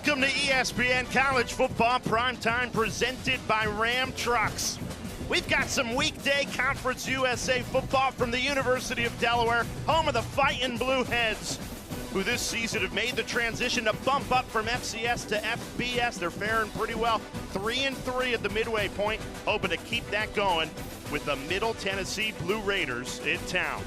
Welcome to ESPN College Football Primetime, presented by Ram Trucks. We've got some weekday Conference USA football from the University of Delaware, home of the Fightin' Blue Hens, who this season have made the transition to bump up from FCS to FBS. They're faring pretty well, 3-3 at the midway point, hoping to keep that going with the Middle Tennessee Blue Raiders in town.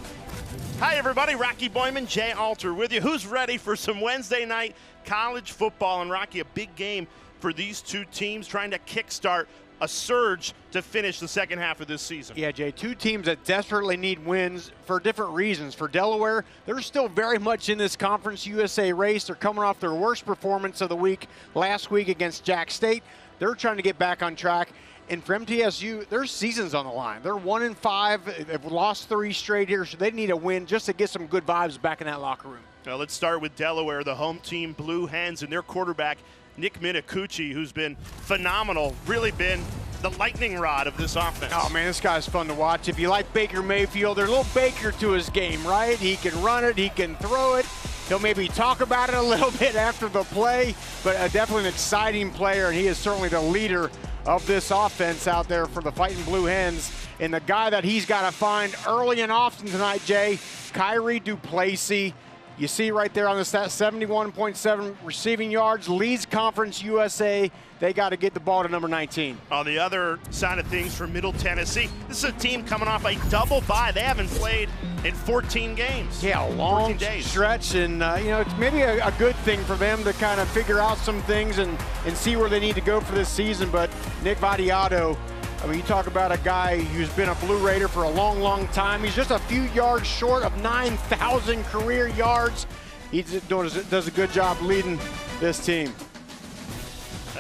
Hi everybody, Rocky Boyman, Jay Alter with you. Who's ready for some Wednesday night college football? And Rocky, a big game for these two teams trying to kickstart a surge to finish the second half of this season. Yeah, Jay, two teams that desperately need wins for different reasons. For Delaware, they're still very much in this Conference USA race. They're coming off their worst performance of the week last week against Jack State. They're trying to get back on track. And for MTSU, their season's on the line. They're 1-5. They've lost 3 straight here, so they need a win just to get some good vibes back in that locker room. Now let's start with Delaware, the home team Blue Hens, and their quarterback, Nick Minicucci, who's been phenomenal, really been the lightning rod of this offense. Oh, man, this guy's fun to watch. If you like Baker Mayfield, there's a little Baker to his game, right? He can run it, he can throw it. He'll maybe talk about it a little bit after the play, but definitely an exciting player, and he is certainly the leader of this offense out there for the Fightin' Blue Hens. And the guy that he's got to find early and often tonight, Jay, Kyrie Duplessis. You see right there on the stat, 71.7 receiving yards, leads Conference USA. They got to get the ball to number 19. On the other side of things for Middle Tennessee, this is a team coming off a double bye. They haven't played in 14 games. Yeah, a long stretch, and you know, it's maybe a good thing for them to kind of figure out some things and see where they need to go for this season. But Nick Vattiato, I mean, you talk about a guy who's been a Blue Raider for a long, long time. He's just a few yards short of 9,000 career yards. He does a good job leading this team.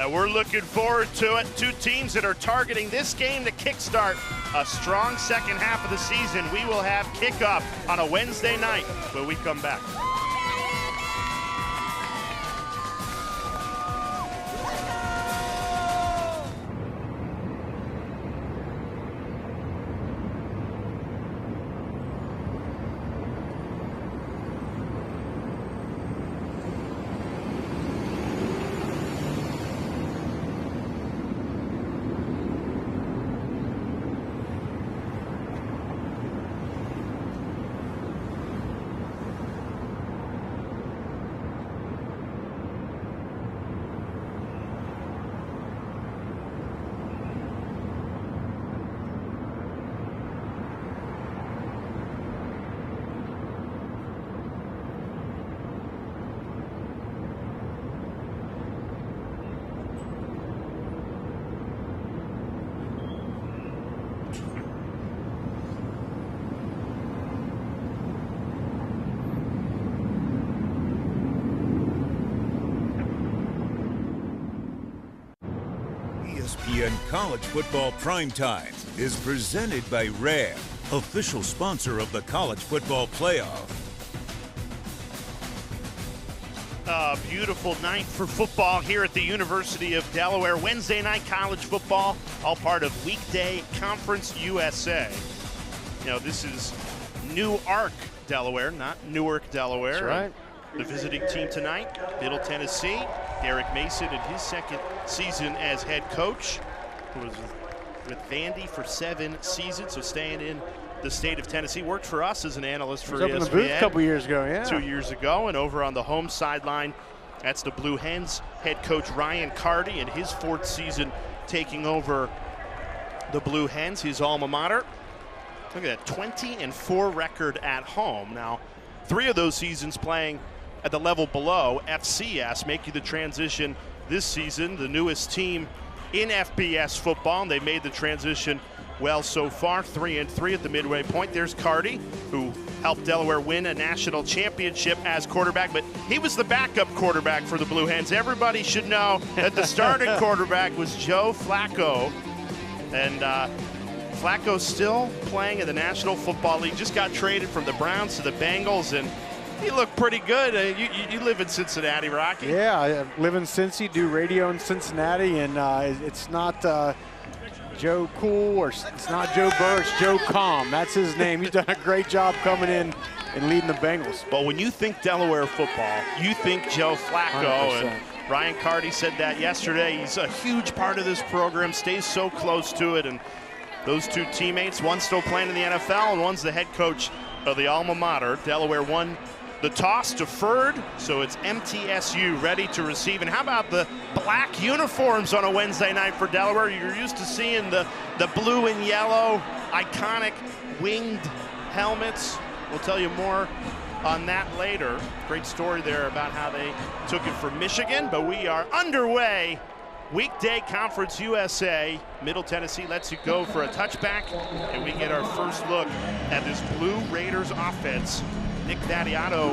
We're looking forward to it. Two teams that are targeting this game to kickstart a strong second half of the season. We will have kickoff on a Wednesday night when we come back. ESPN College Football Primetime is presented by Ram, official sponsor of the College Football Playoff. A beautiful night for football here at the University of Delaware. Wednesday night college football, all part of weekday Conference USA. You know, this is Newark, Delaware, not Newark, Delaware. That's right. The visiting team tonight, Middle Tennessee. Derek Mason in his second season as head coach, who was with Vandy for 7 seasons, so staying in the state of Tennessee. Worked for us as an analyst for ESPN. Up in the booth a couple years ago, yeah. 2 years ago, and over on the home sideline, that's the Blue Hens head coach Ryan Carty in his 4th season taking over the Blue Hens, his alma mater. Look at that, 20-4 record at home. Now, 3 of those seasons playing at the level below FCS, making the transition this season, the newest team in FBS football, and they made the transition well so far, 3-3 at the midway point. There's Carty, who helped Delaware win a national championship as quarterback, but he was the backup quarterback for the Blue Hens. Everybody should know that the starting quarterback was Joe Flacco, and Flacco's still playing in the National Football League, just got traded from the Browns to the Bengals, and he looked pretty good. You live in Cincinnati, Rocky. Yeah, I live in Cincy, do radio in Cincinnati, and it's not Joe Cool or it's not Joe Burr, it's Joe Calm. That's his name. He's done a great job coming in and leading the Bengals. But when you think Delaware football, you think Joe Flacco. 100%. And Ryan Carty said that yesterday. He's a huge part of this program, stays so close to it. And those two teammates, one's still playing in the NFL and one's the head coach of the alma mater. Delaware won the toss, deferred, so it's MTSU ready to receive. And how about the black uniforms on a Wednesday night for Delaware? You're used to seeing the blue and yellow, iconic winged helmets. We'll tell you more on that later. Great story there about how they took it from Michigan, but we are underway. Weekday Conference USA. Middle Tennessee lets you go for a touchback, and we get our first look at this Blue Raiders offense. Nick Vattiato,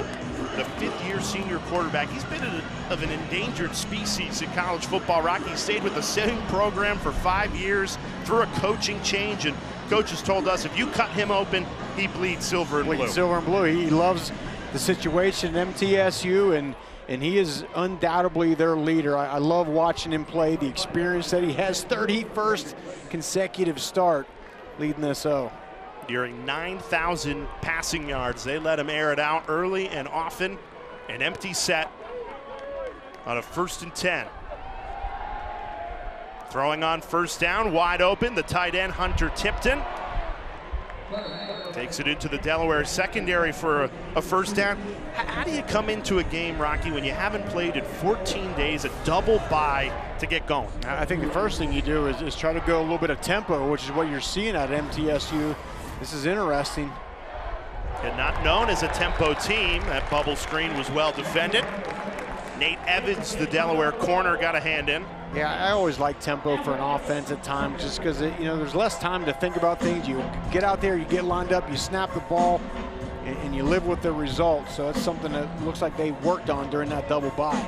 the fifth-year senior quarterback. He's been of an endangered species in college football. Rocky stayed with the same program for 5 years through a coaching change, and coaches told us if you cut him open, he bleeds silver and blue. Silver and blue. He loves the situation at MTSU, and he is undoubtedly their leader. I love watching him play, the experience that he has. 31st consecutive start leading this O. During 9,000 passing yards, they let him air it out early and often. An empty set on a 1st and 10. Throwing on first down, wide open, the tight end Hunter Tipton. Takes it into the Delaware secondary for a first down. How do you come into a game, Rocky, when you haven't played in 14 days, a double bye to get going? I think the first thing you do is try to go a little bit of tempo, which is what you're seeing at MTSU. This is interesting. And not known as a tempo team. That bubble screen was well defended. Nate Evans, the Delaware corner, got a hand in. Yeah, I always like tempo for an offense at times, just because there's less time to think about things. You get out there, you get lined up, you snap the ball, and you live with the result. So that's something that looks like they worked on during that double bye.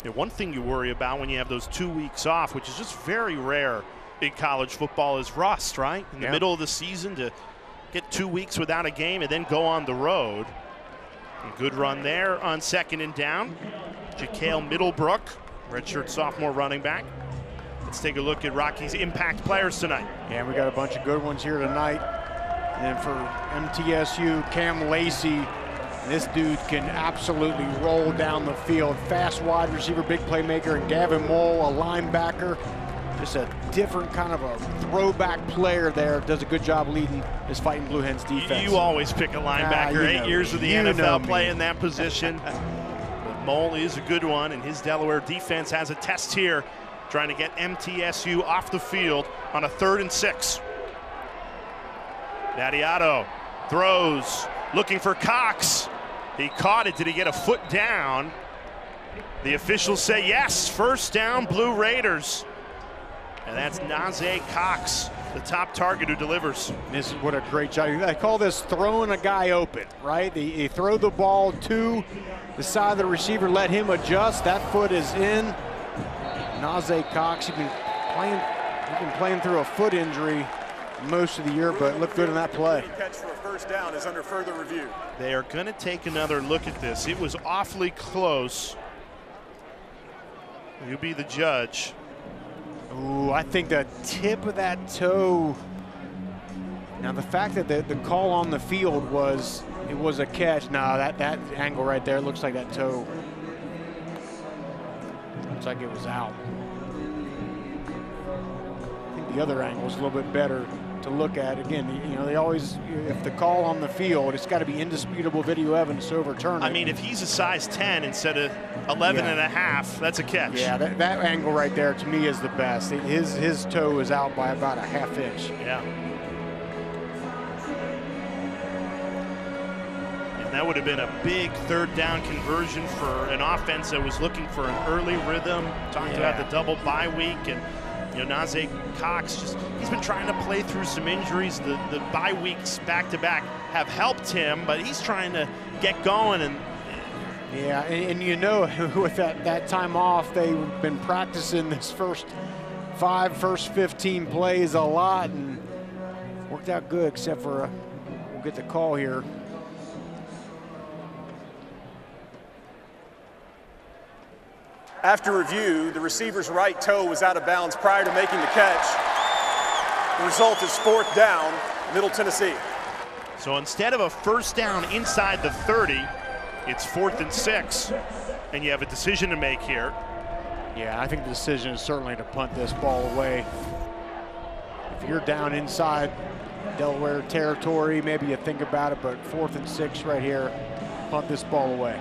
Yeah, one thing you worry about when you have those 2 weeks off, which is just very rare in college football, is rust, right? In the middle of the season to get 2 weeks without a game and then go on the road. A good run there on 2nd and down. Ja'Kale Middlebrook, redshirt sophomore running back. Let's take a look at Rocky's impact players tonight. Yeah, we got a bunch of good ones here tonight. And for MTSU, Cam Lacey, this dude can absolutely roll down the field. Fast wide receiver, big playmaker, and Gavin Mole, a linebacker. Just a different kind of a throwback player there. Does a good job leading this Fighting Blue Hens defense. You always pick a linebacker. 8 years of the NFL playing that position. But Mole is a good one, and his Delaware defense has a test here, trying to get MTSU off the field on a 3rd and 6. Vattiato throws, looking for Cox. He caught it. Did he get a foot down? The officials say yes. First down, Blue Raiders. And that's Najee Cox, the top target who delivers. This is what a great job. I call this throwing a guy open, right? You throw the ball to the side of the receiver, let him adjust. That foot is in. Najee Cox, he's been playing through a foot injury most of the year, but looked good in that play. Catch for a first down is under further review. They are going to take another look at this. It was awfully close. You be the judge. Ooh, I think the tip of that toe. Now the fact that the call on the field was a catch. Nah, that angle right there looks like that toe. Looks like it was out. I think the other angle is a little bit better to look at. Again, they always, if the call on the field, it's got to be indisputable video evidence to overturn it. I mean, if he's a size 10 instead of 11 and a half, that's a catch. Yeah, that angle right there to me is the best. His toe is out by about a ½ inch. Yeah. And that would have been a big 3rd down conversion for an offense that was looking for an early rhythm. Talked about the double bye week, and Najee Cox, he's been trying to play through some injuries. The bye weeks back-to-back have helped him, but he's trying to get going. And yeah, and with that time off, they've been practicing this first 15 plays a lot, and worked out good, except for we'll get the call here. After review, the receiver's right toe was out of bounds prior to making the catch. The result is 4th down, Middle Tennessee. So instead of a first down inside the 30, it's 4th and 6. and you have a decision to make here. Yeah, I think the decision is certainly to punt this ball away. If you're down inside Delaware territory, maybe you think about it, but 4th and 6 right here, punt this ball away.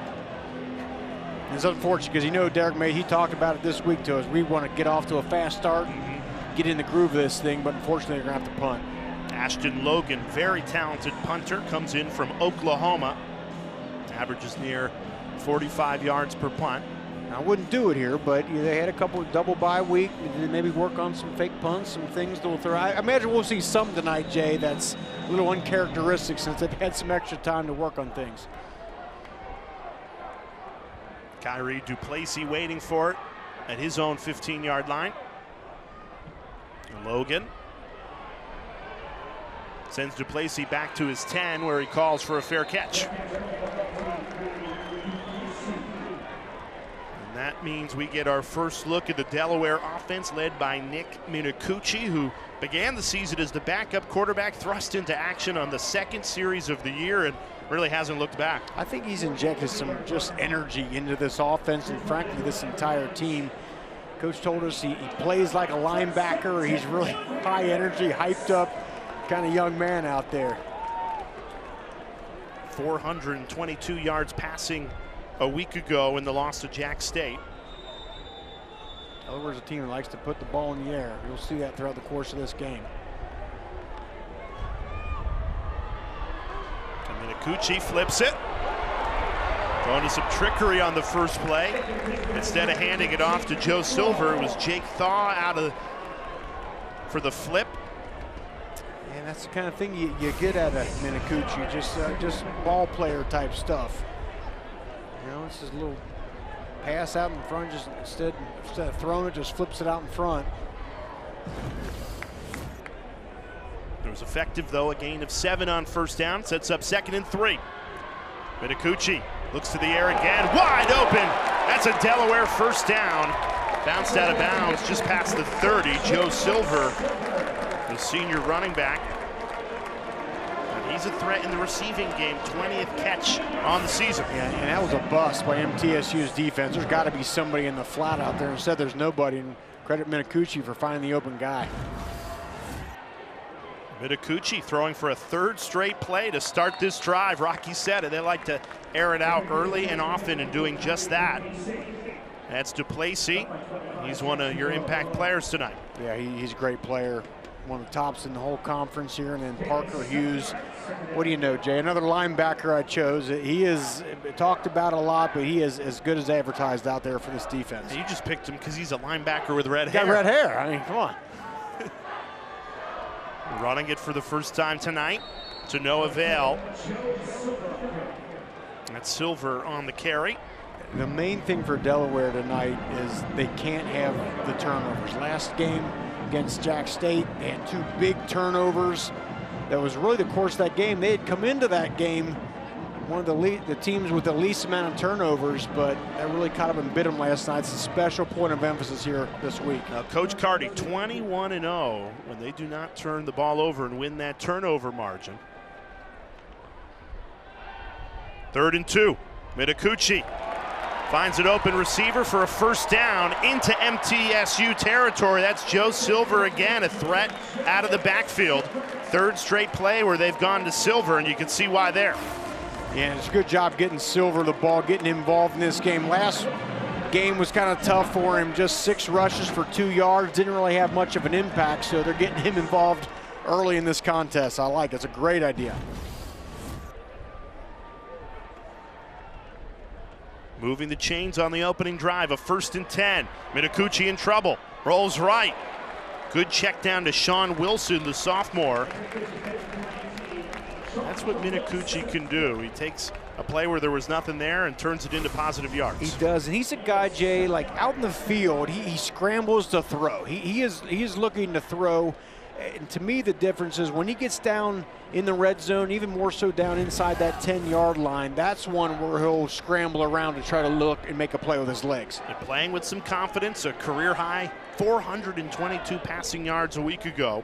It's unfortunate because, you know, Derek May, he talked about it this week to us. We want to get off to a fast start, get in the groove of this thing, but unfortunately, they're going to have to punt. Ashton Logan, very talented punter, comes in from Oklahoma. Averages near 45 yards per punt. I wouldn't do it here, but they had a couple of double bye week. Maybe work on some fake punts, some things they'll throw. I imagine we'll see something tonight, Jay, that's a little uncharacteristic since they've had some extra time to work on things. Kyrie Duplessis waiting for it at his own 15-yard line. Logan sends Duplessis back to his 10, where he calls for a fair catch. That means we get our first look at the Delaware offense led by Nick Minicucci, who began the season as the backup quarterback, thrust into action on the 2nd series of the year and really hasn't looked back. I think he's injected some just energy into this offense and frankly this entire team. Coach told us he plays like a linebacker. He's really high energy, hyped up kind of young man out there. 422 yards passing a week ago in the loss to Jack State. Delaware's a team that likes to put the ball in the air. You'll see that throughout the course of this game. And Minicucci flips it. Going to some trickery on the first play. Instead of handing it off to Joe Silver, it was Jake Thaw for the flip. And that's the kind of thing you get out of Minicucci, just ball player type stuff. You know, it's just a little pass out in front, just instead of throwing it, just flips it out in front. It was effective, though. A gain of 7 on first down. Sets up 2nd and 3. Minicucci looks to the air again. Wide open. That's a Delaware first down. Bounced out of bounds just past the 30. Joe Silver, the senior running back. He's a threat in the receiving game. 20th catch on the season. Yeah, and that was a bust by MTSU's defense. There's got to be somebody in the flat out there. Instead, there's nobody. And credit Minicucci for finding the open guy. Minicucci throwing for a 3rd straight play to start this drive. Rocky said it. They like to air it out early and often, and doing just that. That's Duplessis. He's one of your impact players tonight. Yeah, he's a great player. One of the tops in the whole conference here. And then Parker Hughes. What do you know, Jay? Another linebacker I chose. He is talked about a lot, but he is as good as advertised out there for this defense. You just picked him because he's a linebacker with red hair. Got red hair. I mean, come on. Running it for the first time tonight to no avail. That's Silver on the carry. The main thing for Delaware tonight is they can't have the turnovers. Last game against Jack State, they had 2 big turnovers. That was really the course of that game. They had come into that game one of the teams with the least amount of turnovers, but that really caught them and bit them last night. It's a special point of emphasis here this week. Now, Coach Carty, 21-0 when they do not turn the ball over and win that turnover margin. 3rd and 2. Minicucci finds an open receiver for a first down into MTSU territory. That's Joe Silver again, a threat out of the backfield. 3rd straight play where they've gone to Silver, and you can see why there. Yeah, it's a good job getting Silver the ball, getting involved in this game. Last game was kind of tough for him, just 6 rushes for 2 yards, didn't really have much of an impact, so they're getting him involved early in this contest. I like it. It's a great idea. Moving the chains on the opening drive, a 1st and 10. Minicucci in trouble, rolls right. Good check down to Sean Wilson, the sophomore. That's what Minicucci can do. He takes a play where there was nothing there and turns it into positive yards. He does, and he's a guy, Jay, like out in the field, he scrambles to throw. He is looking to throw. And to me, the difference is when he gets down in the red zone, even more so down inside that 10-yard line, that's one where he'll scramble around to try to look and make a play with his legs. And playing with some confidence, a career-high 422 passing yards a week ago.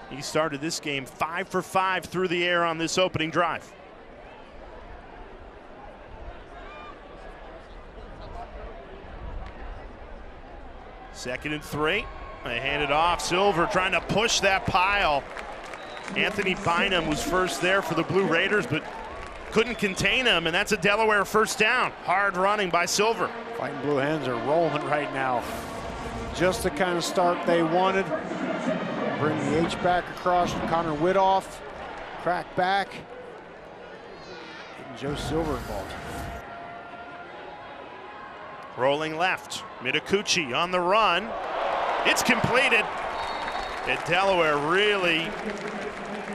He started this game 5 for 5 through the air on this opening drive. 2nd and 3. They hand it off. Silver trying to push that pile. Anthony Bynum was first there for the Blue Raiders, but couldn't contain him, and that's a Delaware first down. Hard running by Silver. Fighting Blue Hens are rolling right now. Just the kind of start they wanted. Bring the H back across from Connor Widoff. Crack back. Getting Joe Silver involved. Rolling left. Mitakuchi on the run. It's completed. And Delaware really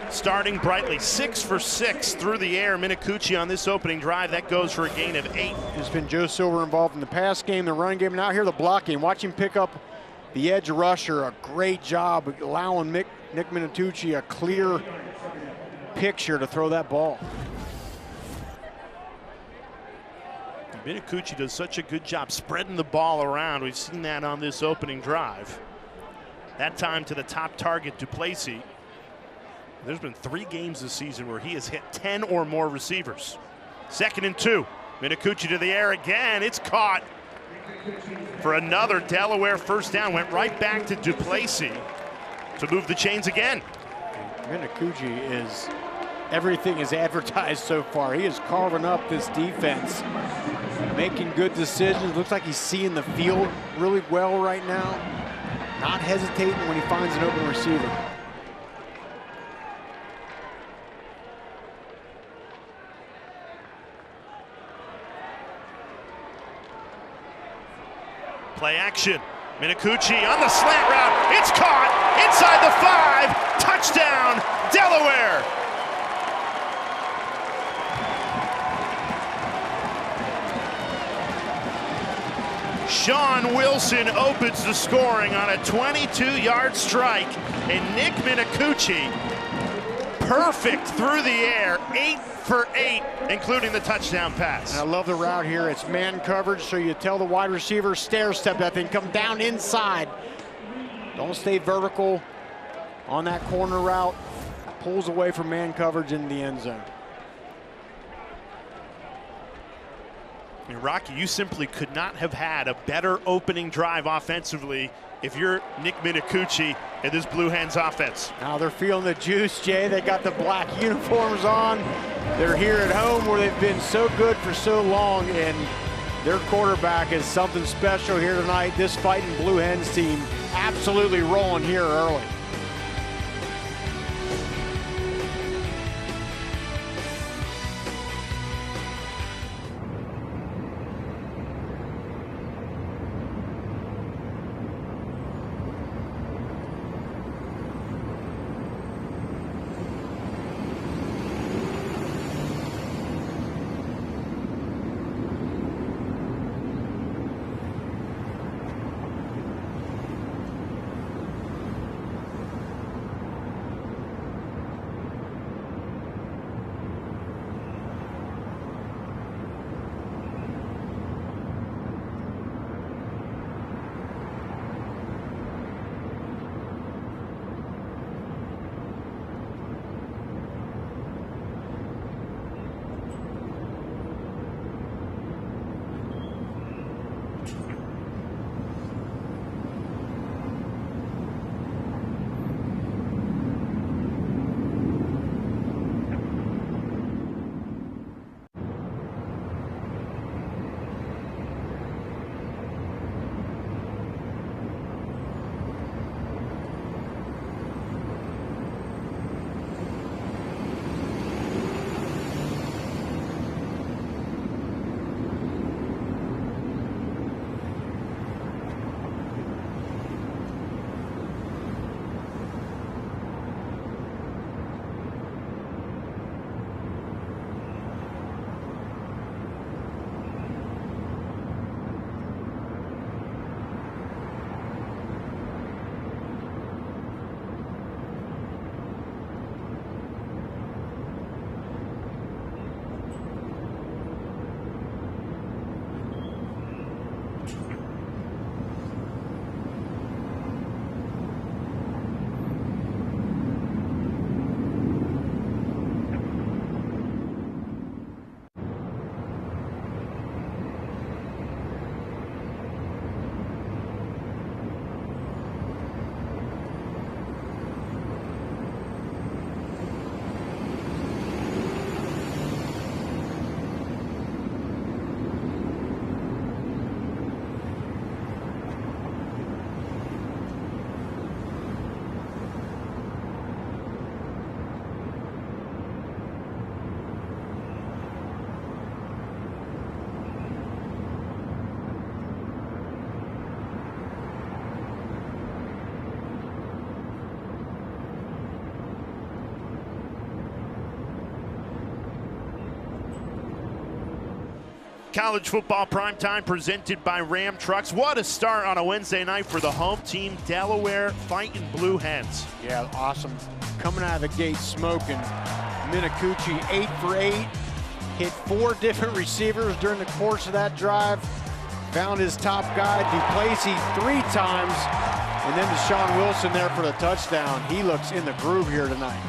starting brightly. 6 for 6 through the air. Mitakuchi on this opening drive. That goes for a gain of 8. There's been Joe Silver involved in the pass game, the run game, and now here the block game. Watch him pick up the edge rusher. A great job allowing Nick Mitakuchi a clear picture to throw that ball. Mitakuchi does such a good job spreading the ball around. We've seen that on this opening drive. That time to the top target, Duplessis. There's been 3 games this season where he has hit 10 or more receivers. 2nd and 2. Mitakuchi to the air again. It's caught for another Delaware first down. Went right back to Duplessis to move the chains again. Mitakuchi is everything is advertised so far. He is carving up this defense, making good decisions. Looks like he's seeing the field really well right now. Not hesitating when he finds an open receiver. Play action. Mitakuchi on the slant route. It's caught inside the 5. Touchdown, Delaware. Sean Wilson opens the scoring on a 22-yard strike, and Nick Mitakuchi, perfect through the air, 8 for 8, including the touchdown pass. And I love the route here. It's man coverage, so you tell the wide receiver, stair step that thing, come down inside. Don't stay vertical on that corner route. Pulls away from man coverage in the end zone. And Rocky, you simply could not have had a better opening drive offensively if you're Nick Mitakuchi and this Blue Hens offense. Now they're feeling the juice, Jay. They got the black uniforms on. They're here at home where they've been so good for so long, and their quarterback is something special here tonight. This Fighting Blue Hens team absolutely rolling here early. College football primetime presented by Ram Trucks. What a start on a Wednesday night for the home team, Delaware fighting Blue Hens. Yeah, awesome. Coming out of the gate smoking. Minicucci 8 for 8. Hit 4 different receivers during the course of that drive. Found his top guy, Duplessis, 3 times. And then Deshaun Wilson there for the touchdown. He looks in the groove here tonight.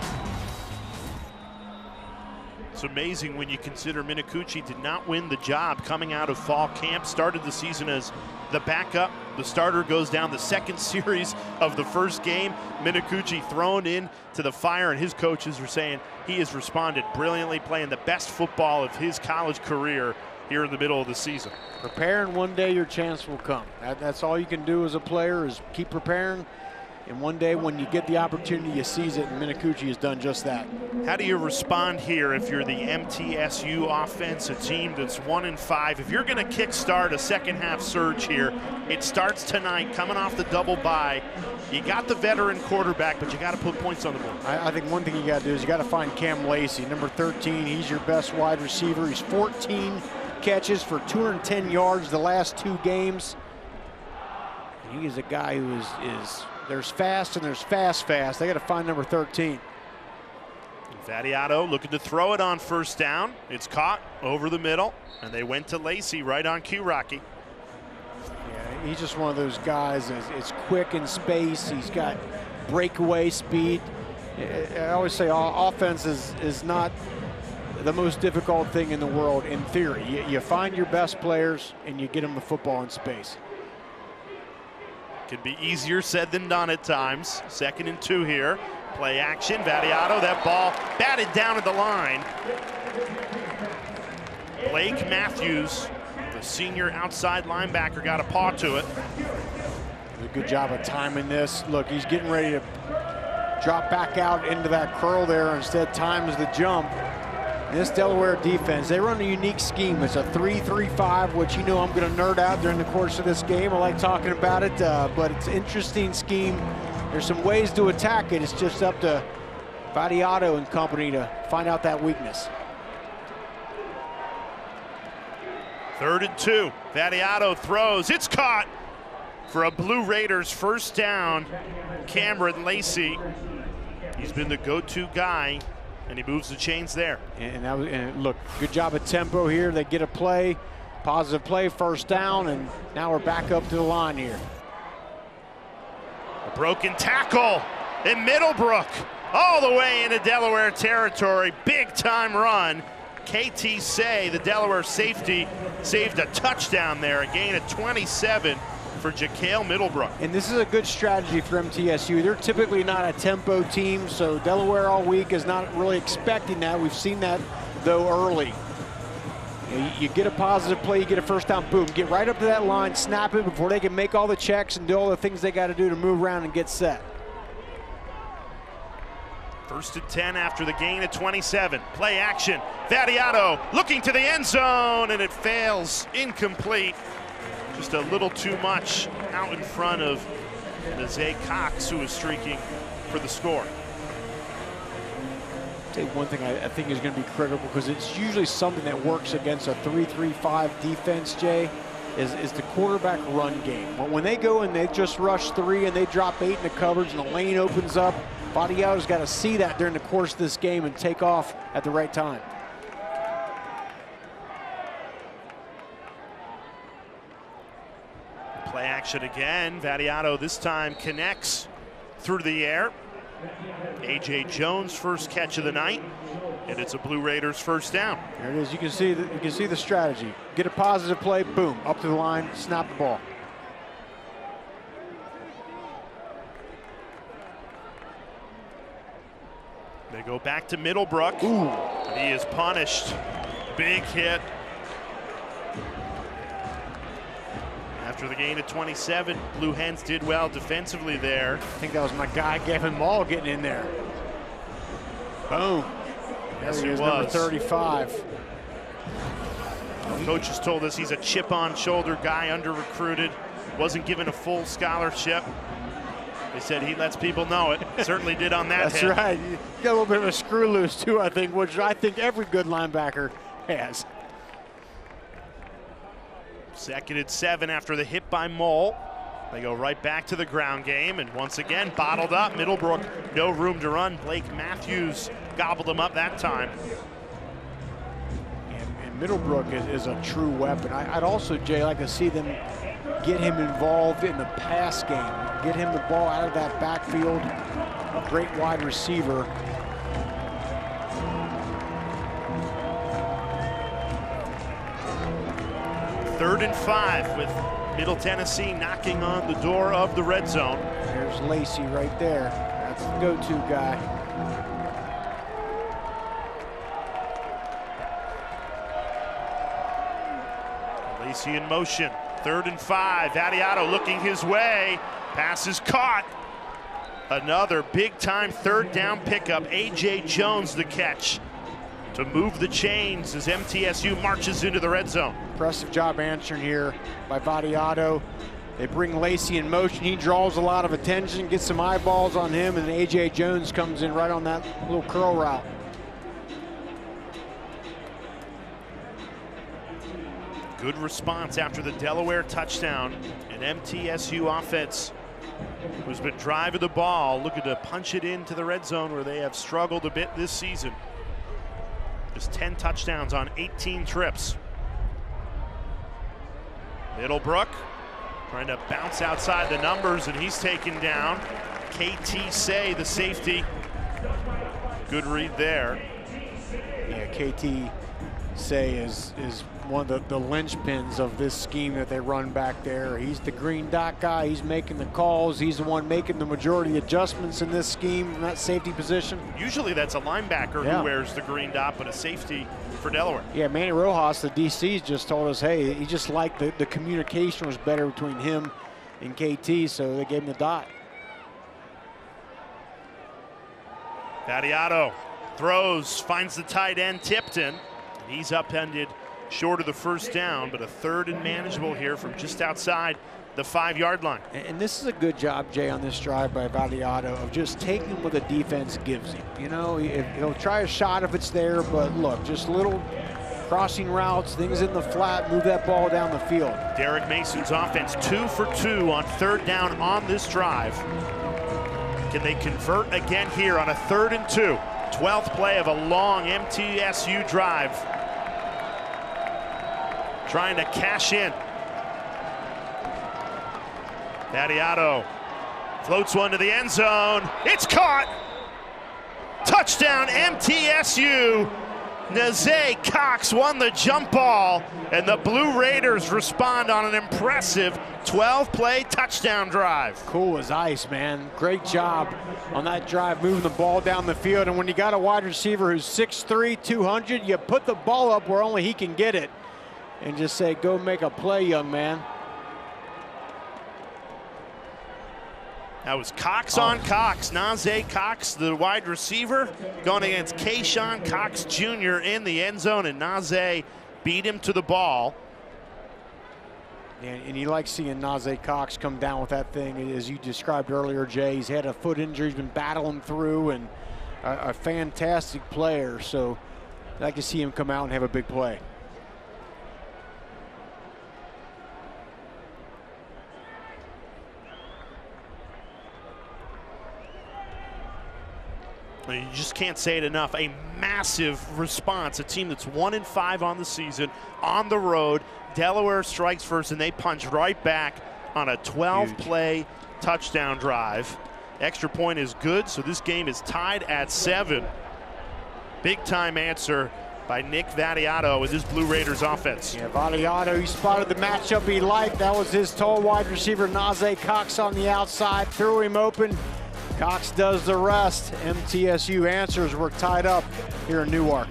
It's amazing when you consider Minicucci did not win the job coming out of fall camp. Started the season as the backup. The starter goes down the second series of the first game. Minicucci thrown in to the fire, and his coaches are saying he has responded brilliantly, playing the best football of his college career here in the middle of the season. Preparing, one day your chance will come. That's all you can do as a player, is keep preparing. And one day when you get the opportunity, you seize it, and Minicucci has done just that. How do you respond here if you're the MTSU offense, a team that's 1-5? If you're going to kickstart a second half surge here, it starts tonight, coming off the double bye. You got the veteran quarterback, but you got to put points on the board. I think one thing you got to do is you got to find Cam Lacey, number 13. He's your best wide receiver. He's 14 catches for 210 yards the last 2 games. He is a guy who is there's fast and there's fast. They got to find number 13. Vadiato looking to throw it on first down. It's caught over the middle, and they went to Lacey right on cue, Rocky. Yeah, he's just one of those guys that's quick in space. He's got breakaway speed. I always say offense is not the most difficult thing in the world in theory. You find your best players and you get them the football in space. Can be easier said than done at times. 2nd and 2 here. Play action. Vadiato, that ball batted down at the line. Blake Matthews, the senior outside linebacker, got a paw to it. Did a good job of timing this. Look, he's getting ready to drop back out into that curl there. Instead, times the jump. This Delaware defense, they run a unique scheme. It's a 3-3-5, which you know I'm going to nerd out during the course of this game. I like talking about it, but it's an interesting scheme. There's some ways to attack it. It's just up to Vadiato and company to find out that weakness. 3rd and 2. Vadiato throws. It's caught for a Blue Raiders first down. Cameron Lacey. He's been the go-to guy, and he moves the chains there. And look, good job of tempo here. They get a play, positive play, first down, and now we're back up to the line here. A broken tackle in Middlebrook, all the way into Delaware territory. Big time run. KT Say, the Delaware safety, saved a touchdown there, a gain of 27 for Jakail Middlebrook. And this is a good strategy for MTSU. They're typically not a tempo team, so Delaware all week is not really expecting that. We've seen that, though, early. You get a positive play, you get a first down, boom. Get right up to that line, snap it before they can make all the checks and do all the things they got to do to move around and get set. 1st and 10 after the gain of 27. Play action. Vadiato looking to the end zone, and it fails. Incomplete. Just a little too much out in front of Zay Cox, who is streaking for the score. I'll tell you one thing I think is going to be critical, because it's usually something that works against a 3-3-5 defense, Jay, is the quarterback run game. When they go and they just rush 3 and they drop 8 in the coverage and the lane opens up, Vadiato's got to see that during the course of this game and take off at the right time. Play action again. Vadiato this time connects through the air. A.J. Jones' first catch of the night, and it's a Blue Raiders first down. There it is. You can see the strategy. Get a positive play, boom, up to the line, snap the ball. They go back to Middlebrook. Ooh. And he is punished. Big hit. After the gain of 27, Blue Hens did well defensively there. I think that was my guy, Gavin Mall, getting in there. Boom. Yes, he he was. was. Number 35. Coaches told us he's a chip-on-shoulder guy, under-recruited, wasn't given a full scholarship. They said he lets people know it. Certainly did on that That's hit. right. You got a little bit of a screw loose, too, I think, which I think every good linebacker has. Second and 7 after the hit by Mole. They go right back to the ground game, and once again, bottled up. Middlebrook, no room to run. Blake Matthews gobbled them up that time. And Middlebrook is a true weapon. I'd also, Jay, like to see them get him involved in the pass game. Get him the ball out of that backfield. A great wide receiver. Third and 5 with Middle Tennessee knocking on the door of the red zone. There's Lacey right there. That's the go-to guy. Lacey in motion. Third and 5. Vattiato looking his way. Pass is caught. Another big-time third down pickup. A.J. Jones the catch to move the chains as MTSU marches into the red zone. Impressive job answering here by Vattiato. They bring Lacey in motion. He draws a lot of attention, gets some eyeballs on him, and A.J. Jones comes in right on that little curl route. Good response after the Delaware touchdown. An MTSU offense who's been driving the ball, looking to punch it into the red zone where they have struggled a bit this season. Just 10 touchdowns on 18 trips. Middlebrook trying to bounce outside the numbers, and he's taken down. KT Say, the safety. Good read there. Yeah, KT Say is one of the linchpins of this scheme that they run back there. He's the green dot guy. He's making the calls. He's the one making the majority adjustments in this scheme in that safety position. Usually that's a linebacker who wears the green dot, but a safety for Delaware. Yeah, Manny Rojas, the DC's just told us, hey, he just liked the communication was better between him and KT, so they gave him the dot. Vattiato throws, finds the tight end, Tipton. He's upended short of the first down, but a third and manageable here from just outside the 5-yard line. And this is a good job, Jay, on this drive by Vattiato of just taking what the defense gives him. You know, he'll try a shot if it's there, but look, just little crossing routes, things in the flat, move that ball down the field. Derek Mason's offense 2 for 2 on third down on this drive. Can they convert again here on a 3rd and 2? 12th play of a long MTSU drive. Trying to cash in. Vattiato floats one to the end zone. It's caught. Touchdown MTSU. Nazay Cox won the jump ball, and the Blue Raiders respond on an impressive 12-play touchdown drive. Cool as ice, man. Great job on that drive, moving the ball down the field. And when you got a wide receiver who's 6'3", 200, you put the ball up where only he can get it and just say, go make a play, young man. That was Cox on Cox. Nazay Cox, the wide receiver, going against Kayshawn Cox Jr. in the end zone, and Nazay beat him to the ball. And you like seeing Nazay Cox come down with that thing, as you described earlier, Jay. He's had a foot injury, he's been battling through, and a fantastic player. So I like to see him come out and have a big play. You just can't say it enough. A massive response. A team that's 1-5 on the season, on the road. Delaware strikes first, and they punch right back on a 12-play touchdown drive. Extra point is good, so this game is tied at 7. Big-time answer by Nick Vattiato with his Blue Raiders offense. Yeah, Vattiato, he spotted the matchup he liked. That was his tall wide receiver, Nazay Cox, on the outside, threw him open. Cox does the rest. MTSU answers. We're tied up here in Newark.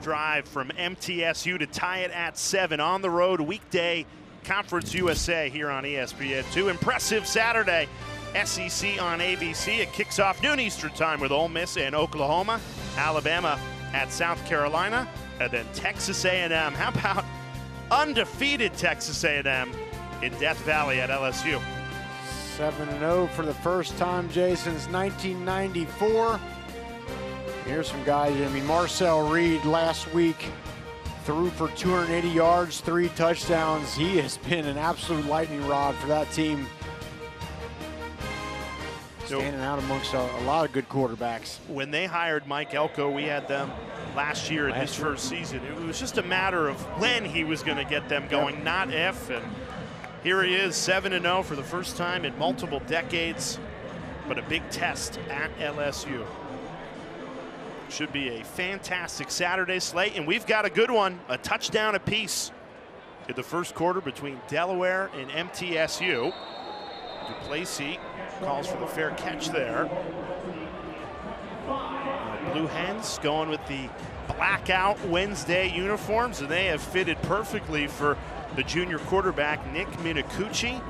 drive from MTSU to tie it at 7 on the road weekday. Conference USA here on ESPN2. Impressive Saturday. SEC on ABC. It kicks off noon Eastern time with Ole Miss and Oklahoma. Alabama at South Carolina. And then Texas A&M. How about undefeated Texas A&M in Death Valley at LSU? 7-0 for the first time, Jay, since 1994. Here's some guys. I mean, Marcel Reed last week threw for 280 yards, 3 touchdowns. He has been an absolute lightning rod for that team. Standing out amongst a lot of good quarterbacks. When they hired Mike Elko, we had them last year in his first season. It was just a matter of when he was going to get them going, not if. And here he is, 7-0 for the first time in multiple decades, but a big test at LSU. Should be a fantastic Saturday slate, and we've got a good one, a touchdown apiece in the first quarter between Delaware and MTSU. Duplessis calls for the fair catch there. Blue Hens going with the blackout Wednesday uniforms, and they have fitted perfectly for the junior quarterback, Nick Minicucci,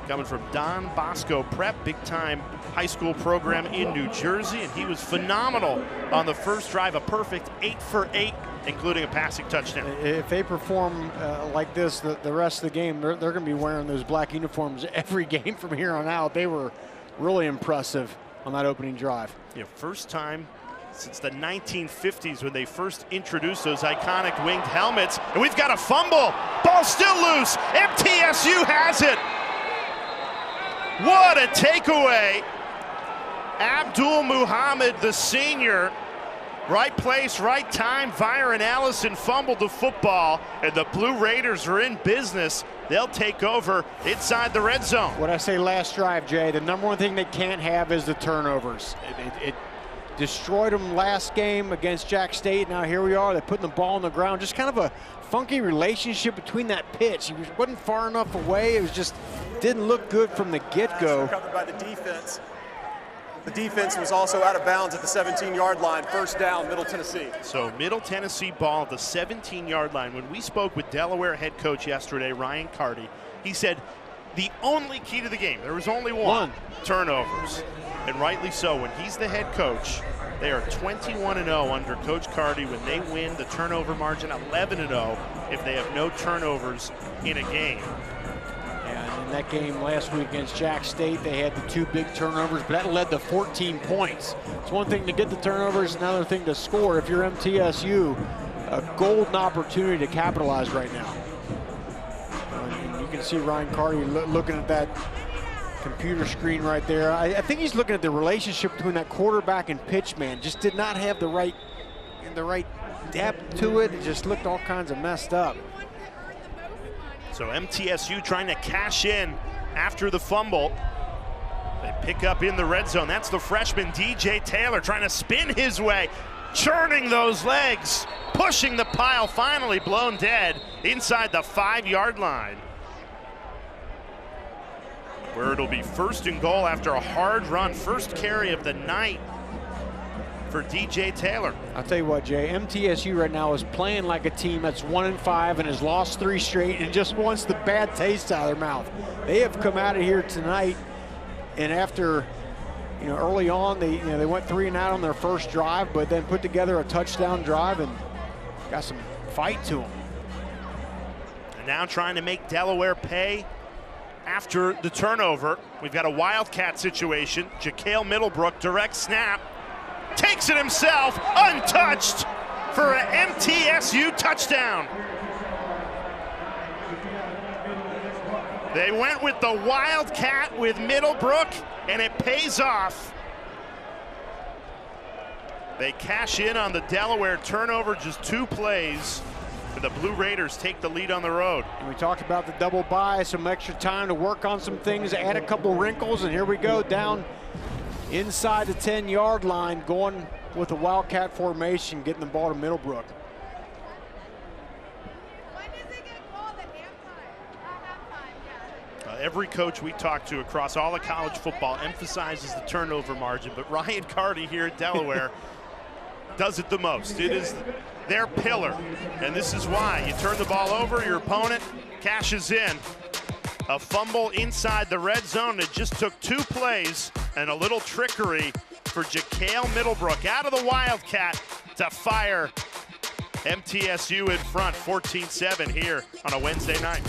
coming from Don Bosco Prep, big-time high school program in New Jersey, and he was phenomenal on the first drive, a perfect 8 for 8, including a passing touchdown. If they perform like this the rest of the game, they're going to be wearing those black uniforms every game from here on out. They were really impressive on that opening drive. Yeah, first time since the 1950s when they first introduced those iconic winged helmets. And we've got a fumble. Ball still loose. MTSU has it. What a takeaway. Abdul Muhammad, the senior. Right place, right time. Byron Allison fumbled the football, and the Blue Raiders are in business. They'll take over inside the red zone. What I say last drive, Jay, the number one thing they can't have is the turnovers. It destroyed them last game against Jack State. Now here we are. They're putting the ball on the ground. Just kind of a funky relationship between that pitch. He wasn't far enough away. It was just didn't look good from the get-go. Covered by the defense. The defense was also out of bounds at the 17-yard line. First down, Middle Tennessee. So Middle Tennessee ball at the 17-yard line. When we spoke with Delaware head coach yesterday, Ryan Carty, he said the only key to the game, there was only one. Turnovers. And rightly so. When he's the head coach, they are 21-0 under Coach Carty when they win the turnover margin, 11-0 if they have no turnovers in a game. In that game last week against Jack State, they had the 2 big turnovers, but that led to 14 points. It's one thing to get the turnovers, another thing to score. If you're MTSU, a golden opportunity to capitalize right now. And you can see Ryan Carty looking at that computer screen right there. I think he's looking at the relationship between that quarterback and pitch man. Just did not have the right depth to it. It just looked all kinds of messed up. So MTSU trying to cash in after the fumble. They pick up in the red zone. That's the freshman DJ Taylor trying to spin his way, churning those legs, pushing the pile, finally blown dead inside the 5-yard line, where it'll be first and goal after a hard run. First carry of the night for DJ Taylor. I'll tell you what, Jay, MTSU right now is playing like a team that's 1-5 and has lost 3 straight and just wants the bad taste out of their mouth. They have come out of here tonight, and after, early on, they went 3 and out on their first drive, but then put together a touchdown drive and got some fight to them. And now trying to make Delaware pay after the turnover. We've got a Wildcat situation. Jaquel Middlebrook, direct snap. Takes it himself, untouched, for an MTSU touchdown. They went with the Wildcat with Middlebrook, and it pays off. They cash in on the Delaware turnover, just 2 plays, and the Blue Raiders take the lead on the road. And we talked about the double bye, some extra time to work on some things, add a couple wrinkles, and here we go down inside the 10-yard line, going with the Wildcat formation, getting the ball to Middlebrook. When does it get called at halftime? Halftime, yeah. Every coach we talk to across all of college football emphasizes the turnover margin, but Ryan Carty here at Delaware, does it the most. It is their pillar, and this is why. You turn the ball over, your opponent cashes in. A fumble inside the red zone. It just took 2 plays and a little trickery for Ja'Kale Middlebrook out of the Wildcat to fire MTSU in front, 14-7 here on a Wednesday night.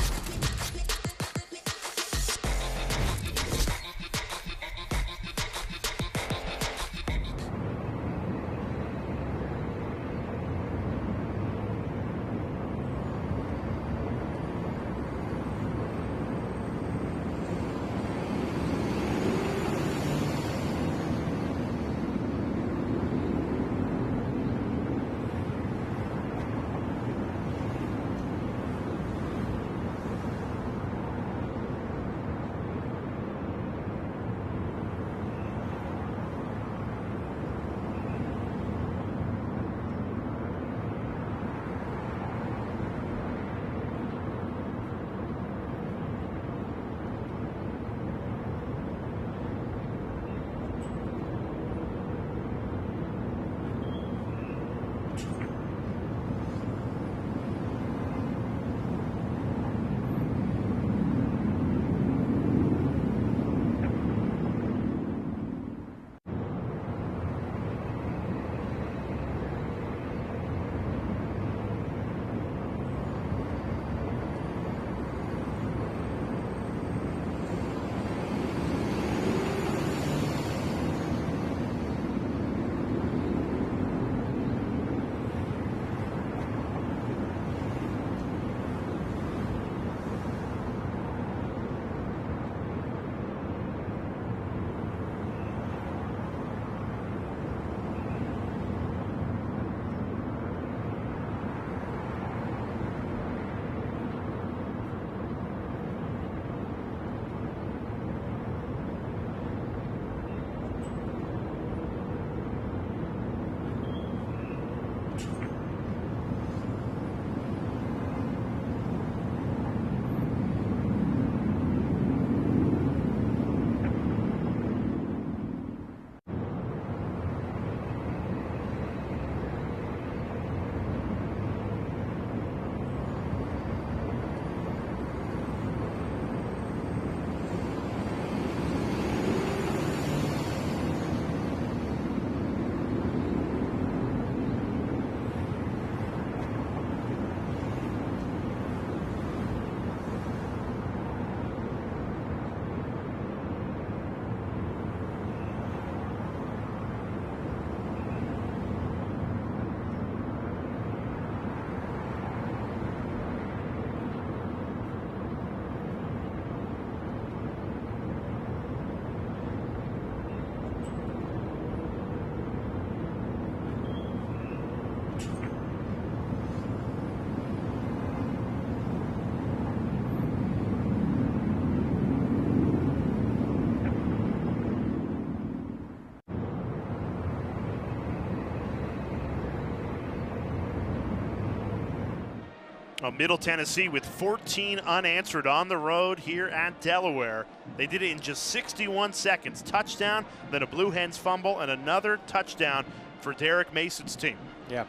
Middle Tennessee with 14 unanswered on the road here at Delaware. They did it in just 61 seconds. Touchdown, then a Blue Hens fumble, and another touchdown for Derek Mason's team. Yeah.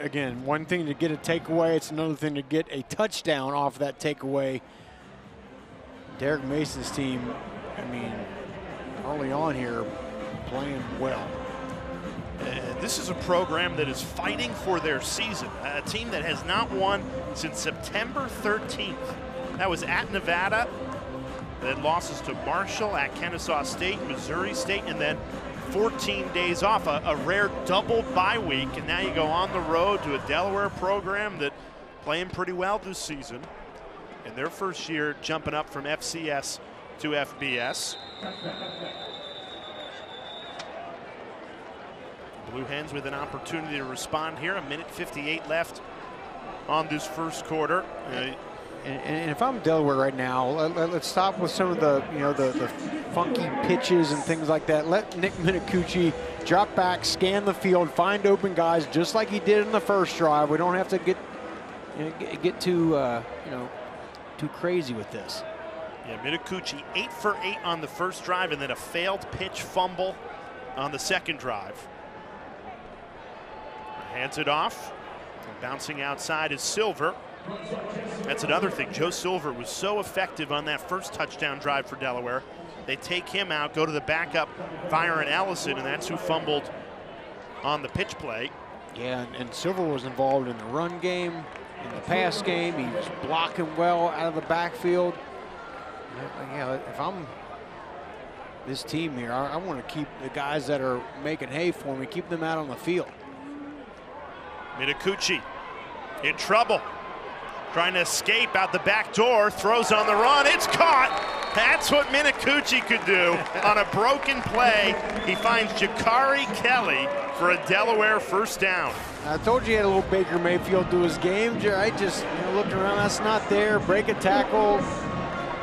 Again, one thing to get a takeaway, it's another thing to get a touchdown off that takeaway. Derek Mason's team, I mean, early on here, playing well. This is a program that is fighting for their season. A team that has not won since September 13th. That was at Nevada. Then losses to Marshall, at Kennesaw State, Missouri State, and then 14 days off, a rare double bye week. And now you go on the road to a Delaware program that playing pretty well this season. In their first year, jumping up from FCS to FBS. Blue Hens with an opportunity to respond here. 1:58 left on this first quarter. And if I'm Delaware right now, let's stop with some of the, the funky pitches and things like that. Let Nick Minicucci drop back, scan the field, find open guys, just like he did in the first drive. We don't have to get too, too crazy with this. Yeah, Minicucci 8 for 8 on the first drive, and then a failed pitch fumble on the second drive. Hands it off. Bouncing outside is Silver. That's another thing. Joe Silver was so effective on that first touchdown drive for Delaware. They take him out, go to the backup, Byron Ellison, and that's who fumbled on the pitch play. Yeah, and Silver was involved in the run game, in the pass game. He was blocking well out of the backfield. Yeah, if I'm this team here, I want to keep the guys that are making hay for me, keep them out on the field. Minicucci in trouble. Trying to escape out the back door, throws on the run, it's caught! That's what Minicucci could do on a broken play. He finds Jakari Kelly for a Delaware first down. I told you he had a little Baker Mayfield to his game. I just looked around, that's not there, break a tackle,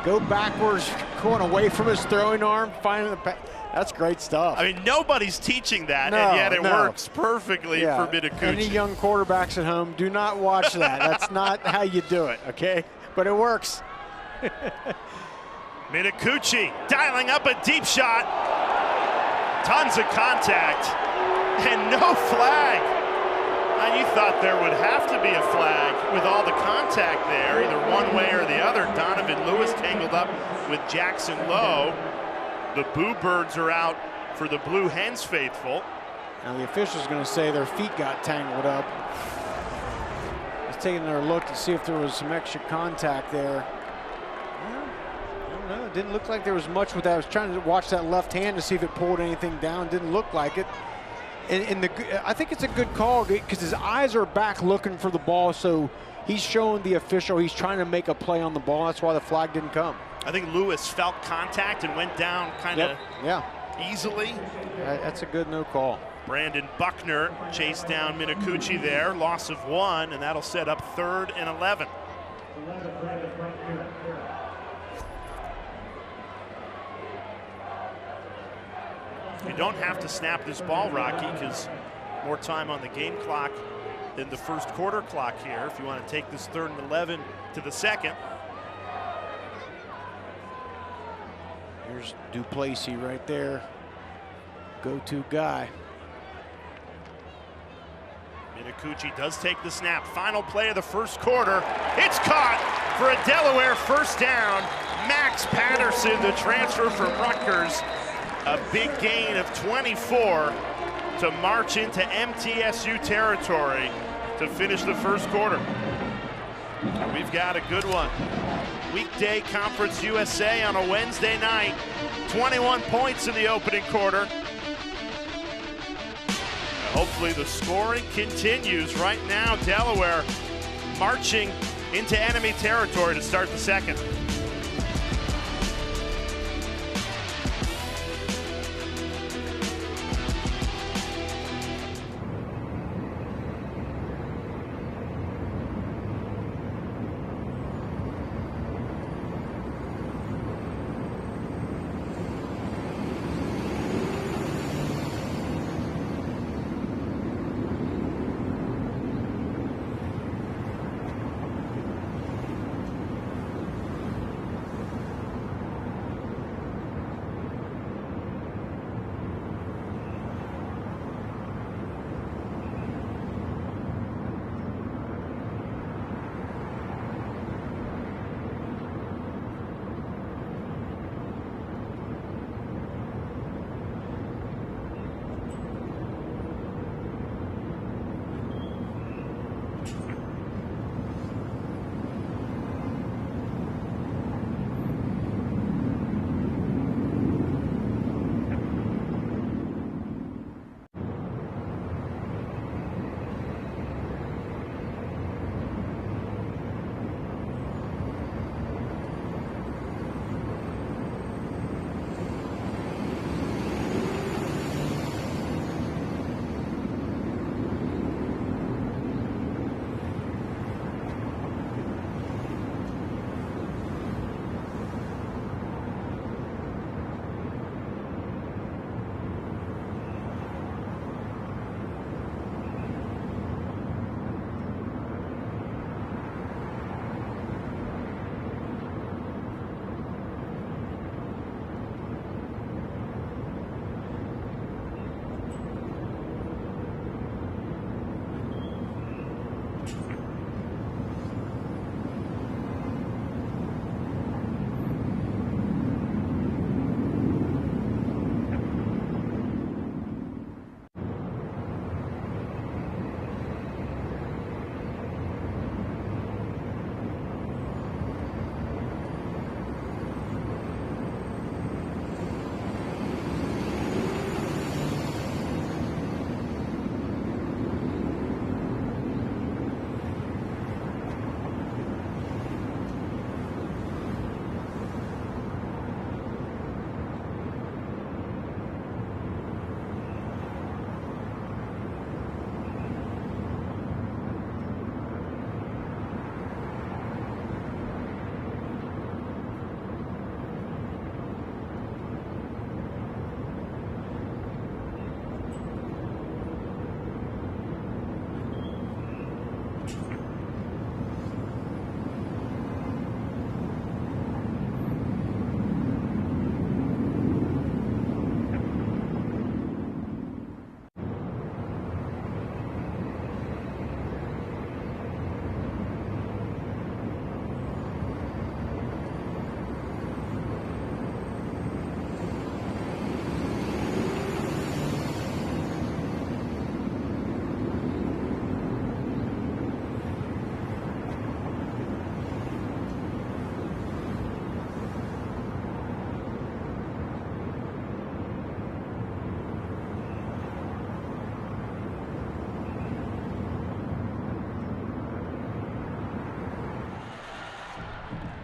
go backwards, going away from his throwing arm, finding the pass. That's great stuff. I mean, nobody's teaching that, and yet it works perfectly for Minicucci. Any young quarterbacks at home, do not watch that. That's not how you do it, okay? But it works. Minicucci dialing up a deep shot. Tons of contact, and no flag. Now, you thought there would have to be a flag with all the contact there, either one way or the other. Donovan Lewis tangled up with Jackson Lowe. The Boo Birds are out for the Blue Hens faithful. Now the official's going to say their feet got tangled up. He's taking another look to see if there was some extra contact there. I don't know. It didn't look like there was much with that. I was trying to watch that left hand to see if it pulled anything down. Didn't look like it. And I think it's a good call because his eyes are back looking for the ball, so he's showing the official he's trying to make a play on the ball. That's why the flag didn't come. I think Lewis felt contact and went down kind of easily. That's a good no call. Brandon Buckner chased down Minicucci there, loss of 1, and that'll set up 3rd and 11. You don't have to snap this ball, Rocky, because more time on the game clock than the first quarter clock here. If you want to take this 3rd and 11 to the second. Here's Duplessis right there. Go-to guy. Minicucci does take the snap. Final play of the first quarter. It's caught for a Delaware first down. Max Patterson, the transfer from Rutgers. A big gain of 24 to march into MTSU territory to finish the first quarter. We've got a good one. Weekday Conference USA on a Wednesday night. 21 points in the opening quarter. Hopefully the scoring continues. Right now, Delaware marching into enemy territory to start the second.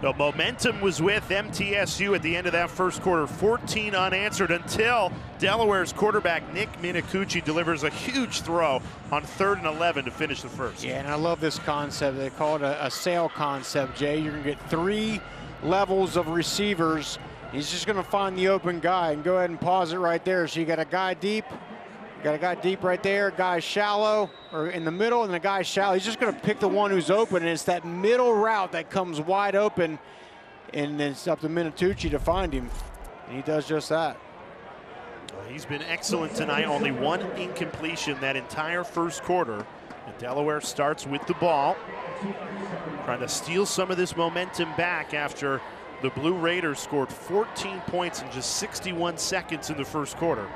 The momentum was with MTSU at the end of that first quarter, 14 unanswered until Delaware's quarterback Nick Minicucci delivers a huge throw on 3rd and 11 to finish the first. Yeah, and I love this concept. They call it a sail concept, Jay. You're going to get 3 levels of receivers. He's just going to find the open guy, and go ahead and pause it right there. So you got a guy deep. Got a guy deep right there, a guy shallow, or in the middle, and the guy shallow. He's just going to pick the one who's open, and it's that middle route that comes wide open, and it's up to Minicucci to find him, and he does just that. He's been excellent tonight. Only 1 incompletion that entire first quarter. And Delaware starts with the ball, trying to steal some of this momentum back after the Blue Raiders scored 14 points in just 61 seconds in the first quarter.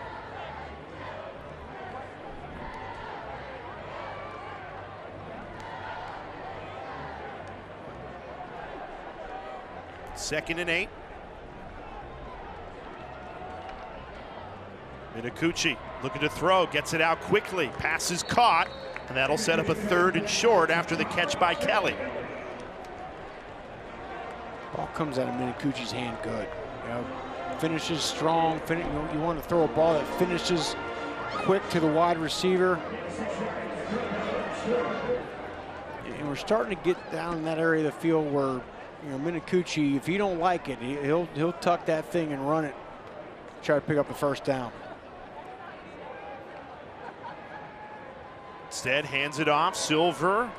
Second and 8. Minicucci looking to throw, gets it out quickly. Pass is caught, and that'll set up a 3rd and short after the catch by Kelly. Ball comes out of Minicucci's hand good. You know, finishes strong. You want to throw a ball that finishes quick to the wide receiver. And we're starting to get down in that area of the field where, you know, Minicucci, if you don't like it, he'll tuck that thing and run it, try to pick up the first down. Instead, hands it off. Silver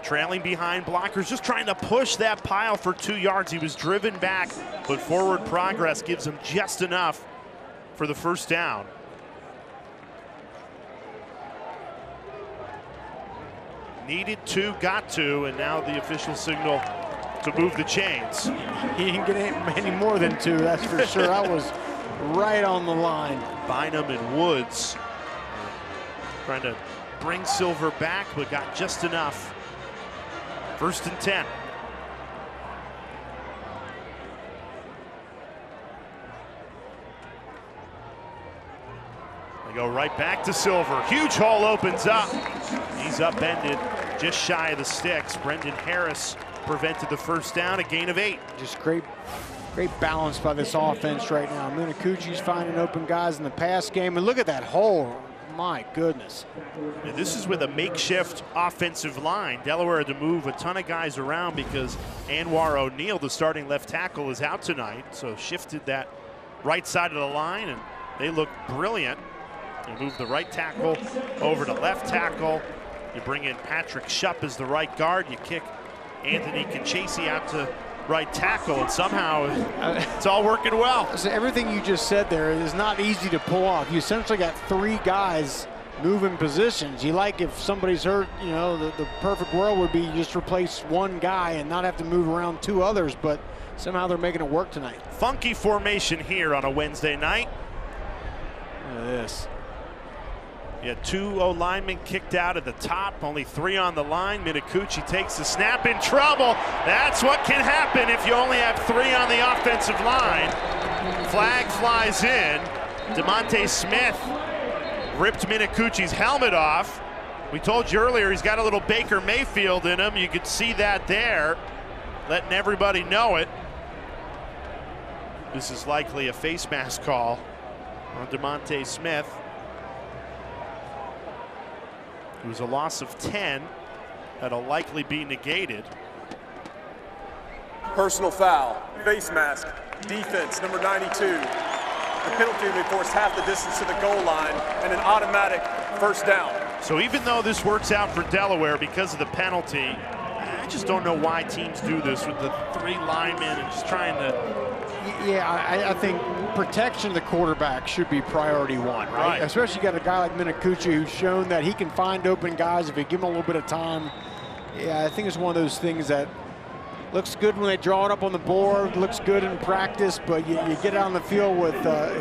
trailing behind blockers, just trying to push that pile for 2 yards. He was driven back, but forward progress gives him just enough for the first down. Needed to, got to, and now the official signal to move the chains. He didn't get any more than 2, that's for sure. That was right on the line. Bynum and Woods trying to bring Silver back, but got just enough. 1st and 10. They go right back to Silver. Huge hole opens up. He's upended just shy of the sticks. Brendan Harris prevented the first down, a gain of 8. Just great balance by this offense right now. Minicucci's finding open guys in the pass game, and look at that hole. My goodness. And this is with a makeshift offensive line. Delaware had to move a ton of guys around because Anwar O'Neal, the starting left tackle, is out tonight. So shifted that right side of the line, and they look brilliant. You move the right tackle over to left tackle. You bring in Patrick Shupp as the right guard. You kick Anthony Conchesi out to right tackle, and somehow it's all working well. So everything you just said there is not easy to pull off. You essentially got 3 guys moving positions. You like if somebody's hurt, you know, the perfect world would be you just replace 1 guy and not have to move around 2 others, but somehow they're making it work tonight. Funky formation here on a Wednesday night. Look at this. You had 2 O-linemen kicked out at the top, only 3 on the line. Minicucci takes the snap, in trouble. That's what can happen if you only have 3 on the offensive line. Flag flies in. DeMonte Smith ripped Minicucci's helmet off. We told you earlier he's got a little Baker Mayfield in him. You could see that there, letting everybody know it. This is likely a face mask call on DeMonte Smith. It was a loss of 10. That'll likely be negated. Personal foul, face mask, defense, number 92. The penalty may force half the distance to the goal line and an automatic first down. So even though this works out for Delaware because of the penalty, I just don't know why teams do this with the 3 linemen and just trying to. Yeah, I think protection of the quarterback should be priority 1, right? Especially you got a guy like Minicucci who's shown that he can find open guys if you give him a little bit of time. Yeah, I think it's one of those things that looks good when they draw it up on the board, looks good in practice, but you get out on the field with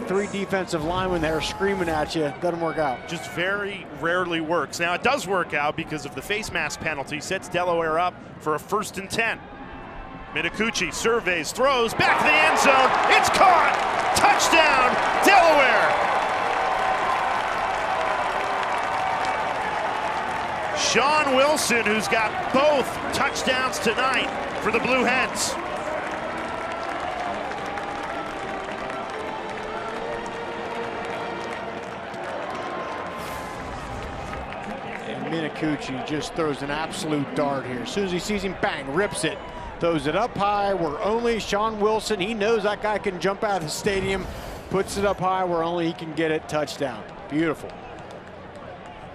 3 defensive linemen that are screaming at you, it doesn't work out. Just very rarely works. Now it does work out because of the face mask penalty, sets Delaware up for a 1st and 10. Minicucci surveys, throws, back to the end zone. It's caught! Touchdown, Delaware! Sean Wilson, who's got both touchdowns tonight for the Blue Hens. And Minicucci just throws an absolute dart here. As soon as he sees him, bang, rips it. Throws it up high where only Sean Wilson, he knows that guy can jump out of the stadium, puts it up high where only he can get it. Touchdown. Beautiful.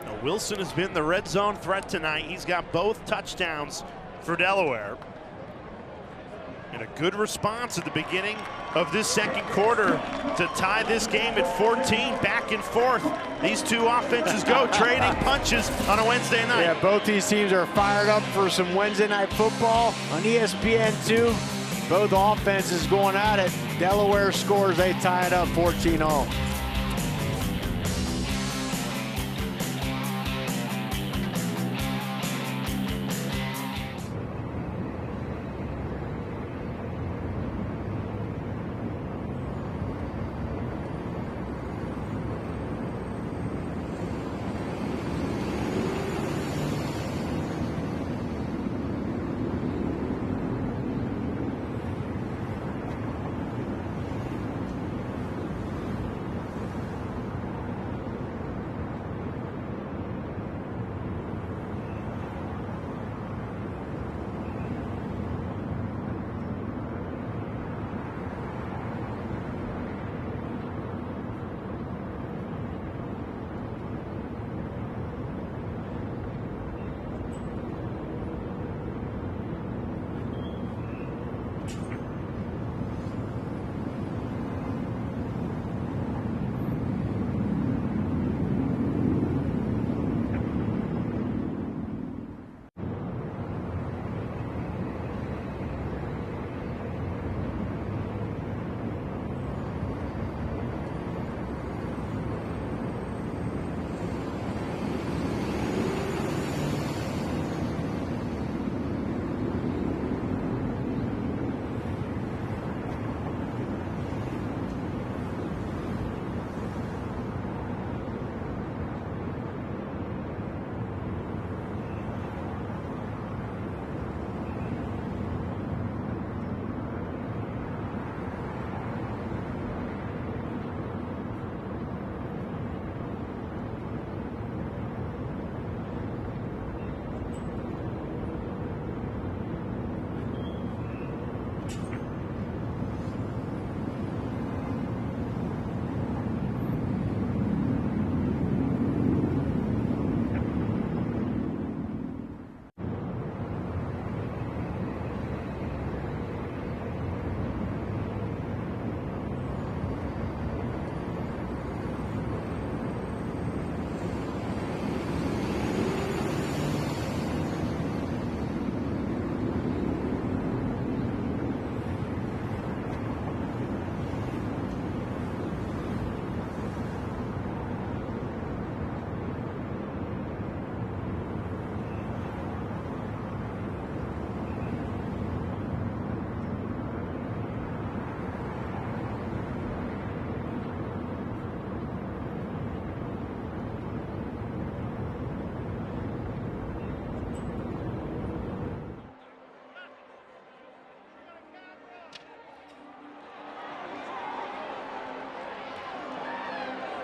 Now, Wilson has been the red zone threat tonight. He's got both touchdowns for Delaware. And a good response at the beginning of this second quarter to tie this game at 14, back and forth. These two offenses go trading punches on a Wednesday night. Yeah, both these teams are fired up for some Wednesday night football on ESPN2. Both offenses going at it. Delaware scores, they tie it up 14-0.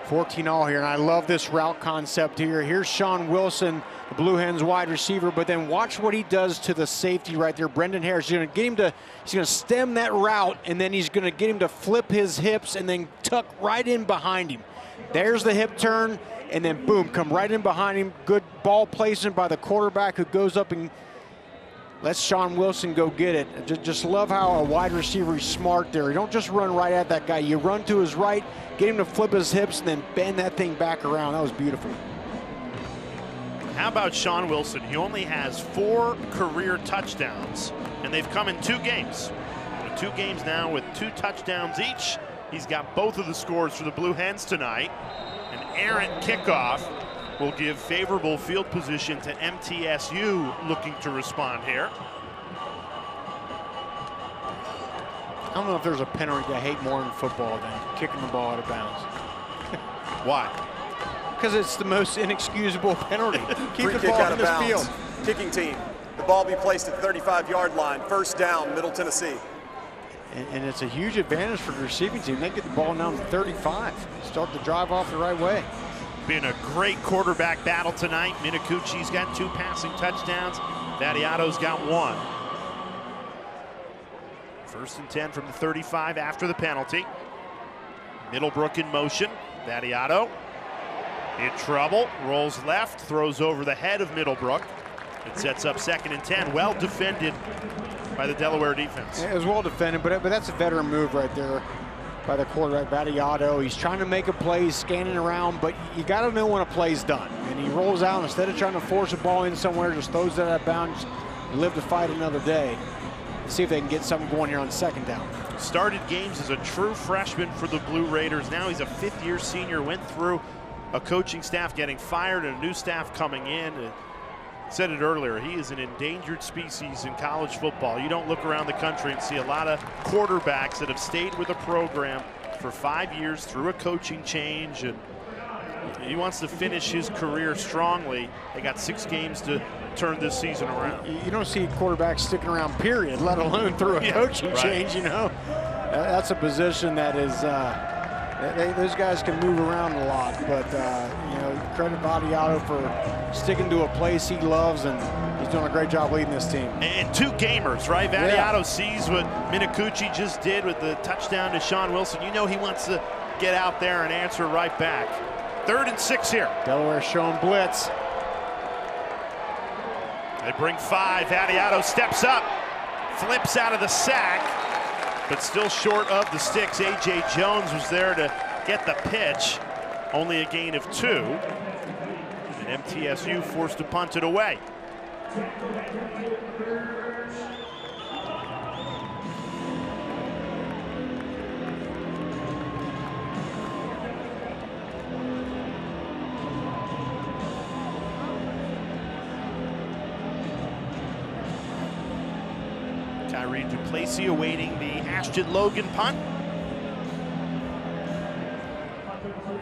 $14-all here, and I love this route concept here. Here's Sean Wilson, the Blue Hens wide receiver, but then watch what he does to the safety right there. Brendan Harris, he's going to stem that route, and then he's going to get him to flip his hips and then tuck right in behind him. There's the hip turn, and then boom, come right in behind him. Good ball placement by the quarterback who goes up and lets Sean Wilson go get it. Just love how a wide receiver is smart there. You don't just run right at that guy. You run to his right, get him to flip his hips, and then bend that thing back around. That was beautiful. How about Sean Wilson? He only has 4 career touchdowns, and they've come in 2 games. 2 games now with 2 touchdowns each. He's got both of the scores for the Blue Hens tonight. An errant kickoff will give favorable field position to MTSU looking to respond here. I don't know if there's a penalty I hate more in football than kicking the ball out of bounds. Why? Because it's the most inexcusable penalty. Keep Free the kick ball out in of this bounds. field. Kicking team. The ball be placed at the 35-yard line. First down, Middle Tennessee. And it's a huge advantage for the receiving team. They get the ball down to 35. Start the drive off the right way. Been a great quarterback battle tonight. Minicucci's got 2 passing touchdowns. Vattiato's got 1. First and 10 from the 35 after the penalty. Middlebrook in motion. Vattiato in trouble. Rolls left. Throws over the head of Middlebrook. It sets up 2nd and 10. Well defended by the Delaware defense. It was well defended, but that's a veteran move right there by the quarterback, Vattiato. He's trying to make a play, he's scanning around, but you got to know when a play's done. And he rolls out, instead of trying to force a ball in somewhere, just throws it out of bounds, live to fight another day. See if they can get something going here on 2nd down. Started games as a true freshman for the Blue Raiders. Now he's a 5th-year senior, went through a coaching staff getting fired and a new staff coming in. Said it earlier, he is an endangered species in college football. You don't look around the country and see a lot of quarterbacks that have stayed with a program for 5 years through a coaching change, and he wants to finish his career strongly. They got 6 games to turn this season around. You don't see quarterbacks sticking around, period, let alone through a coaching change, you know. That's a position that is, those guys can move around a lot, but, you know, credit Vattiato for sticking to a place he loves, and he's doing a great job leading this team. And 2 gamers, right? Vattiato sees what Minicucci just did with the touchdown to Sean Wilson. You know he wants to get out there and answer right back. 3rd and 6 here. Delaware showing blitz. They bring 5. Vattiato steps up, flips out of the sack, but still short of the sticks. A.J. Jones was there to get the pitch. Only a gain of 2. And MTSU forced to punt it away. Tyree Duplessis awaiting the Ashton Logan punt.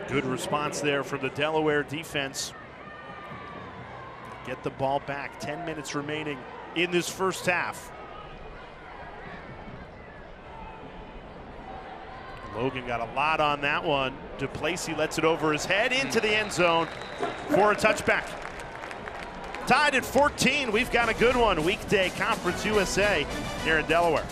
Good response there from the Delaware defense. Get the ball back. 10 minutes remaining in this first half. Logan got a lot on that one. Duplessis lets it over his head into the end zone for a touchback. Tied at 14. We've got a good one. Weekday Conference USA here in Delaware.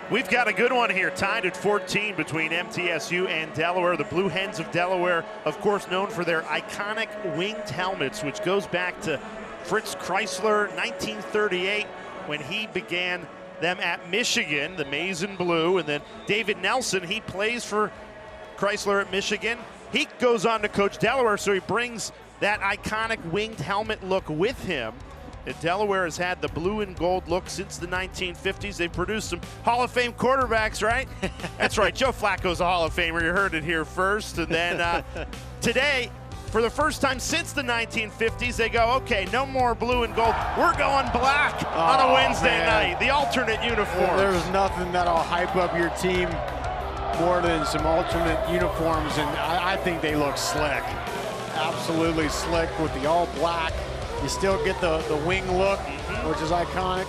We've got a good one here, tied at 14 between MTSU and Delaware. The Blue Hens of Delaware, of course, known for their iconic winged helmets, which goes back to Fritz Chrysler, 1938, when he began them at Michigan, the maize and blue. And then David Nelson, he plays for Chrysler at Michigan. He goes on to coach Delaware, so he brings that iconic winged helmet look with him. And Delaware has had the blue and gold look since the 1950s. They've produced some Hall of Fame quarterbacks, right? That's right, Joe Flacco's a Hall of Famer. You heard it here first. And then today, for the first time since the 1950s, they go, okay, no more blue and gold. We're going black on a Wednesday night, the alternate uniform. There's nothing that'll hype up your team more than some alternate uniforms, and I think they look slick. Absolutely slick with the all black. You still get the wing look, which is iconic.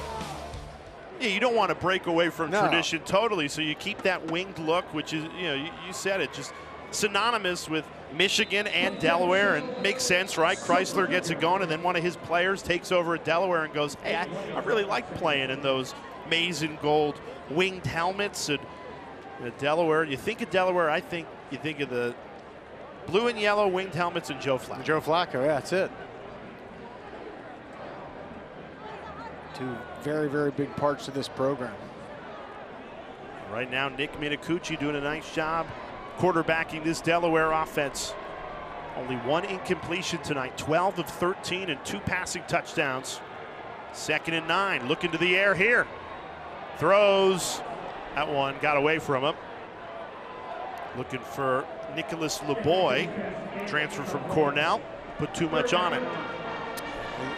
Yeah, you don't want to break away from tradition totally, so you keep that winged look, which is, you said it, just synonymous with Michigan and Delaware, and makes sense, right? Chrysler gets it going, and then one of his players takes over at Delaware and goes, hey, I really like playing in those maize and gold winged helmets. And Delaware, you think of Delaware, I think you think of the blue and yellow winged helmets and Joe Flacco. Joe Flacco, yeah, that's it. Two very, very big parts of this program. Right now, Nick Minicucci doing a nice job quarterbacking this Delaware offense. Only one incompletion tonight, 12 of 13 and 2 passing touchdowns. 2nd and 9, looking to the air here. Throws, that one got away from him. Looking for Nicholas LeBoy, transfer from Cornell, put too much on it.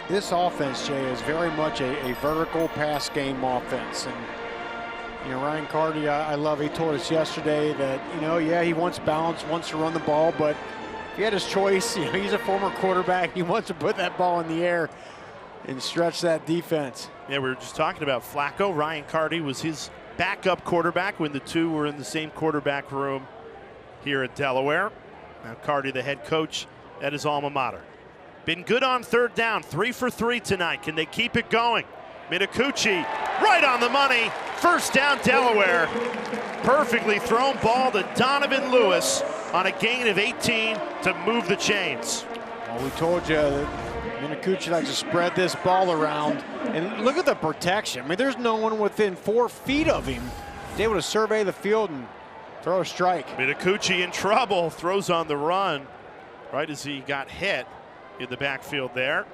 This offense, Jay, is very much a vertical pass game offense. And, Ryan Carty, I love, he told us yesterday that, yeah, he wants balance, wants to run the ball, but if he had his choice, he's a former quarterback. He wants to put that ball in the air and stretch that defense. Yeah, we were just talking about Flacco. Ryan Carty was his backup quarterback when the two were in the same quarterback room here at Delaware. Now Carty, the head coach at his alma mater. Been good on 3rd down, 3 for 3 tonight. Can they keep it going? Minicucci right on the money. 1st down, Delaware. Perfectly thrown ball to Donovan Lewis on a gain of 18 to move the chains. Well, we told you that Minicucci likes to spread this ball around. And look at the protection. I mean, there's no one within 4 feet of him. He's able to survey the field and throw a strike. Minicucci in trouble, throws on the run right as he got hit in the backfield there,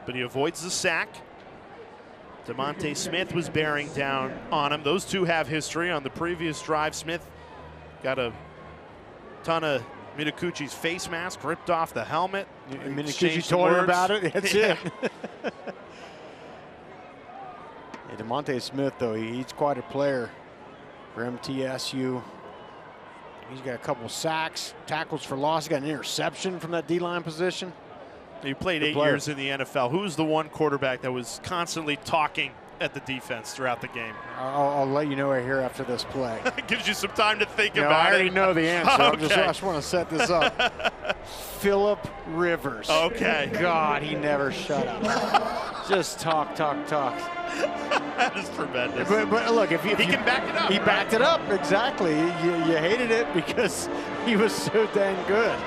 but he avoids the sack. DeMonte Smith was bearing down on him. Those two have history. On the previous drive, Smith got a ton of Minicucci's face mask ripped off the helmet. Minicucci told him about it. That's it. DeMonte Smith, though, he's quite a player for MTSU. He's got a couple sacks, tackles for loss. He got an interception from that D-line position. He played 8 years in the NFL. Who's the one quarterback that was constantly talking at the defense throughout the game? I'll let you know right here after this play. It gives you some time to think about it. I already know the answer. Okay. I just want to set this up. Phillip Rivers. Okay. God, he never shut up. Just talk. That is tremendous. But look, if he can back it up. He backed it up, exactly. You hated it because he was so dang good.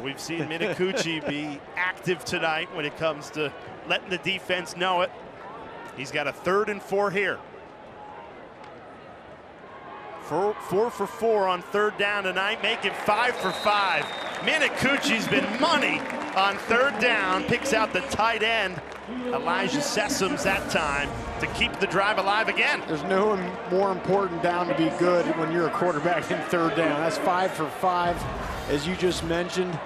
We've seen Minicucci be active tonight when it comes to letting the defense know it. He's got a 3rd and 4 here. 4 for 4 on 3rd down tonight, making 5 for 5. Minicucci's been money on 3rd down, picks out the tight end, Elijah Sessoms that time, to keep the drive alive again. There's no more important down to be good when you're a quarterback in 3rd down. That's 5 for 5, as you just mentioned.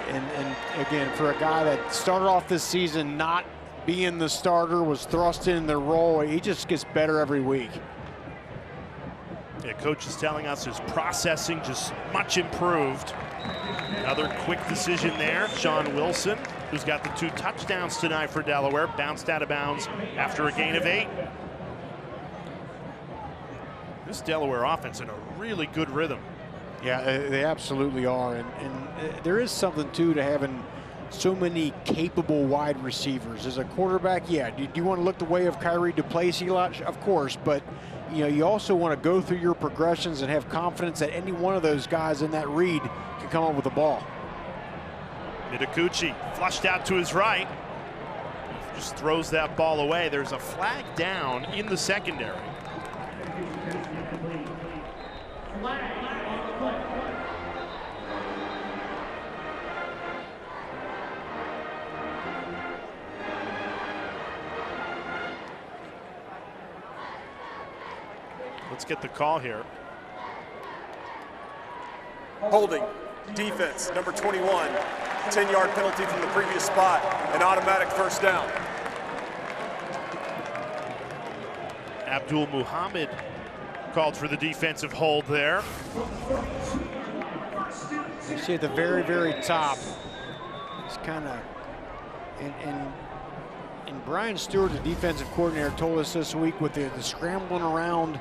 And again, for a guy that started off this season not being the starter, was thrust in the role, he just gets better every week. Yeah, coach is telling us his processing just much improved. Another quick decision there. Sean Wilson, who's got the 2 touchdowns tonight for Delaware, bounced out of bounds after a gain of 8. This Delaware offense in a really good rhythm. Yeah, they absolutely are. And there is something, too, to having so many capable wide receivers. As a quarterback, yeah, do you want to look the way of Kyrie Duplessis a lot? Of course, but you know, you also want to go through your progressions and have confidence that any one of those guys in that read can come up with the ball. Mitakuchi flushed out to his right. Just throws that ball away. There's a flag down in the secondary. Let's get the call here. Holding, defense, number 21. 10-yard penalty from the previous spot, an automatic first down. Abdul Muhammad called for the defensive hold there. You see at the very, very top, it's kind of, and Brian Stewart, the defensive coordinator, told us this week with the scrambling around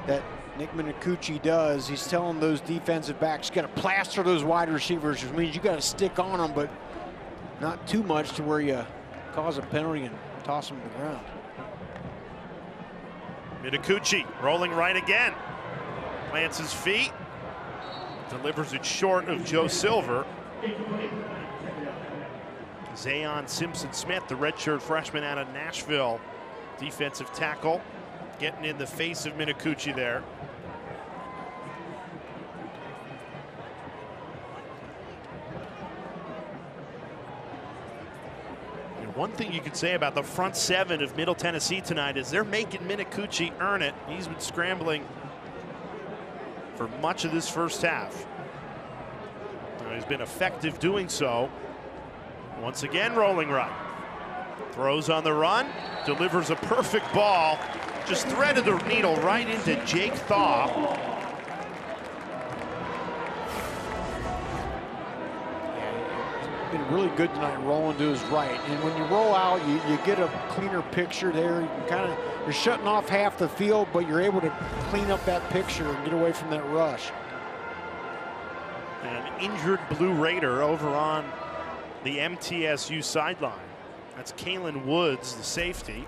that Nick Mitakuchi does, he's telling those defensive backs, you got to plaster those wide receivers, which means you got to stick on them, but not too much to where you cause a penalty and toss them to the ground. Mitakuchi rolling right again. Plants his feet. Delivers it short of Joe Silver. Zayon Simpson-Smith, the redshirt freshman out of Nashville, defensive tackle, getting in the face of Mitakuchi there. And one thing you could say about the front seven of Middle Tennessee tonight is they're making Mitakuchi earn it. He's been scrambling for much of this first half. He's been effective doing so. Once again, rolling right. Throws on the run, delivers a perfect ball. Just threaded the needle right into Jake Thaw. Yeah, been really good tonight rolling to his right. And when you roll out, you get a cleaner picture there. You can kind of, you're shutting off half the field, but you're able to clean up that picture and get away from that rush. An injured Blue Raider over on the MTSU sideline. That's Kalen Woods, the safety.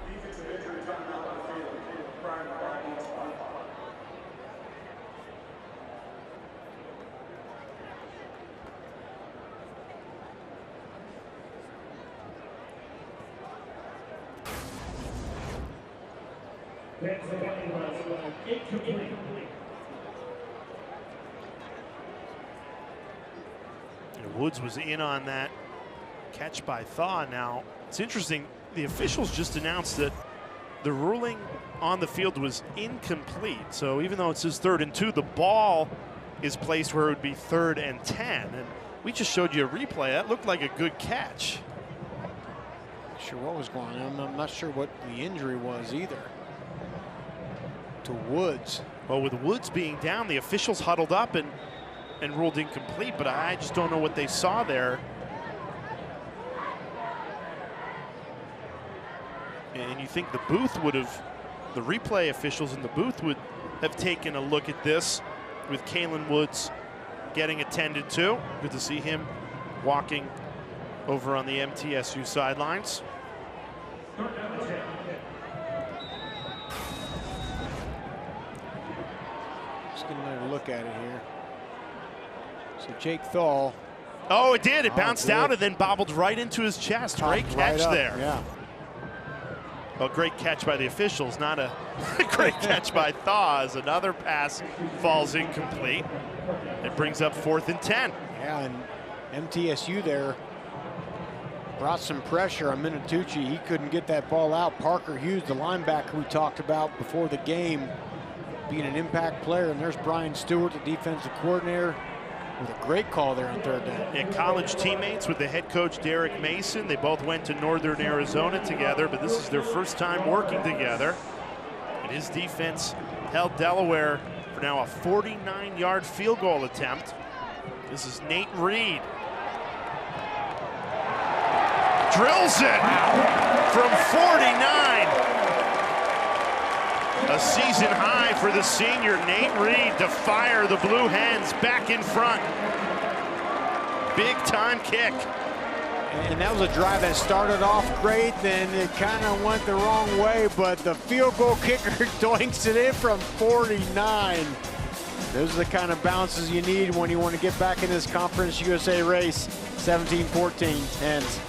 Woods was in on that catch by Thaw. Now, it's interesting, the officials just announced that the ruling on the field was incomplete. So even though it says 3rd and 2, the ball is placed where it would be 3rd and 10. And we just showed you a replay. That looked like a good catch. Not sure what was going on. I'm not sure what the injury was either to Woods. Well, with Woods being down, the officials huddled up and ruled incomplete, but I just don't know what they saw there. And you think the booth would have, the replay officials in the booth would have taken a look at this with Kalen Woods getting attended to. Good to see him walking over on the MTSU sidelines. Just getting another look at it here. So Jake Thaw. Oh, it did. It bounced out and then bobbled right into his chest. Great catch there. Yeah. Well, great catch by the officials, not a great catch by Thaw, as another pass falls incomplete. It brings up 4th and 10. Yeah, and MTSU there brought some pressure on Mitakuchi. He couldn't get that ball out. Parker Hughes, the linebacker we talked about before the game, being an impact player. And there's Brian Stewart, the defensive coordinator, with a great call there on 3rd down. Yeah, college teammates with the head coach Derek Mason. They both went to Northern Arizona together, but this is their first time working together. And his defense held Delaware for now a 49-yard field goal attempt. This is Nate Reed. Drills it from 49. A season high for the senior Nate Reed to fire the Blue Hens back in front. Big time kick. And that was a drive that started off great, then it kind of went the wrong way, but the field goal kicker doinks it in from 49. Those are the kind of bounces you need when you want to get back in this Conference USA race. 17-14 ends.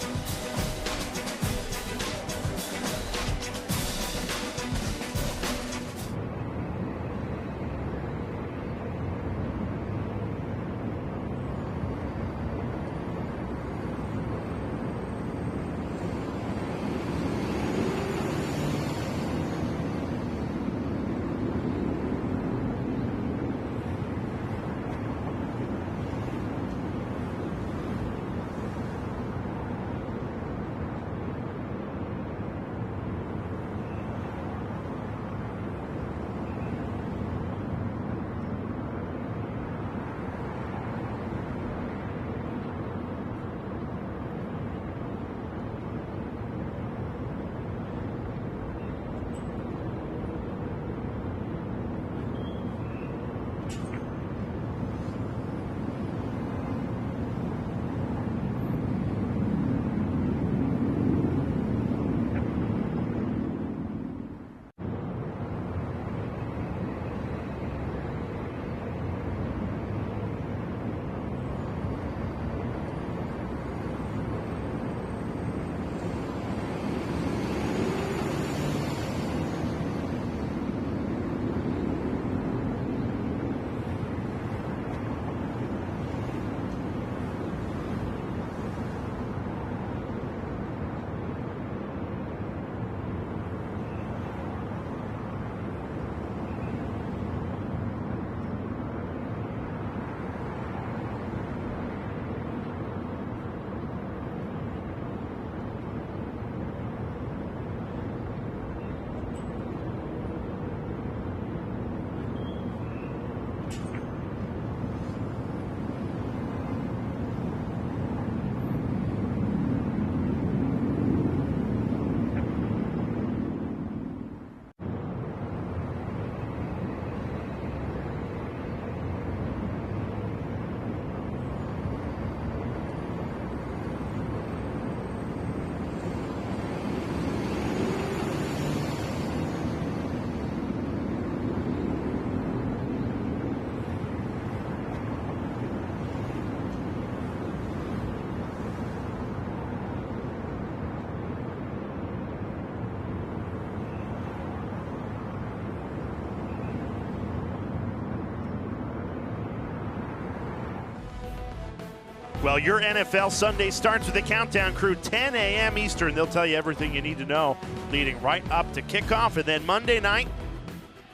Well, your NFL Sunday starts with the Countdown Crew, 10 a.m. Eastern. They'll tell you everything you need to know leading right up to kickoff. And then Monday night,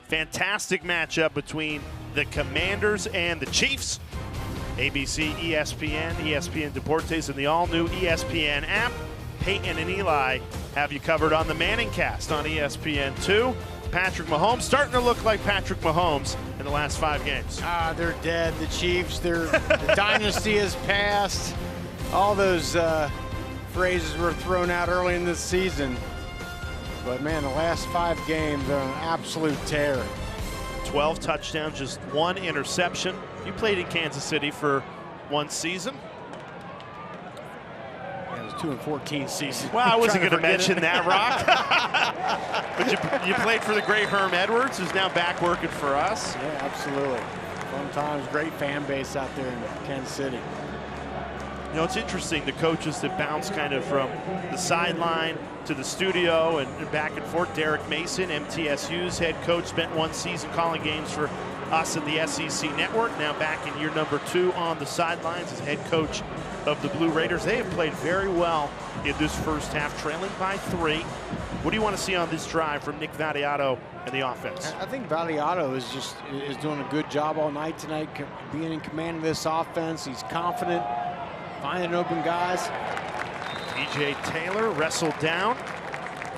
fantastic matchup between the Commanders and the Chiefs. ABC, ESPN, ESPN Deportes, and the all-new ESPN app. Peyton and Eli have you covered on the Manning Cast on ESPN2. Patrick Mahomes starting to look like Patrick Mahomes in the last 5 games. They're dead, the Chiefs. The dynasty has passed. All those phrases were thrown out early in this season. But, man, the last 5 games are an absolute tear. 12 touchdowns, just 1 interception. You played in Kansas City for 1 season. Yeah, it was 2-14 season. Well, I wasn't going to mention that, Rock. But you played for the great Herm Edwards, who's now back working for us. Yeah, absolutely. Fun times, great fan base out there in Kansas City. You know, it's interesting, the coaches that bounce kind of from the sideline to the studio and back and forth. Derek Mason, MTSU's head coach, spent 1 season calling games for us in the SEC Network. Now back in year number 2 on the sidelines as head coach of the Blue Raiders. They have played very well in this first half, trailing by 3. What do you want to see on this drive from Nick Vattiato and the offense? I think Vattiato is doing a good job all night tonight, being in command of this offense. He's confident, finding open guys. DJ Taylor wrestled down.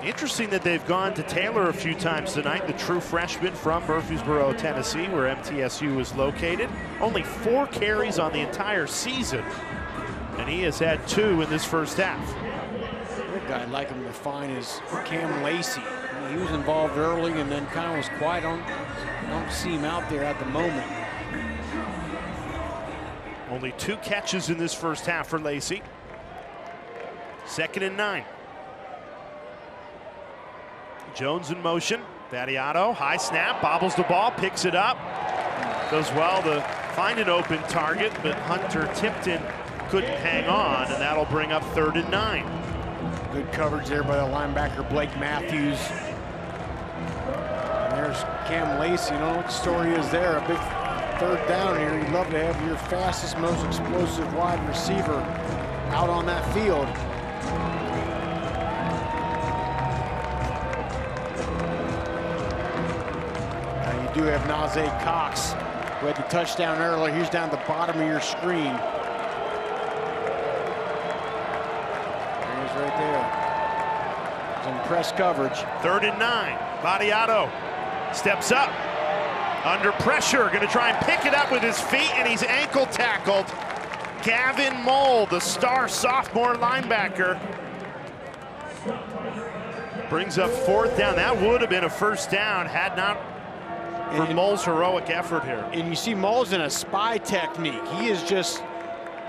Interesting that they've gone to Taylor a few times tonight, the true freshman from Murfreesboro, Tennessee, where MTSU is located. Only 4 carries on the entire season, and he has had 2 in this first half. Another guy I'd like him to find is Cam Lacey. He was involved early and then kind of was quiet. Don't see him out there at the moment. Only 2 catches in this first half for Lacey. 2nd and 9. Jones in motion. Vattiato, high snap, bobbles the ball, picks it up. Does well to find an open target, but Hunter Tipton couldn't hang on, and that'll bring up 3rd and 9. Good coverage there by the linebacker, Blake Matthews. And there's Cam Lacey. You know what the story is there. A big 3rd down here. You'd love to have your fastest, most explosive wide receiver out on that field. Now you do have Najee Cox, who had the touchdown earlier. He's down at the bottom of your screen. Right there. It's in press coverage. 3rd and 9. Vattiato steps up. Under pressure. Going to try and pick it up with his feet, and he's ankle tackled. Gavin Mole, the star sophomore linebacker. Brings up 4th down. That would have been a 1st down had not for Mole's heroic effort here. And you see Mole's in a spy technique. He is just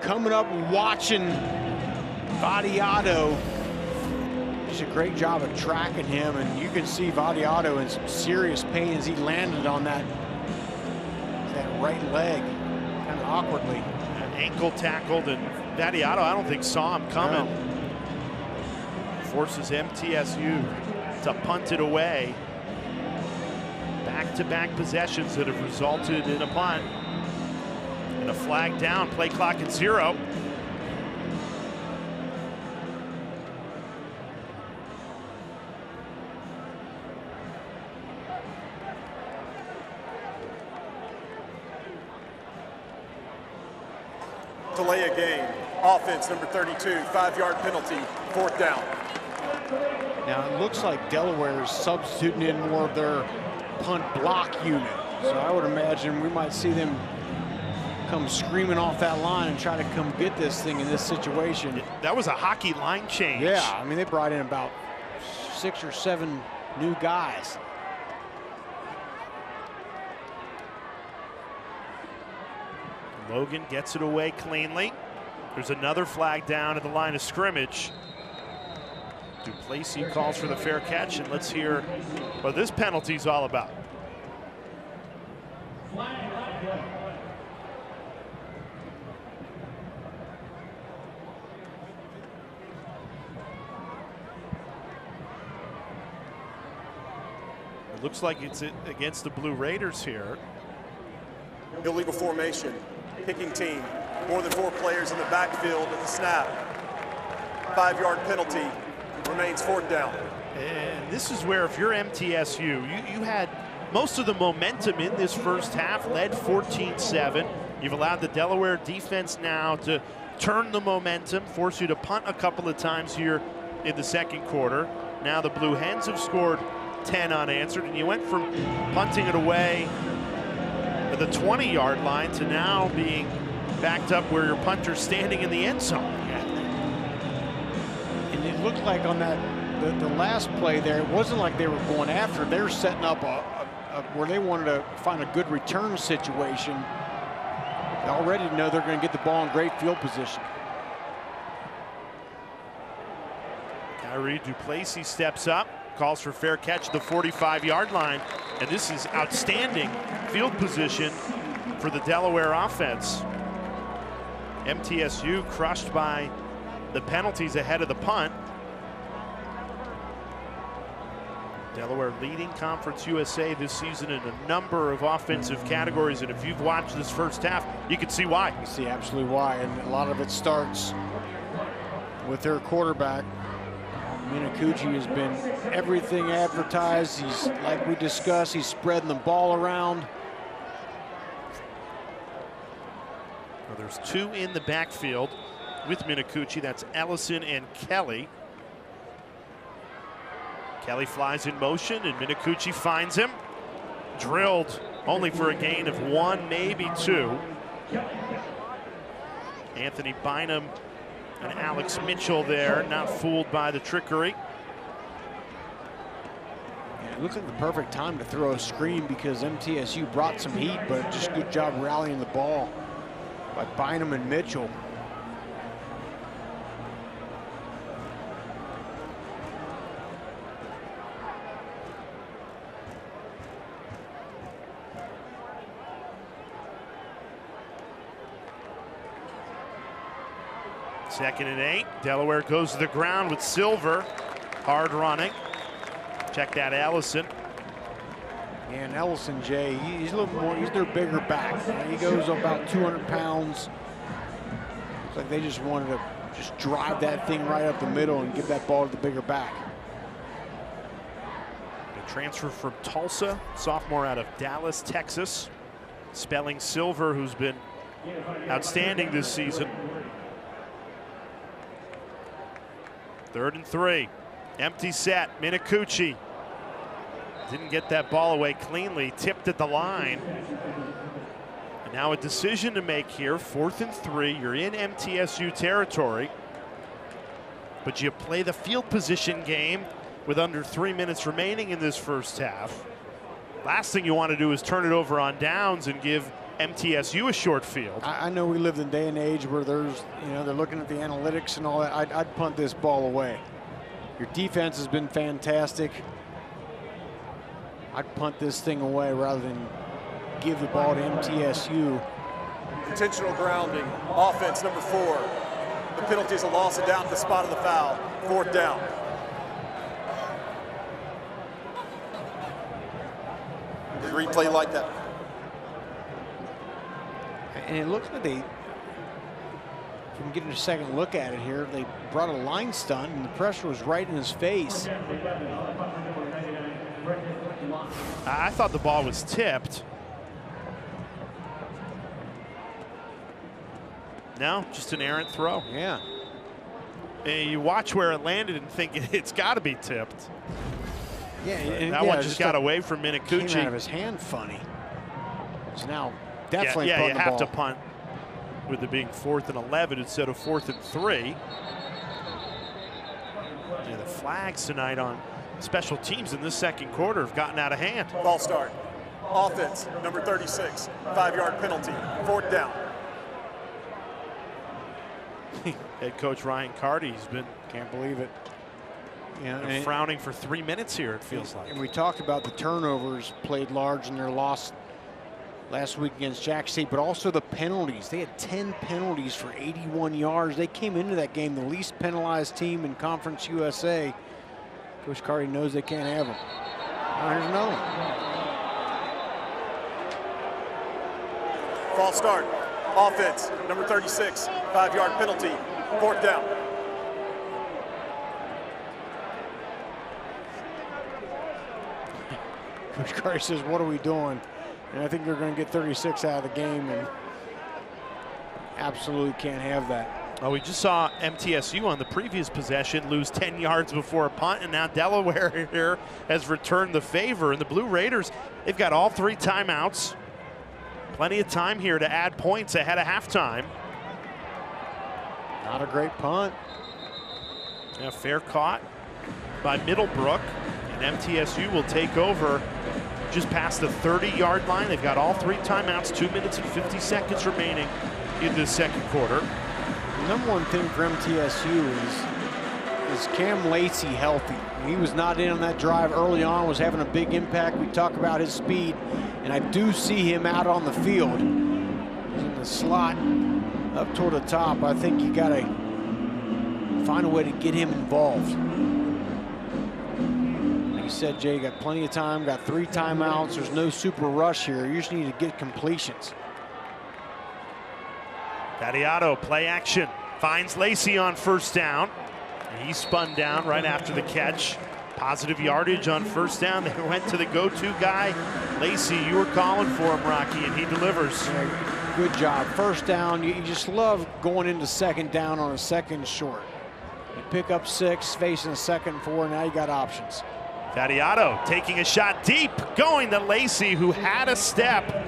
coming up, watching Vattiato. Just a great job of tracking him, and you can see Vattiato in some serious pain as he landed on that right leg, kind of awkwardly. Ankle tackled, and Vattiato, I don't think saw him coming. No. Forces MTSU to punt it away. Back-to-back possessions that have resulted in a punt. And a flag down, play clock at 0. Delay a game. Offense number 32, 5-yard penalty, 4th down. Now it looks like Delaware is substituting in more of their punt block unit. So I would imagine we might see them come screaming off that line and try to come get this thing in this situation. That was a hockey line change. Yeah, I mean, they brought in about 6 or 7 new guys. Logan gets it away cleanly. There's another flag down at the line of scrimmage. Duplessis calls for the fair catch, and let's hear what this penalty's all about. It looks like it's against the Blue Raiders here. Illegal formation. Picking team, more than 4 players in the backfield at the snap. 5-yard penalty, remains 4th down. And this is where, if you're MTSU, you had most of the momentum in this first half, led 14-7. You've allowed the Delaware defense now to turn the momentum, force you to punt a couple of times here in the 2nd quarter. Now the Blue Hens have scored 10 unanswered, and you went from punting it away at the 20-yard line to now being backed up where your punter's standing in the end zone. And it looked like on that the last play there, it wasn't like they were going after. They were setting up where they wanted to find a good return situation. They already know they're going to get the ball in great field position. Kyrie Duplessis steps up, calls for fair catch at the 45-yard line, and this is outstanding field position for the Delaware offense. MTSU crushed by the penalties ahead of the punt. Delaware leading Conference USA this season in a number of offensive categories, and if you've watched this first half, you can see why. You see absolutely why, and a lot of it starts with their quarterback. Minakuchi has been everything advertised. He's, like we discussed, he's spreading the ball around. Well, there's 2 in the backfield with Minakuchi. That's Ellison and Kelly. Kelly flies in motion, and Minakuchi finds him. Drilled only for a gain of 1, maybe 2. Anthony Bynum and Alex Mitchell there, not fooled by the trickery. Yeah, it looked like the perfect time to throw a screen because MTSU brought some heat, but just good job rallying the ball by Bynum and Mitchell. 2nd and 8. Delaware goes to the ground with Silver. Hard running. Check that, Ellison. And Ellison, Jay, he's a little more, he's their bigger back. He goes about 200 pounds. It's like they just wanted to just drive that thing right up the middle and give that ball to the bigger back. A transfer from Tulsa, sophomore out of Dallas, Texas. Spelling Silver, who's been outstanding this season. 3rd and 3. Empty set. Minicucci didn't get that ball away cleanly. Tipped at the line. And now a decision to make here. 4th and 3. You're in MTSU territory, but you play the field position game with under 3 minutes remaining in this first half. Last thing you want to do is turn it over on downs and give MTSU a short field. I know we live in a day and age where there's, they're looking at the analytics and all that. I'd punt this ball away. Your defense has been fantastic. I'd punt this thing away rather than give the ball to MTSU. Intentional grounding, offense number 4. The penalty is a loss of down at the spot of the foul. 4th down. The replay like that. And it looks like they, if we can get a second look at it here, they brought a line stunt and the pressure was right in his face. I thought the ball was tipped. No, just an errant throw. Yeah. And you watch where it landed and think it's got to be tipped. Yeah, that one just got away from Minicucci. Came out of his hand funny. It's now definitely you the have ball. to punt with it being 4th and 11 instead of 4th and 3. Yeah, the flags tonight on special teams in this second quarter have gotten out of hand. Ball start. Offense, number 36. 5-yard penalty. 4th down. Head coach Ryan Carty's been, can't believe it. Yeah, frowning for 3 minutes here, it feels like. And we talked about the turnovers played large in their loss last week against Jack State, but also the penalties. They had 10 penalties for 81 yards. They came into that game the least penalized team in Conference USA. Coach Carty knows they can't have them. Oh, here's another one. False start. Offense, number 36. 5-yard penalty. 4th down. Coach Carty says, what are we doing? And I think they're going to get 36 out of the game, and absolutely can't have that. Oh, we just saw MTSU on the previous possession lose 10 yards before a punt, and now Delaware here has returned the favor. And the Blue Raiders, they've got all 3 timeouts. Plenty of time here to add points ahead of halftime. Not a great punt. Yeah, fair caught by Middlebrook, and MTSU will take over just past the 30-yard line. They've got all 3 timeouts, 2 minutes and 50 seconds remaining in the second quarter. The number one thing for MTSU is Cam Lacey healthy. He was not in on that drive early on, was having a big impact. We talk about his speed, and I do see him out on the field. He's in the slot up toward the top. I think you got to find a way to get him involved. Like you said, Jay, you got plenty of time, got 3 timeouts. There's no super rush here. You just need to get completions. Battiato, play action, finds Lacey on 1st down. And he spun down right after the catch. Positive yardage on 1st down. They went to the go-to guy. Lacey, you were calling for him, Rocky, and he delivers. Yeah, good job. 1st down. You just love going into 2nd down on a 2nd short. You pick up 6, facing a 2nd and 4. Now you got options. Battiato taking a shot deep, going to Lacey, who had a step.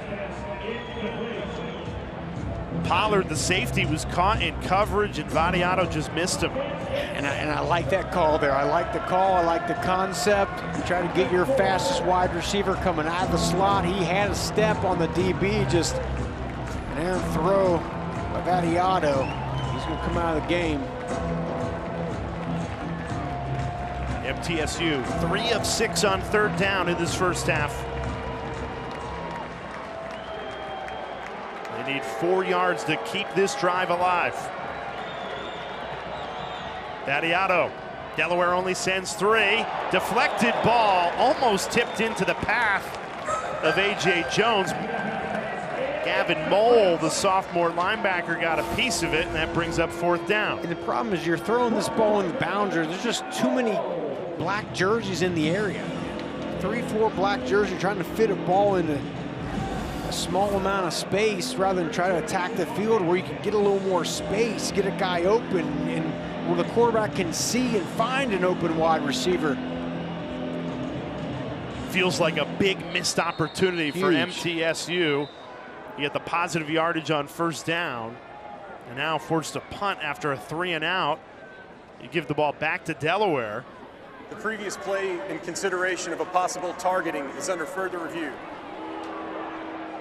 Pollard, the safety, was caught in coverage, and Battiato just missed him. And I like that call there. I like the call. I like the concept. You try to get your fastest wide receiver coming out of the slot. He had a step on the DB, just an errant throw by Battiato. He's going to come out of the game. MTSU 3 of 6 on 3rd down in this first half. They need 4 yards to keep this drive alive. Battiato. Delaware only sends 3. Deflected ball, almost tipped into the path of A.J. Jones. Gavin Mole, the sophomore linebacker, got a piece of it, and that brings up 4th down. And the problem is you're throwing this ball in the boundary. There's just too many black jerseys in the area. 3, 4 black jerseys. You're trying to fit a ball in a small amount of space rather than try to attack the field where you can get a little more space, get a guy open, and where the quarterback can see and find an open wide receiver. Feels like a big missed opportunity for MTSU. You get the positive yardage on 1st down, and now forced to punt after a 3 and out. You give the ball back to Delaware. The previous play in consideration of a possible targeting is under further review.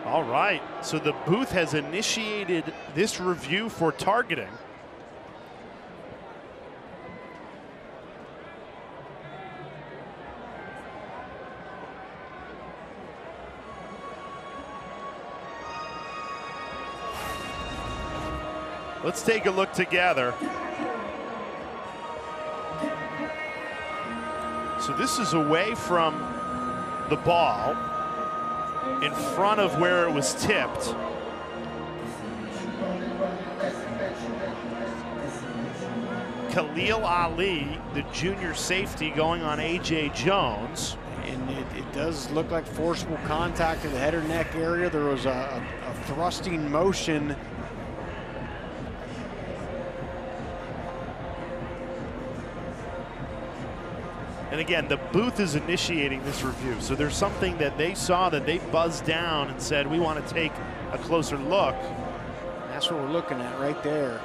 All right, so the booth has initiated this review for targeting. Let's take a look together. So this is away from the ball, in front of where it was tipped. Khalil Ali, the junior safety, going on A.J. Jones. And it does look like forcible contact in the head or neck area. There was a thrusting motion. And again, the booth is initiating this review. So there's something that they saw that they buzzed down and said, we want to take a closer look. That's what we're looking at right there.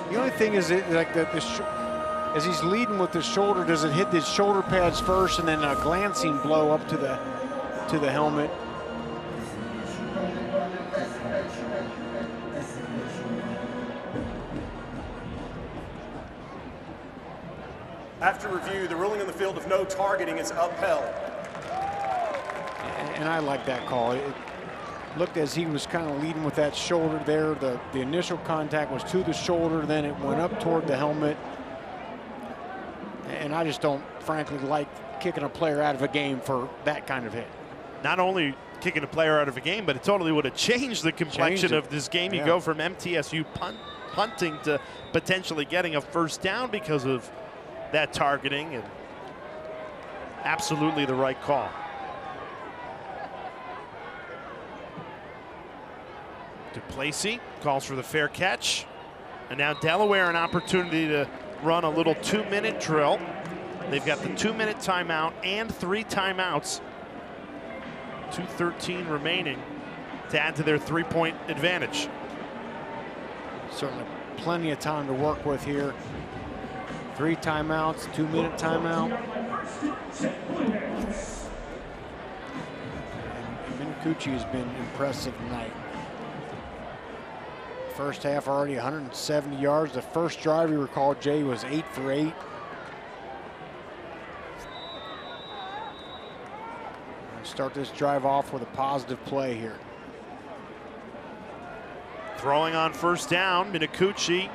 The only thing is, as he's leading with the shoulder, does it hit his shoulder pads first and then a glancing blow up to the helmet? After review, the ruling on the field of no targeting is upheld. And I like that call. It looked as he was kind of leading with that shoulder there. The initial contact was to the shoulder, then it went up toward the helmet. And I just don't, frankly, like kicking a player out of a game for that kind of hit. Not only kicking a player out of a game, but it totally would have changed the complexion of this game. You go from MTSU punting to potentially getting a 1st down because of that targeting, and absolutely the right call. Duplessis calls for the fair catch, and now Delaware an opportunity to run a little 2-minute drill. They've got the 2-minute timeout and 3 timeouts. 2:13 remaining to add to their 3-point advantage. Certainly plenty of time to work with here. 3 timeouts, 2-minute timeout. And Minicucci has been impressive tonight. First half already 170 yards. The first drive, you recall, Jay, was 8 for 8. Start this drive off with a positive play here. Throwing on 1st down, Minicucci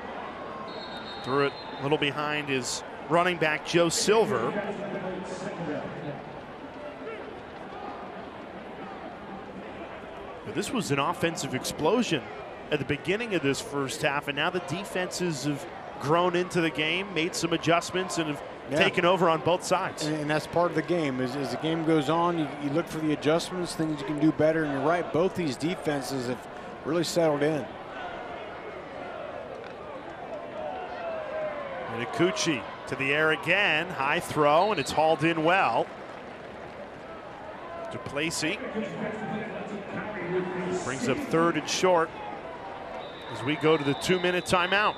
threw it a little behind his running back, Joe Silver. But this was an offensive explosion at the beginning of this 1st half, and now the defenses have grown into the game, made some adjustments, and have taken over on both sides. And that's part of the game. As the game goes on, you look for the adjustments, things you can do better, and you're right, both these defenses have really settled in. Minicucci to the air again, high throw, and it's hauled in well. Duplessis brings up 3rd and short as we go to the 2-minute timeout.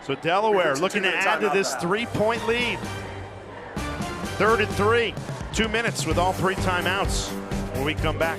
So Delaware looking to add to this 3-point lead. 3rd and 3, 2 minutes with all 3 timeouts when we come back.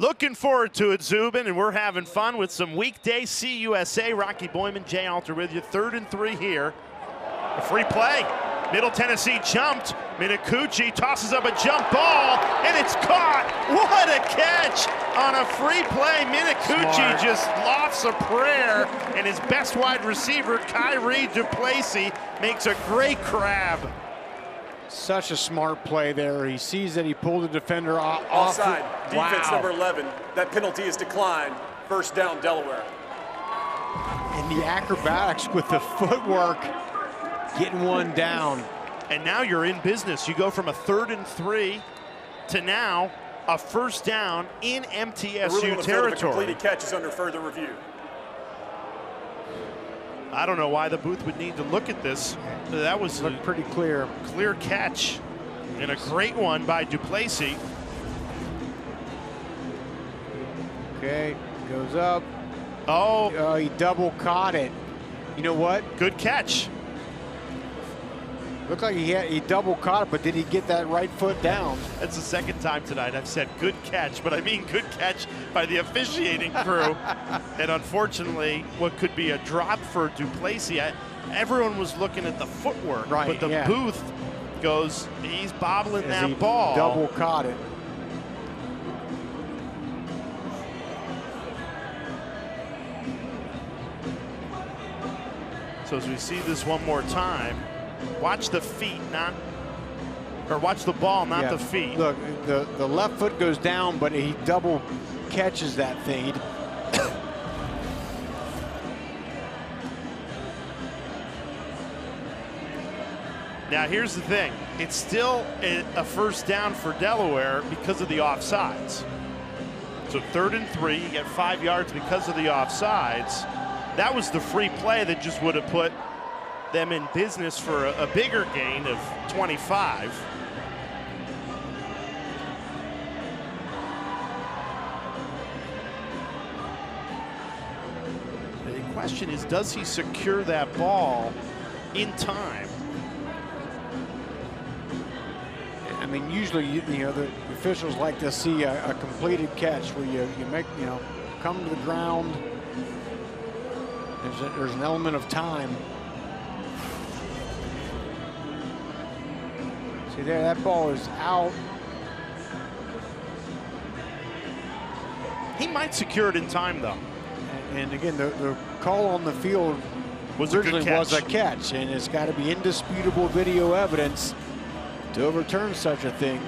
Looking forward to it, Zubin, and we're having fun with some weekday CUSA. Rocky Boyman, Jay Alter with you. 3rd and 3 here. A free play. Middle Tennessee jumped. Minicucci tosses up a jump ball, and it's caught. What a catch on a free play. Minicucci just lofts a prayer, and his best wide receiver, Kyrie Duplessis, makes a great grab. Such a smart play there. He sees that he pulled the defender off. Offside. Defense Wow. number 11. That penalty is declined. First down, Delaware. And the acrobatics with the footwork, getting one down. And now you're in business. You go from a 3rd and 3 to now a first down in MTSU territory. The completed catch is under further review. I don't know why the booth would need to look at this. That was Looked pretty clear. Clear catch and a great one by Duplessis. Okay, goes up. Oh, He double caught it. You know what? good catch. Looked like he double caught it, but did he get that right foot down? That's the second time tonight I've said good catch, but I mean good catch by the officiating crew. And unfortunately, what could be a drop for Duplessis, everyone was looking at the footwork, Right, but the yeah. booth goes, he's bobbling As that he ball. double caught it. So as we see this one more time, watch the feet, watch the ball, not Yeah. the feet. Look, the left foot goes down, but he double catches that thing. Now here's the thing, it's still a first down for Delaware because of the offsides. So 3rd and 3, you get 5 yards because of the offsides. That was the free play that just would have put them in business for a bigger gain of 25. The question is, does he secure that ball in time? I mean, usually, you know, the officials like to see a completed catch where you make, you know, come to the ground. There's an element of time. See there, that ball is out. He might secure it in time, though. And again, the call on the field Was a good originally catch. was a catch, and it's got to be indisputable video evidence to overturn such a thing.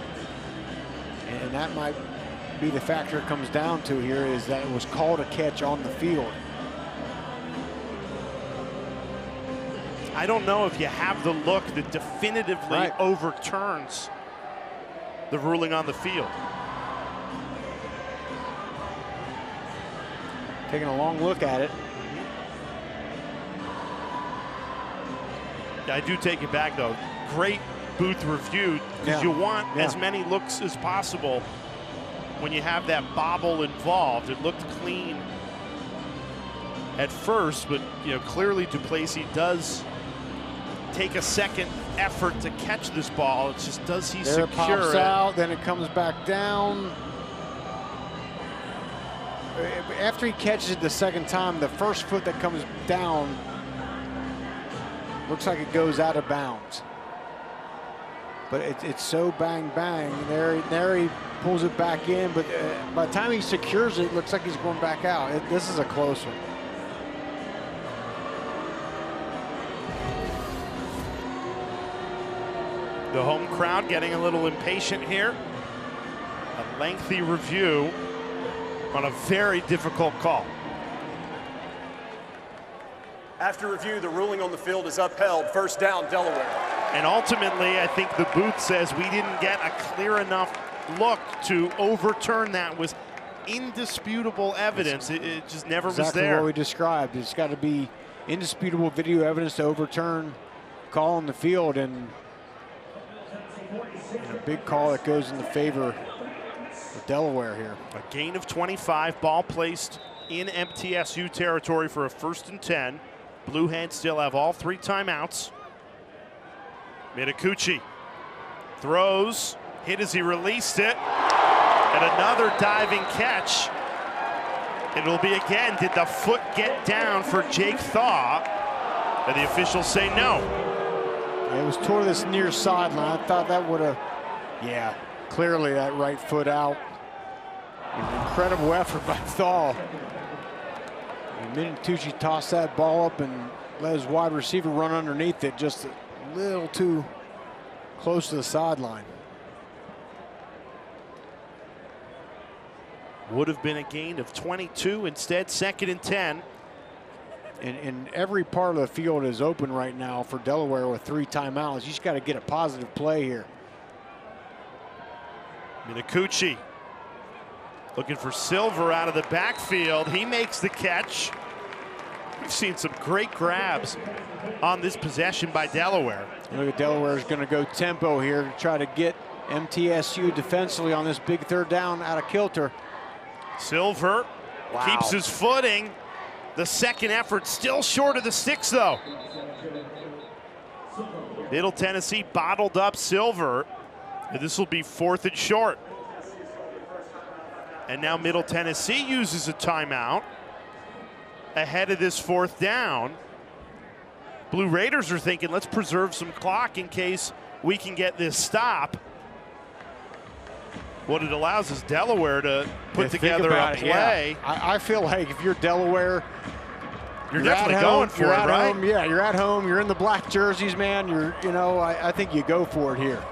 And that might be the factor it comes down to here, is that it was called a catch on the field. I don't know if you have the look that definitively Right. overturns the ruling on the field. Taking a long look at it. I do take it back, though. Great booth review, because you want as many looks as possible when you have that bobble involved. It looked clean at first, but you know, clearly Duplessis does take a second effort to catch this ball. It's just, does he There it secure pops it? out, then it comes back down. After he catches it the second time, the first foot that comes down looks like it goes out of bounds. But it's so bang bang. There he pulls it back in, but by the time he secures it, it looks like he's going back out. This is a close one. The home crowd getting a little impatient here. A lengthy review on a very difficult call. After review, the ruling on the field is upheld. First down, Delaware. And ultimately, I think the booth says we didn't get a clear enough look to overturn that with indisputable evidence. It just never was there. Exactly what we described. It's got to be indisputable video evidence to overturn call on the field, and a big call that goes in the favor of Delaware here. A gain of 25, ball placed in MTSU territory for a 1st and 10. Blue Hens still have all 3 timeouts. Minicucci throws, hit as he released it, And another diving catch. It'll be again, did the foot get down for Jake Thaw? And the officials say no. It was toward this near sideline. I thought that would have, yeah, clearly that right foot out. An incredible effort by Thaw. And Minatucci tossed that ball up and let his wide receiver run underneath it just a little too close to the sideline. Would have been a gain of 22, instead 2nd and 10. And every part of the field is open right now for Delaware with 3 timeouts. You just got to get a positive play here. Minatucci looking for Silver out of the backfield. He makes the catch. We've seen some great grabs on this possession by Delaware. Look at Delaware's going to go tempo here to try to get MTSU defensively on this big 3rd down out of kilter. Silver keeps his footing. The 2nd effort still short of the 6th, though. Middle Tennessee bottled up Silver, and this will be 4th and short. And now Middle Tennessee uses a timeout ahead of this 4th down. Blue Raiders are thinking, let's preserve some clock in case we can get this stop. What it allows is Delaware to put together a play. Yeah. I feel like if you're Delaware, you're definitely going for it, right? Home. Yeah, you're at home. You're in the black jerseys, man. I think you go for it here.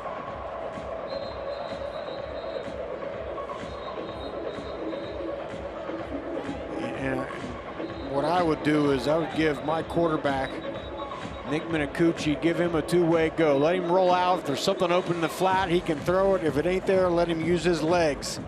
And what I would do is I would give my quarterback, Nick Minatucci, give him a 2-way go. Let him roll out. If there's something open in the flat, he can throw it. If it ain't there, let him use his legs.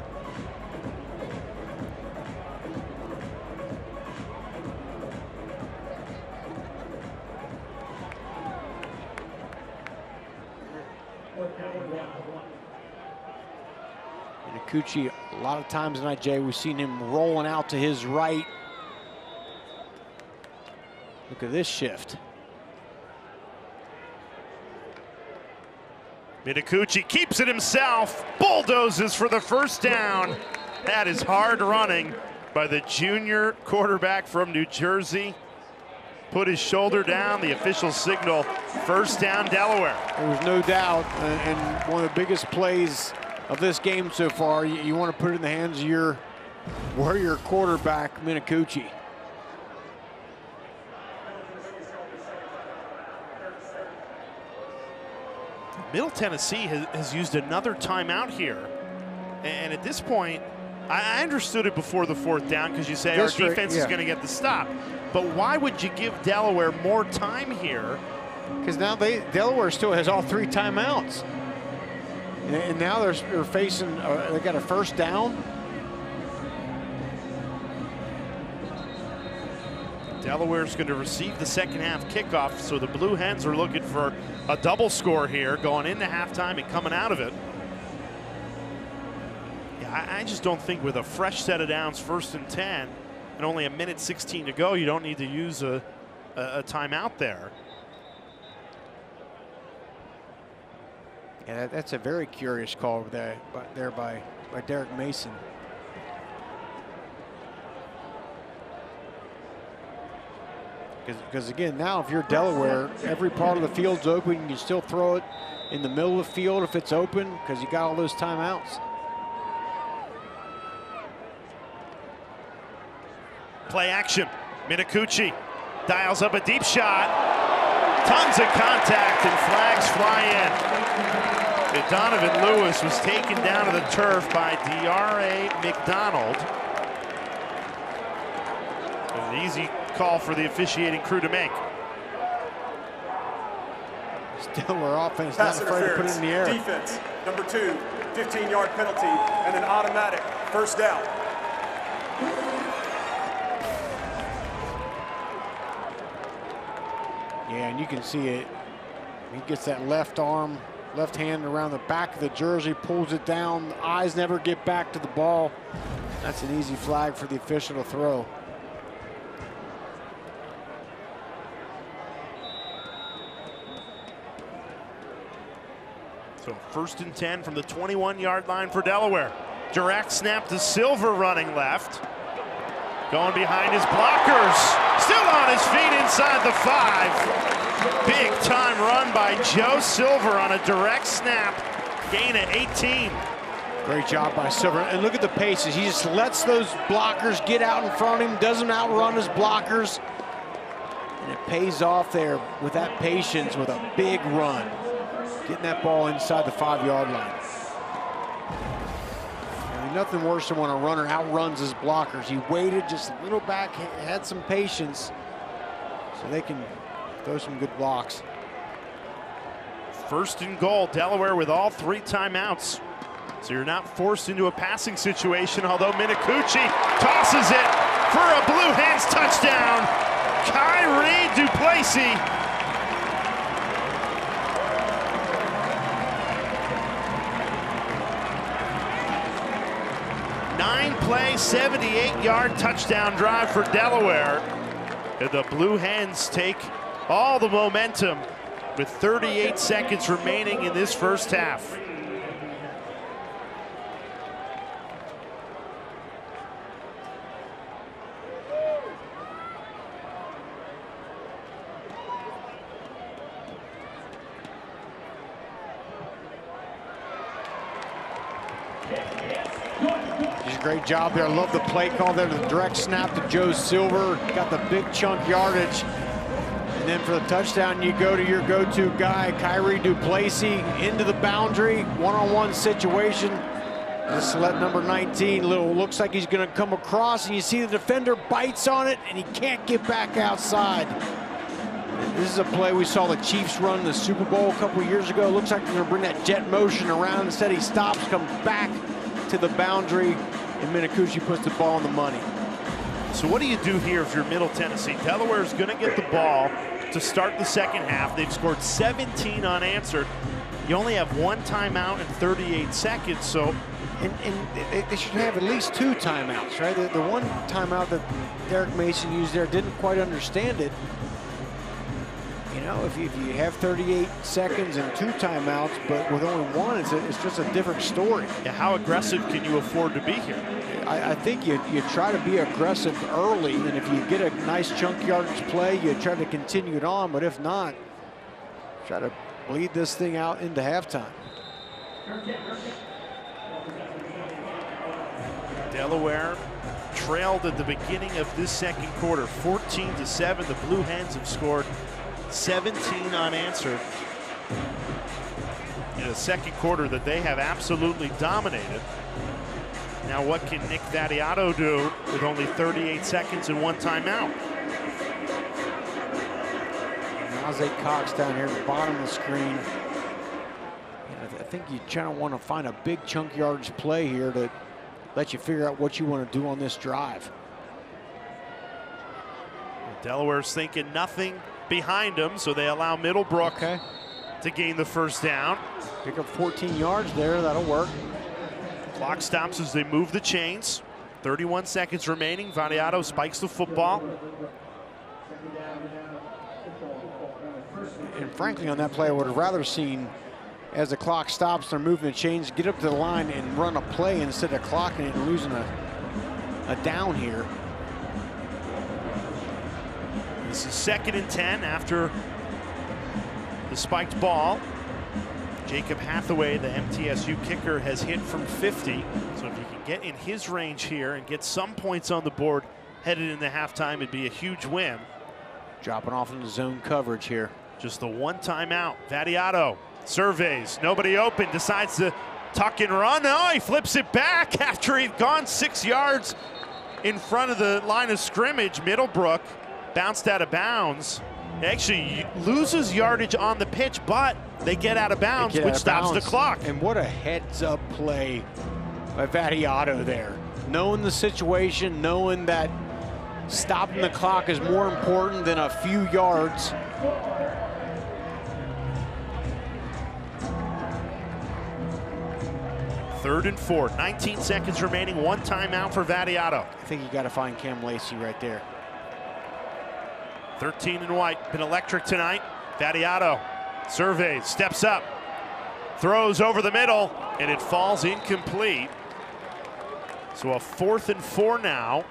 Minatucci, a lot of times tonight, Jay, we've seen him rolling out to his right. Look at this shift. Minatucci keeps it himself, bulldozes for the 1st down. That is hard running by the junior quarterback from New Jersey. Put his shoulder down, the official signal, 1st down Delaware. There was no doubt, and one of the biggest plays of this game so far, you want to put it in the hands of your warrior quarterback, Minatucci. Middle Tennessee has used another timeout here. And at this point, I understood it before the 4th down because you say our defense is going to get the stop. But why would you give Delaware more time here? Because now Delaware still has all 3 timeouts. And now they're facing, they got a 1st down. Delaware's going to receive the 2nd half kickoff, so the Blue Hens are looking for a double score here, going into halftime and coming out of it. Yeah, I just don't think with a fresh set of downs, 1st and 10, and only 1:16 to go, you don't need to use a timeout there. Yeah, that's a very curious call there by Derek Mason. Because again, now if you're Delaware, every part of the field's open. You can still throw it in the middle of the field if it's open because you got all those timeouts. Play action. Minatucci dials up a deep shot. Tons of contact and flags fly in. And Donovan Lewis was taken down to the turf by D.R.A. McDonald. An easy call for the officiating crew to make. Delaware offense not afraid to put it in the air. Defense, number 2, 15-yard penalty, and an automatic 1st down. Yeah, and you can see it. He gets that left arm, left hand around the back of the jersey, pulls it down. The eyes never get back to the ball. That's an easy flag for the official to throw. So 1st and 10 from the 21-yard line for Delaware. Direct snap to Silver running left. Going behind his blockers. Still on his feet inside the 5. Big time run by Joe Silver on a direct snap. Gain of 18. Great job by Silver. And look at the paces. He just lets those blockers get out in front of him, doesn't outrun his blockers. And it pays off there with that patience with a big run. Getting that ball inside the 5-yard line. Nothing worse than when a runner outruns his blockers. He waited just a little back, had some patience, so they can throw some good blocks. First and goal, Delaware with all 3 timeouts. So you're not forced into a passing situation, although Minicucci tosses it for a Blue Hens touchdown. Kyrie Duplessis. Nine-play, 78-yard touchdown drive for Delaware. And the Blue Hens take all the momentum with 38 seconds remaining in this first half. Great job there. I love the play call there, the direct snap to Joe Silver. Got the big chunk yardage. And then for the touchdown, you go to your go-to guy, Kyrie Duplessis, into the boundary, one-on-one situation. Just let number 19, looks like he's gonna come across, and you see the defender bites on it, and he can't get back outside. This is a play we saw the Chiefs run in the Super Bowl a couple years ago. Looks like they're gonna bring that jet motion around. Instead, he stops, comes back to the boundary, and Minicucci puts the ball on the money. So what do you do here if you're Middle Tennessee? Delaware is going to get the ball to start the second half. They've scored 17 unanswered. You only have 1 timeout in 38 seconds, so. And they should have at least 2 timeouts, right? The one timeout that Derek Mason used there, didn't quite understand it. You know, if you have 38 seconds and 2 timeouts, but with only 1, it's just a different story. Yeah, how aggressive can you afford to be here? I think you try to be aggressive early, and if you get a nice chunk yardage play, you try to continue it on, but if not, try to bleed this thing out into halftime. Delaware trailed at the beginning of this second quarter, 14-7. The Blue Hens have scored 17 unanswered in a second quarter that they have absolutely dominated. Now what can Nick Vattiato do with only 38 seconds and 1 timeout? Nazay Cox down here at the bottom of the screen. I think you kind of want to find a big chunk yardage play here to let you figure out what you want to do on this drive. Delaware's thinking nothing behind them, so they allow Middlebrook to gain the first down. Pick up 14 yards there, that'll work. Clock stops as they move the chains. 31 seconds remaining. Vattiato spikes the football. And frankly, on that play, I would have rather seen, as the clock stops, they're moving the chains, get up to the line and run a play instead of clocking it and losing a down here. This is 2nd and 10 after the spiked ball. Jacob Hathaway, the MTSU kicker, has hit from 50. So if you can get in his range here and get some points on the board headed into halftime, it'd be a huge win. Dropping off into zone coverage here. Just the 1 timeout. Vattiato surveys, nobody open, decides to tuck and run. No, he flips it back after he'd gone 6 yards in front of the line of scrimmage. Middlebrook bounced out of bounds. He actually loses yardage on the pitch, but they get out of bounds, which stops the clock. And what a heads-up play by Vattiato there. Knowing the situation, knowing that stopping the clock is more important than a few yards. Third and 4, 19 seconds remaining, 1 timeout for Vattiato. I think you got to find Cam Lacey right there. 13 and white, been electric tonight. Vattiato surveys, steps up, throws over the middle, and it falls incomplete. So a 4th and 4 now.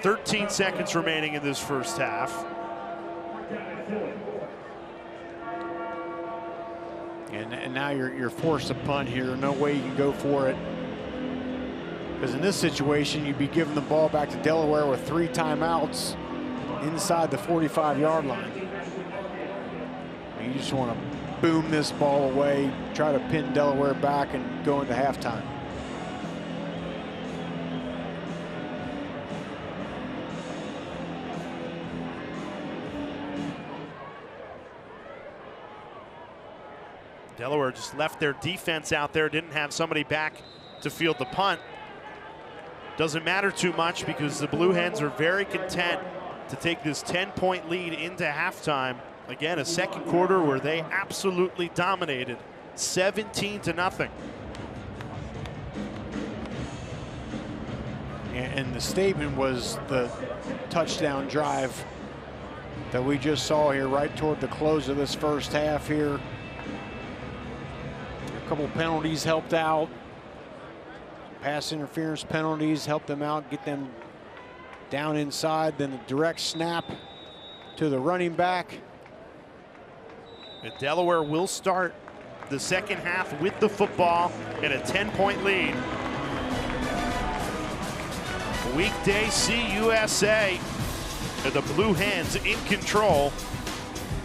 13 seconds remaining in this first half. And now you're forced to punt here. No way you can go for it. Because in this situation, you'd be giving the ball back to Delaware with 3 timeouts inside the 45-yard line. You just want to boom this ball away, try to pin Delaware back and go into halftime. Delaware just left their defense out there, didn't have somebody back to field the punt. Doesn't matter too much because the Blue Hens are very content to take this 10-point lead into halftime. Again, a second quarter where they absolutely dominated, 17-0. And the statement was the touchdown drive that we just saw here right toward the close of this first half here. A couple penalties helped out. Pass interference penalties helped them out, get them down inside. Then the direct snap to the running back. And Delaware will start the second half with the football and a 10-point lead. Weekday CUSA. And the Blue Hens in control.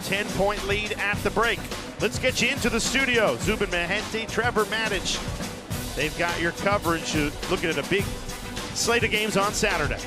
10-point lead at the break. Let's get you into the studio. Zubin Mehenti, Trevor Matich. They've got your coverage. Looking at a big slate of games on Saturday.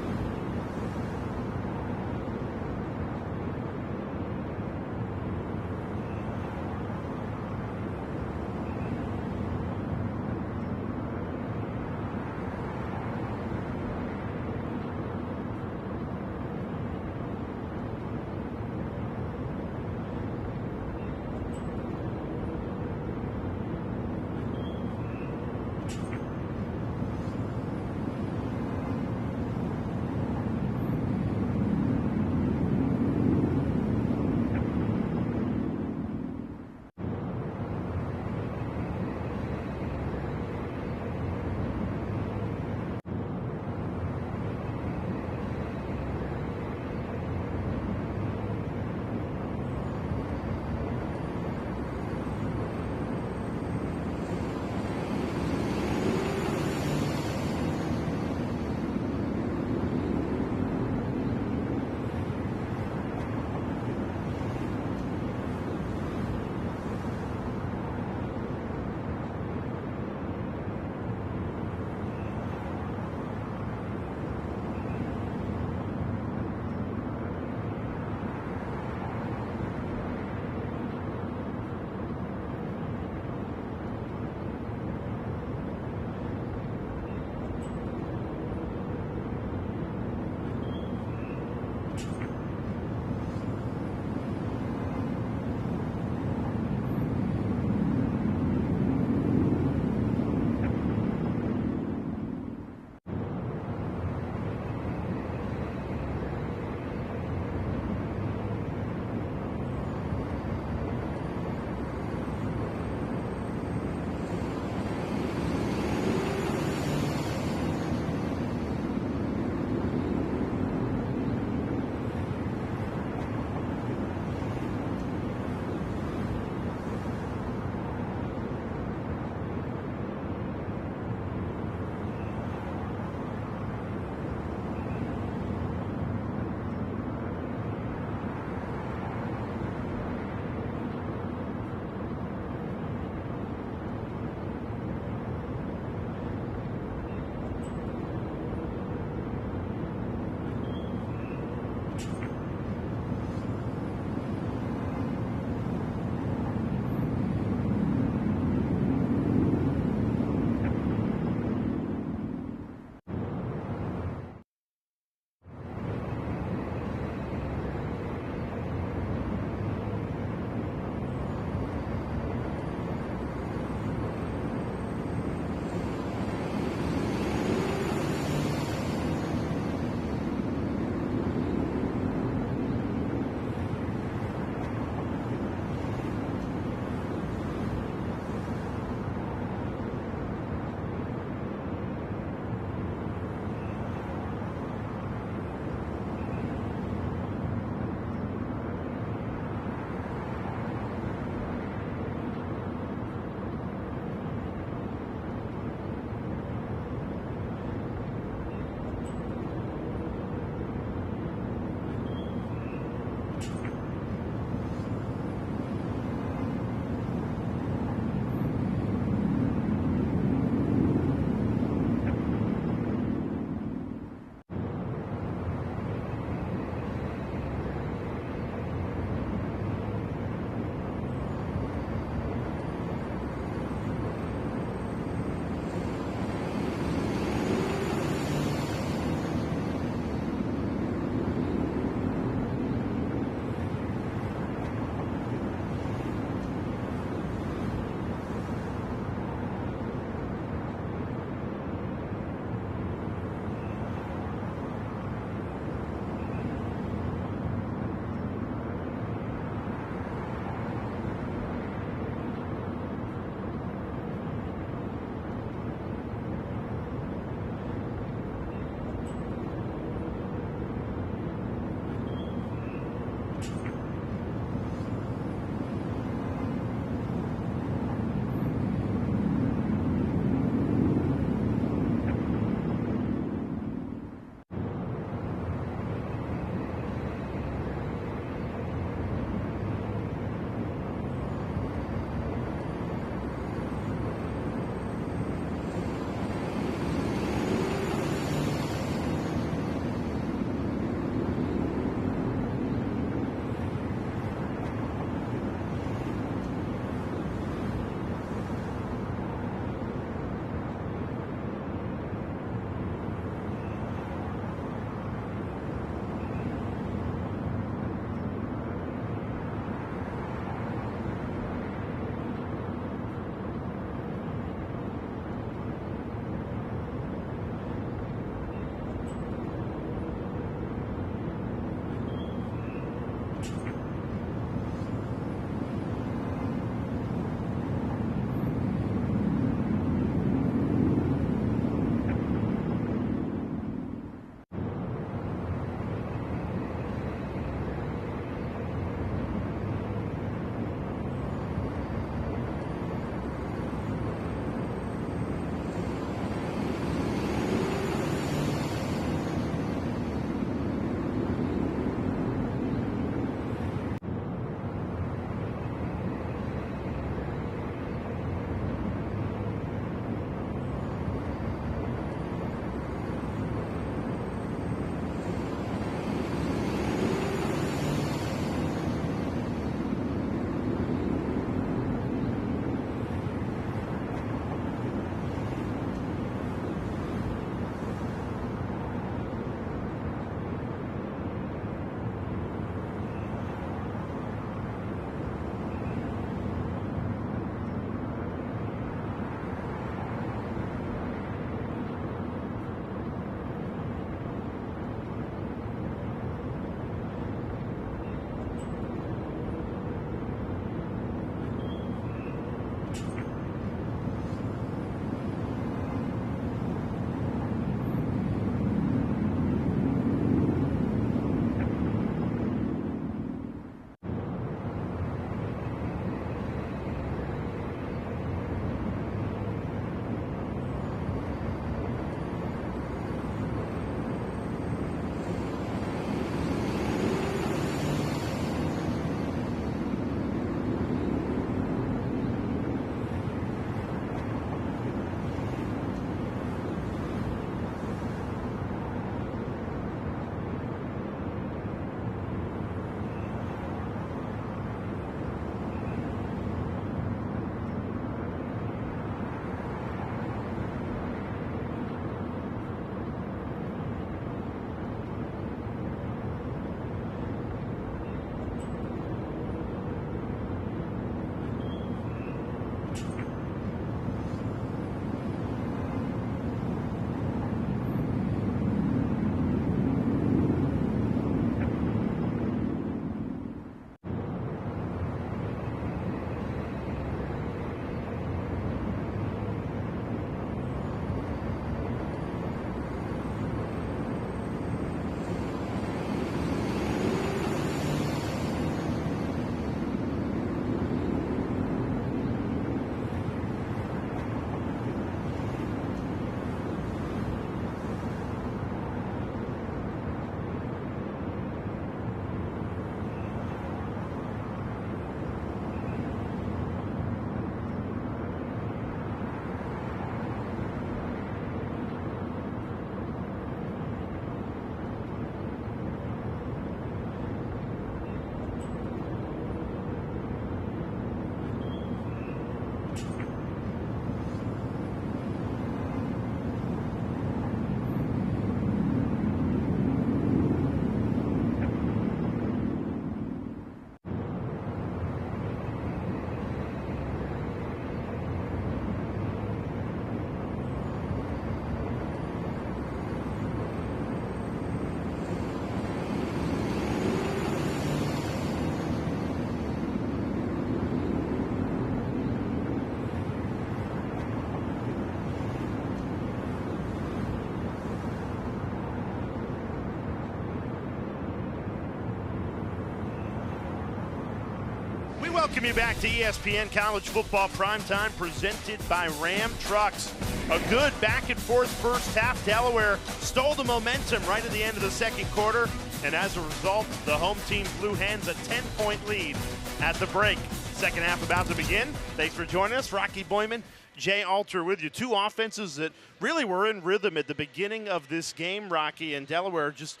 Welcome you back to ESPN College Football Primetime, presented by Ram Trucks. A good back-and-forth first half. Delaware stole the momentum right at the end of the second quarter, and as a result, the home team Blue Hens a 10-point lead at the break. Second half about to begin. Thanks for joining us. Rocky Boyman, Jay Alter with you. Two offenses that really were in rhythm at the beginning of this game, Rocky, and Delaware just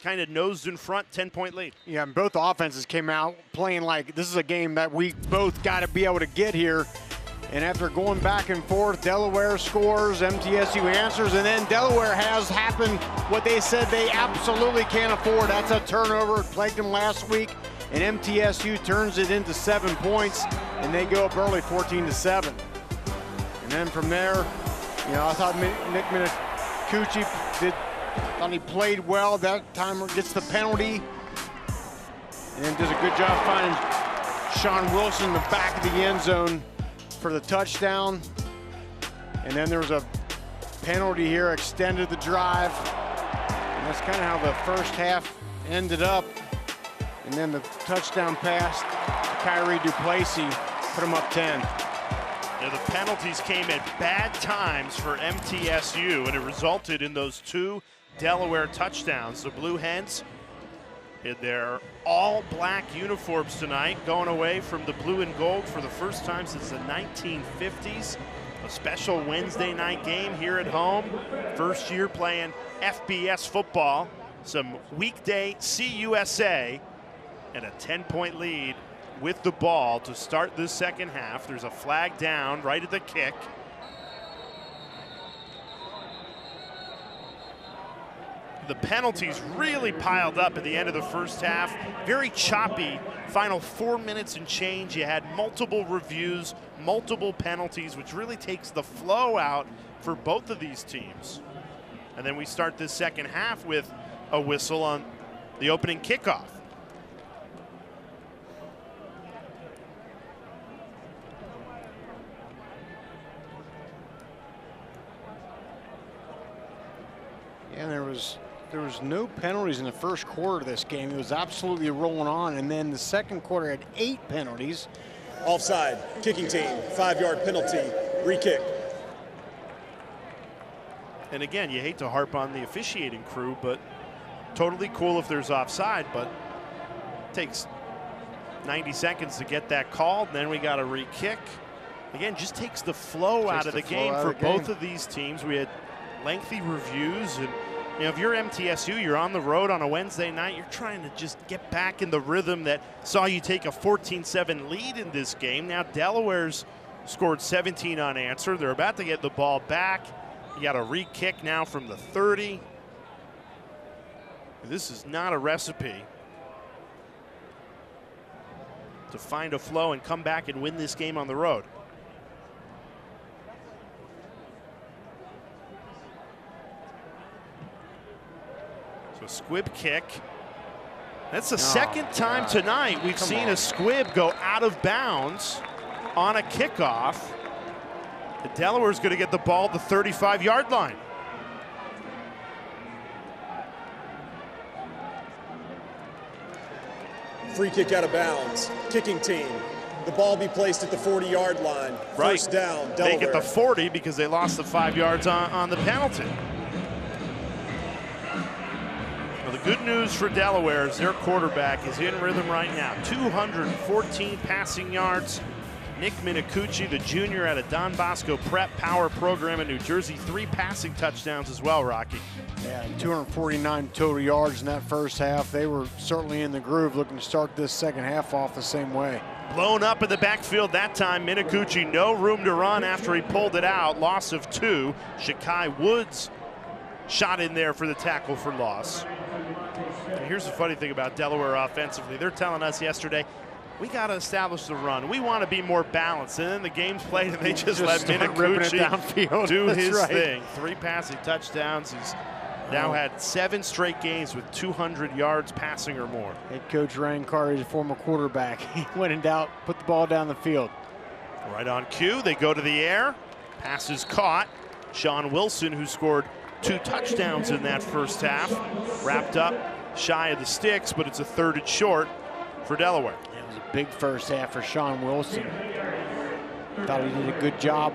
kind of nosed in front, 10-point lead. Yeah, and both offenses came out playing like this is a game that we both got to be able to get here. And after going back and forth, Delaware scores, MTSU answers, and then Delaware has happened what they said they absolutely can't afford. That's a turnover. It plagued them last week, and MTSU turns it into 7 points, and they go up early 14-7. And then from there, you know, I thought Nick Minicucci thought he played well. That time gets the penalty and then does a good job finding Sean Wilson in the back of the end zone for the touchdown. And then there was a penalty here, extended the drive. And that's kind of how the first half ended up. And then the touchdown pass to Kyrie Duplessis put him up 10. Yeah, the penalties came at bad times for MTSU, and it resulted in those two Delaware touchdowns. The Blue Hens in their all-black uniforms tonight, going away from the blue and gold for the first time since the 1950s. A special Wednesday night game here at home. First year playing FBS football. Some weekday CUSA, and a 10-point lead with the ball to start this second half. There's a flag down right at the kick. The penalties really piled up at the end of the first half. Very choppy final 4 minutes and change. You had multiple reviews, multiple penalties, which really takes the flow out for both of these teams. And then we start this second half with a whistle on the opening kickoff. And there was no penalties in the first quarter of this game. It was absolutely rolling on, and then the second quarter had 8 penalties. Offside, kicking team, 5-yard penalty, re-kick. And again, you hate to harp on the officiating crew, but totally cool if there's offside, but it takes 90 seconds to get that called. Then we got a re-kick. Again, just takes the flow out of the game for both of these teams. We had lengthy reviews, and you know, if you're MTSU, you're on the road on a Wednesday night, you're trying to just get back in the rhythm that saw you take a 14-7 lead in this game. Now Delaware's scored 17 unanswered. They're about to get the ball back. You got a re-kick now from the 30. This is not a recipe to find a flow and come back and win this game on the road. So squib kick. That's the second time tonight we've seen a squib go out of bounds on a kickoff. The Delaware's going to get the ball at the 35-yard line. Free kick out of bounds, kicking team. The ball be placed at the 40-yard line. Right. First down, Delaware. They get the 40 because they lost the 5 yards on the penalty. Well, the good news for Delaware is their quarterback is in rhythm right now. 214 passing yards. Nick Minicucci, the junior at a Don Bosco Prep Power program in New Jersey, 3 passing touchdowns as well, Rocky. Yeah, 249 total yards in that first half. They were certainly in the groove, looking to start this second half off the same way. Blown up in the backfield that time. Minicucci, no room to run after he pulled it out. Loss of 2. Shakai Woods shot in there for the tackle for loss. And here's the funny thing about Delaware offensively. They're telling us yesterday, we got to establish the run. We want to be more balanced. And then the game's played, and they just let Minicucci do his thing. 3 passing touchdowns. He's now had 7 straight games with 200 yards passing or more. Head coach Ryan Carter is a former quarterback. He went in doubt, put the ball down the field. Right on cue, they go to the air. Pass is caught. Sean Wilson, who scored 2 touchdowns in that first half, wrapped up shy of the sticks, but it's a 3rd and short for Delaware. It was was a big first half for Sean Wilson. Thought he did a good job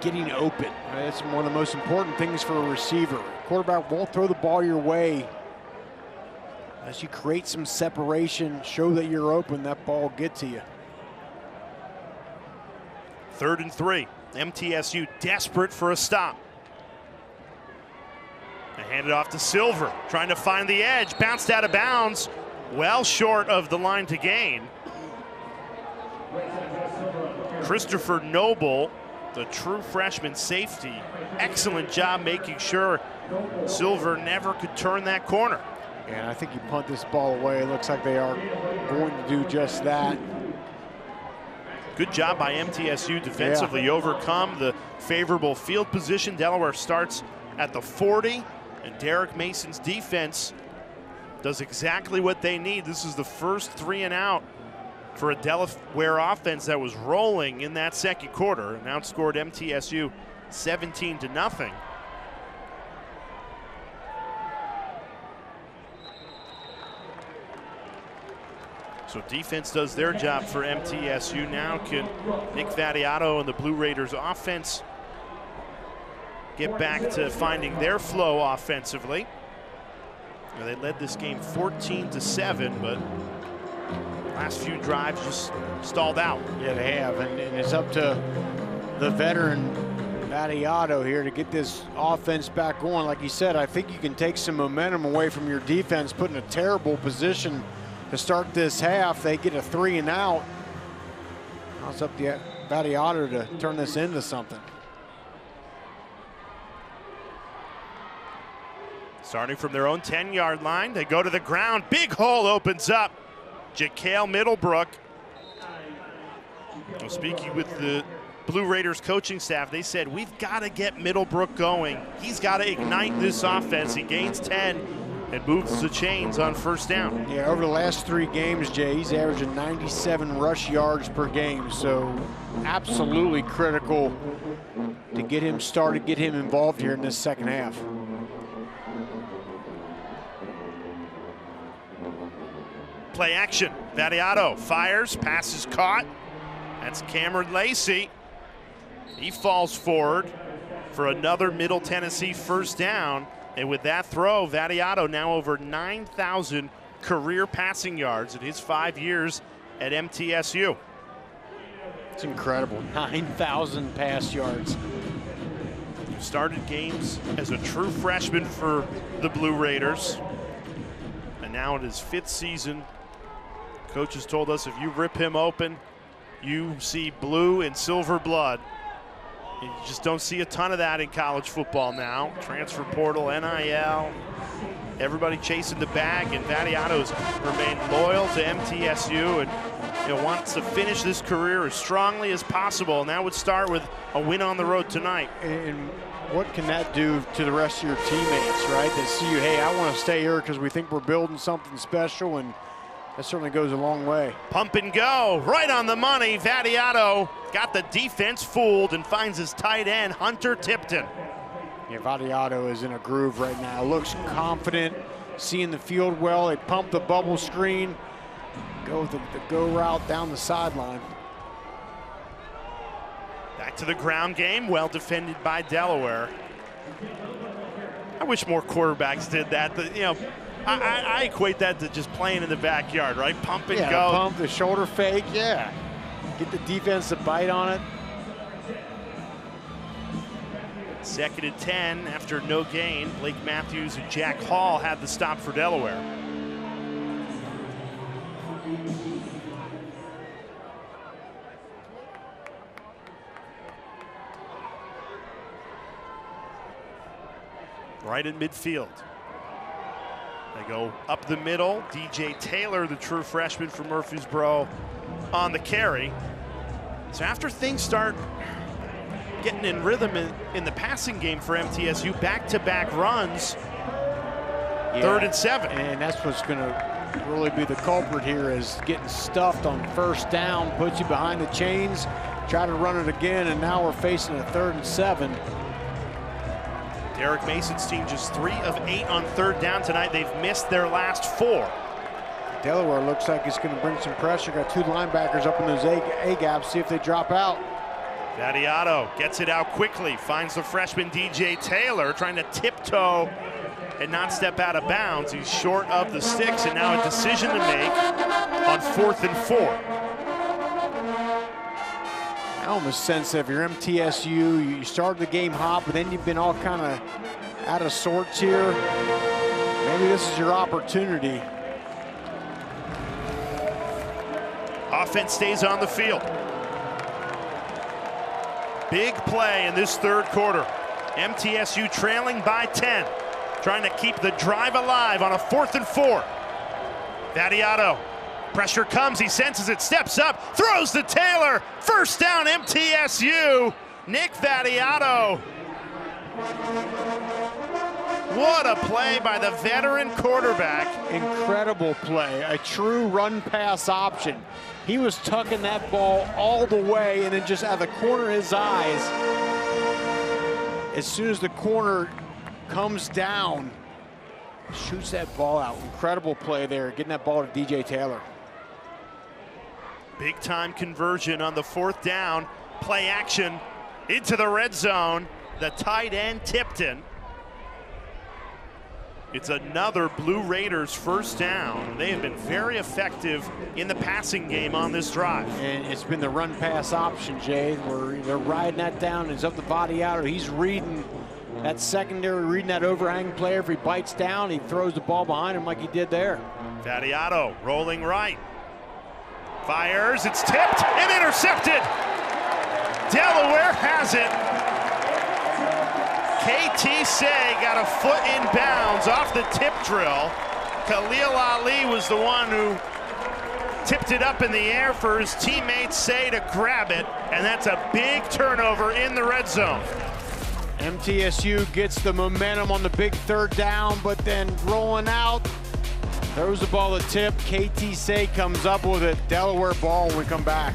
getting open. That's one of the most important things for a receiver. Quarterback won't throw the ball your way. As you create some separation, show that you're open, that ball will get to you. 3rd and 3. MTSU desperate for a stop. They hand it off to Silver, trying to find the edge. Bounced out of bounds, well short of the line to gain. Christopher Noble, the true freshman safety, excellent job making sure Silver never could turn that corner. And I think you punt this ball away. It looks like they are going to do just that. Good job by MTSU defensively. Overcome the favorable field position. Delaware starts at the 40, and Derek Mason's defense does exactly what they need. This is the first 3 and out for a Delaware offense that was rolling in that second quarter and outscored MTSU 17-0. So defense does their job for MTSU. Now can Nick Vattiato and the Blue Raiders offense get back to finding their flow offensively. Well, they led this game 14-7, but last few drives just stalled out. Yeah, they have, and it's up to the veteran Vattiato here to get this offense back going. Like you said, I think you can take some momentum away from your defense, put in a terrible position to start this half. They get a 3 and out. Now it's up to Vattiato to turn this into something. Starting from their own 10-yard line, they go to the ground. Big hole opens up. Jacale Middlebrook. Well, speaking with the Blue Raiders coaching staff, they said, we've got to get Middlebrook going. He's got to ignite this offense. He gains 10 and moves the chains on first down. Yeah, over the last 3 games, Jay, he's averaging 97 rush yards per game. So absolutely critical to get him started, get him involved here in this second half. Play action. Vattiato fires, pass is caught. That's Cameron Lacey. He falls forward for another Middle Tennessee first down. And with that throw, Vattiato now over 9,000 career passing yards in his 5 years at MTSU. It's incredible, 9,000 pass yards. Started games as a true freshman for the Blue Raiders. And now in his 5th season, coaches told us if you rip him open, you see blue and silver blood. You just don't see a ton of that in college football now. Transfer portal, NIL, everybody chasing the bag, and Vattiato's remained loyal to MTSU and wants to finish this career as strongly as possible. And that would start with a win on the road tonight. And what can that do to the rest of your teammates, right? That see you, hey, I want to stay here because we think we're building something special, and that certainly goes a long way. Pump and go, right on the money. Vattiato got the defense fooled and finds his tight end, Hunter Tipton. Yeah, Vattiato is in a groove right now. Looks confident, seeing the field well. They pump the bubble screen, go the go route down the sideline. Back to the ground game, well defended by Delaware. I wish more quarterbacks did that. I equate that to just playing in the backyard, right? Pump and go. Pump, the shoulder fake, yeah. Get the defense to bite on it. 2nd and 10 after no gain. Blake Matthews and Jack Hall had the stop for Delaware. Right in midfield. They go up the middle. DJ Taylor, the true freshman from Murfreesboro, on the carry. So after things start getting in rhythm in the passing game for MTSU, back-to-back runs, 3rd and 7. And that's what's going to really be the culprit here, is getting stuffed on first down, puts you behind the chains, try to run it again, and now we're facing a 3rd and 7. Derek Mason's team just 3 of 8 on 3rd down tonight. They've missed their last 4. Delaware looks like it's going to bring some pressure. Got 2 linebackers up in those A gaps. See if they drop out. Vattiato gets it out quickly, finds the freshman DJ Taylor trying to tiptoe and not step out of bounds. He's short of the sticks, and now a decision to make on 4th and 4. I almost sense that if you're MTSU, you started the game hot, but then you've been all kind of out of sorts here. Maybe this is your opportunity. Offense stays on the field. Big play in this 3rd quarter. MTSU trailing by 10, trying to keep the drive alive on a 4th and 4. Vattiato, pressure comes, he senses it, steps up, throws to Taylor. First down, MTSU. Nick Vattiato. What a play by the veteran quarterback. Incredible play, a true run-pass option. He was tucking that ball all the way, and then just out of the corner of his eyes, as soon as the corner comes down, shoots that ball out. Incredible play there, getting that ball to DJ Taylor. Big time conversion on the 4th down. Play action into the red zone. The tight end Tipton. It's another Blue Raiders first down. They have been very effective in the passing game on this drive. And it's been the run-pass option, Jay, where they're riding that down. It's up the body out. He's reading that secondary, reading that overhang player. If he bites down, he throws the ball behind him like he did there. Vattiato rolling right. Fires, it's tipped and intercepted. Delaware has it. KT Say got a foot in bounds off the tip drill. Khalil Ali was the one who tipped it up in the air for his teammates Say to grab it, and that's a big turnover in the red zone. MTSU gets the momentum on the big 3rd down, but then rolling out, throws the ball to tip. KT Say comes up with it. Delaware ball when we come back.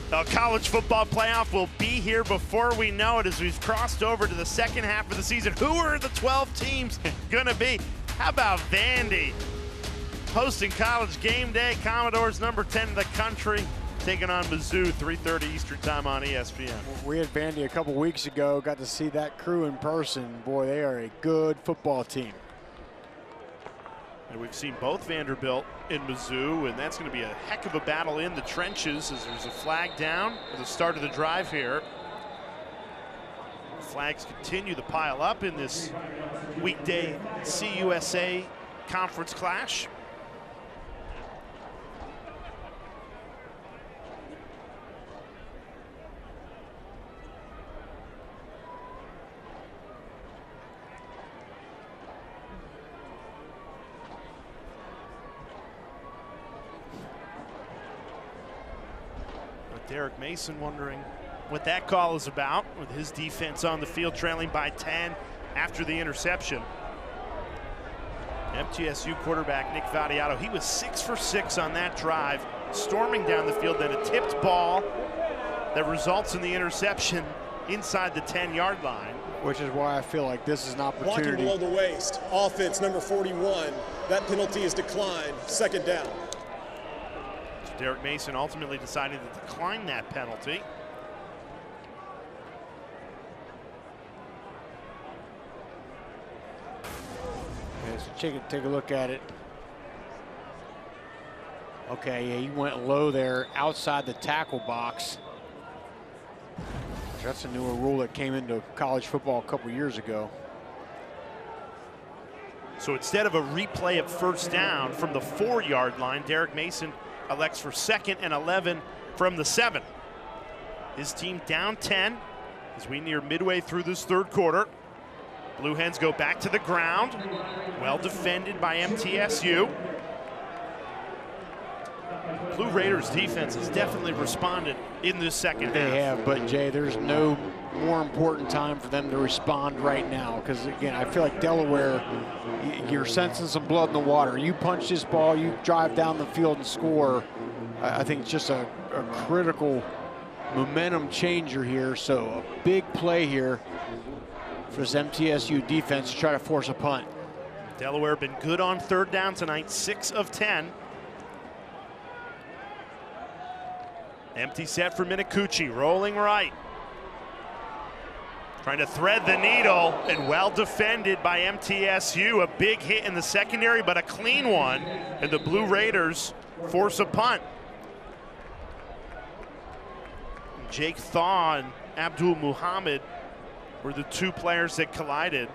The college football playoff will be here before we know it as we've crossed over to the second half of the season. Who are the 12 teams going to be? How about Vandy hosting College Game Day? Commodores number 10 in the country taking on Mizzou, 3:30 Eastern time on ESPN. We had Vandy a couple weeks ago, got to see that crew in person. Boy, they are a good football team. And we've seen both Vanderbilt and Mizzou, and that's going to be a heck of a battle in the trenches as there's a flag down at the start of the drive here. Flags continue to pile up in this weekday CUSA conference clash. Derek Mason wondering what that call is about with his defense on the field trailing by 10 after the interception. MTSU quarterback Nick Vadiato, he was 6 for 6 on that drive, storming down the field, then a tipped ball that results in the interception inside the 10-yard line. Which is why I feel like this is an opportunity. Blocking below the waist, offense number 41. That penalty is declined, second down. Derek Mason ultimately decided to decline that penalty. Okay, so take a look at it. Okay, yeah, he went low there outside the tackle box. That's a newer rule that came into college football a couple years ago. So instead of a replay of first down from the 4-yard line, Derek Mason elects for 2nd and 11 from the 7. His team down 10 as we near midway through this third quarter. Blue Hens go back to the ground. Well defended by MTSU. Blue Raiders defense has definitely responded in this second half. They have, but Jay, there's no more important time for them to respond right now, because again, I feel like Delaware, you're sensing some blood in the water. You punch this ball, you drive down the field and score. I think it's just a critical momentum changer here. So a big play here for this MTSU defense to try to force a punt. Delaware been good on third down tonight, 6 of 10. Empty set for Minicucci, rolling right. Trying to thread the needle, and well defended by MTSU. A big hit in the secondary, but a clean one. And the Blue Raiders force a punt. Jake Thaw and Abdul Muhammad were the 2 players that collided.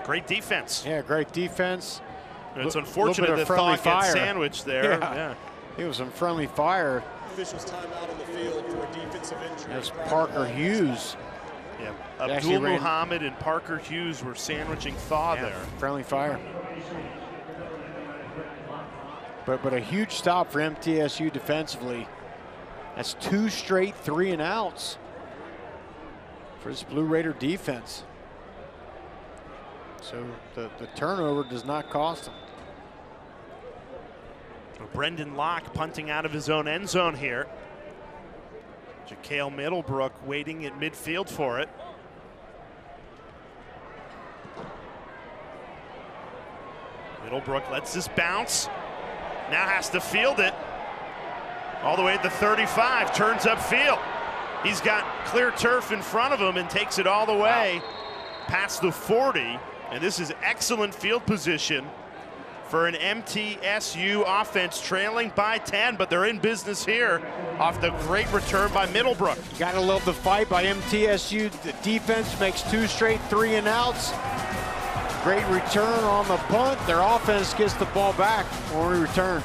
Great defense. Yeah, great defense. It's unfortunate that Thaw gets sandwiched there. Yeah. It was some friendly fire. Officials timeout on the field for a defensive injury. That's Parker Hughes. Yeah, Abdul Muhammad and Parker Hughes were sandwiching Thaw there. Friendly fire. But a huge stop for MTSU defensively. That's 2 straight 3 and outs for this Blue Raider defense. So the turnover does not cost them. Brendan Locke punting out of his own end zone here. Ja'Kale Middlebrook waiting at midfield for it. Middlebrook lets this bounce. Now has to field it. All the way at the 35, turns upfield. He's got clear turf in front of him and takes it all the way past the 40. And this is excellent field position for an MTSU offense trailing by 10, but they're in business here off the great return by Middlebrook. You gotta love the fight by MTSU. The defense makes 2 straight 3 and outs. Great return on the punt. Their offense gets the ball back when we return.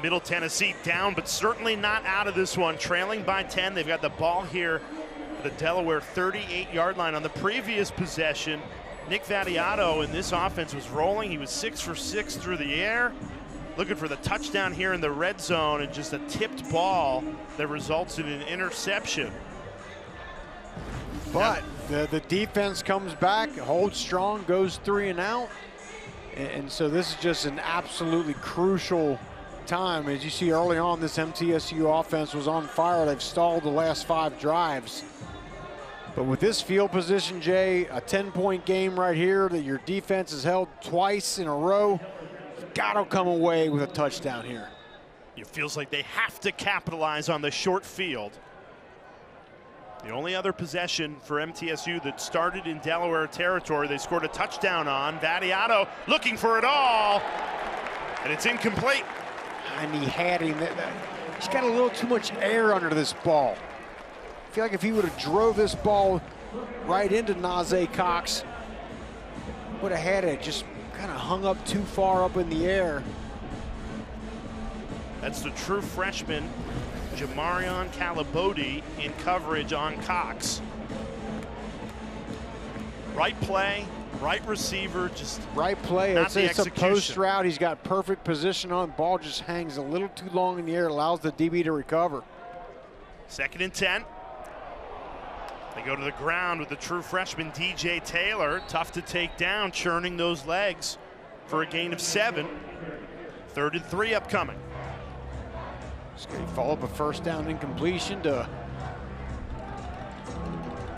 Middle Tennessee down, but certainly not out of this one. Trailing by 10. They've got the ball here at the Delaware 38-yard line. On the previous possession, Nick Vattiato in this offense was rolling. He was 6 for 6 through the air, looking for the touchdown here in the red zone, and just a tipped ball that results in an interception. But the defense comes back, holds strong, goes 3 and out. And so this is just an absolutely crucial time. As you see early on, this MTSU offense was on fire. They've stalled the last 5 drives. But with this field position, Jay, a 10-point game right here that your defense has held twice in a row, you've got to come away with a touchdown here. It feels like they have to capitalize on the short field. The only other possession for MTSU that started in Delaware territory, they scored a touchdown on. Vattiato looking for it all, and it's incomplete. And he had him. He's got a little too much air under this ball. I feel like if he would have drove this ball right into Najee Cox, would have had it just kind of hung up too far up in the air. That's the true freshman, Jamarion Calabodi, in coverage on Cox. Right play, right receiver, just right play. Not the it's a execution. post route. He's got perfect position on. Ball just hangs a little too long in the air. Allows the DB to recover. 2nd and 10. They go to the ground with the true freshman DJ Taylor. Tough to take down, churning those legs for a gain of 7. 3rd and 3 upcoming. Follow up a first down incompletion to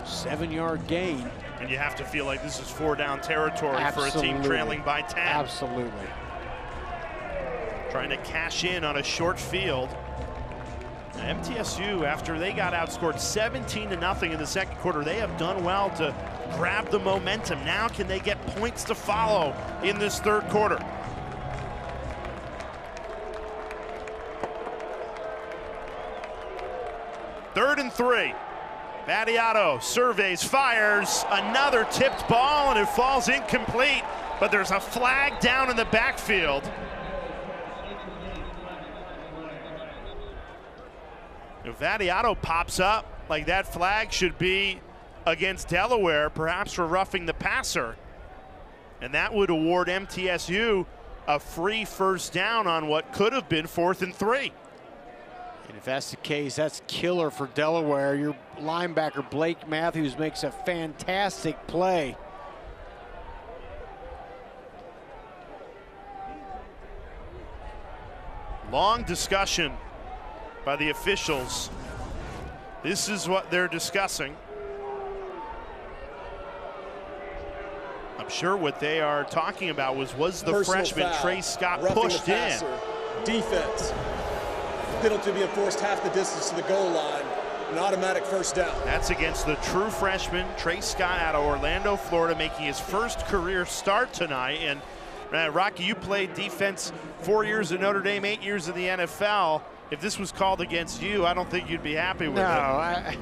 7-yard gain. And you have to feel like this is 4-down territory. Absolutely. For a team trailing by 10. Absolutely. Trying to cash in on a short field. MTSU, after they got outscored 17-0 in the second quarter, they have done well to grab the momentum. Now can they get points to follow in this 3rd quarter? Third and 3. Vattiato surveys, fires, another tipped ball, and it falls incomplete, but there's a flag down in the backfield. If Vattiato pops up, like that flag should be against Delaware, perhaps for roughing the passer. And that would award MTSU a free first down on what could have been 4th and 3. And if that's the case, that's killer for Delaware. Your linebacker, Blake Matthews, makes a fantastic play. Long discussion by the officials. This is what they're discussing. I'm sure what they are talking about was the Personal freshman foul, Trey Scott roughing pushed the in. passer, defense. Penalty being forced half the distance to the goal line. An automatic first down. That's against the true freshman Trey Scott out of Orlando, Florida, making his first career start tonight. And Rocky, you played defense 4 years at Notre Dame, 8 years in the NFL. If this was called against you, I don't think you'd be happy with it. No,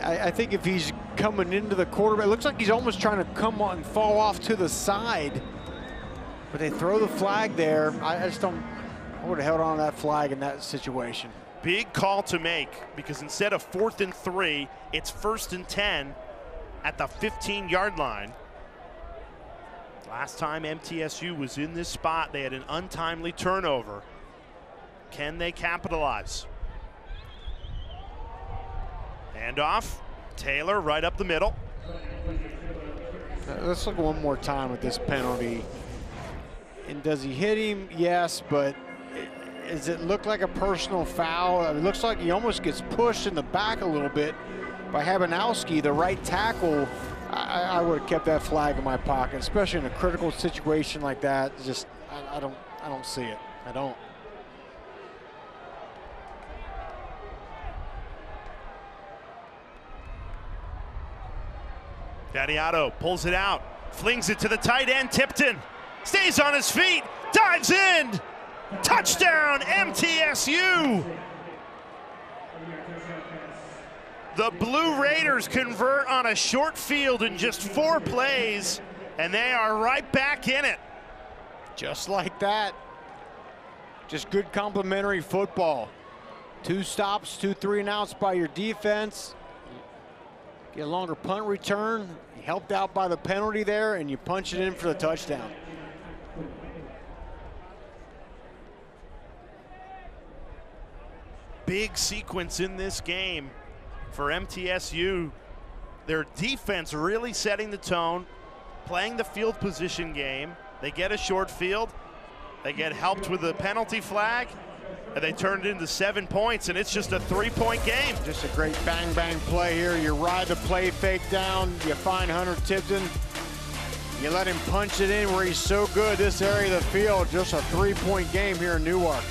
I think if he's coming into the quarterback, it looks like he's almost trying to come on and fall off to the side. But they throw the flag there. I just don't. I would have held on to that flag in that situation. Big call to make, because instead of 4th and 3, it's 1st and 10 at the 15-yard line. Last time MTSU was in this spot, they had an untimely turnover. Can they capitalize? Handoff, Taylor right up the middle. Let's look one more time at this penalty. And does he hit him? Yes, but does it look like a personal foul? It looks like he almost gets pushed in the back a little bit by Habanowski, the right tackle. I would have kept that flag in my pocket, especially in a critical situation like that. Just I don't see it. I don't. Vattiato pulls it out, flings it to the tight end, Tipton. Stays on his feet, dives in. Touchdown, MTSU. The Blue Raiders convert on a short field in just 4 plays, and they are right back in it. Just like that. Just good complementary football. 2 stops, 2 3-and-outs by your defense. Get a longer punt return. Helped out by the penalty there, and you punch it in for the touchdown. Big sequence in this game for MTSU. Their defense really setting the tone, playing the field position game. They get a short field. They get helped with the penalty flag, and they turn it into 7 points, and it's just a 3-point game. Just a great bang-bang play here. You ride the play fake down. You find Hunter Tipton. You let him punch it in where he's so good this area of the field. Just a 3-point game here in Newark.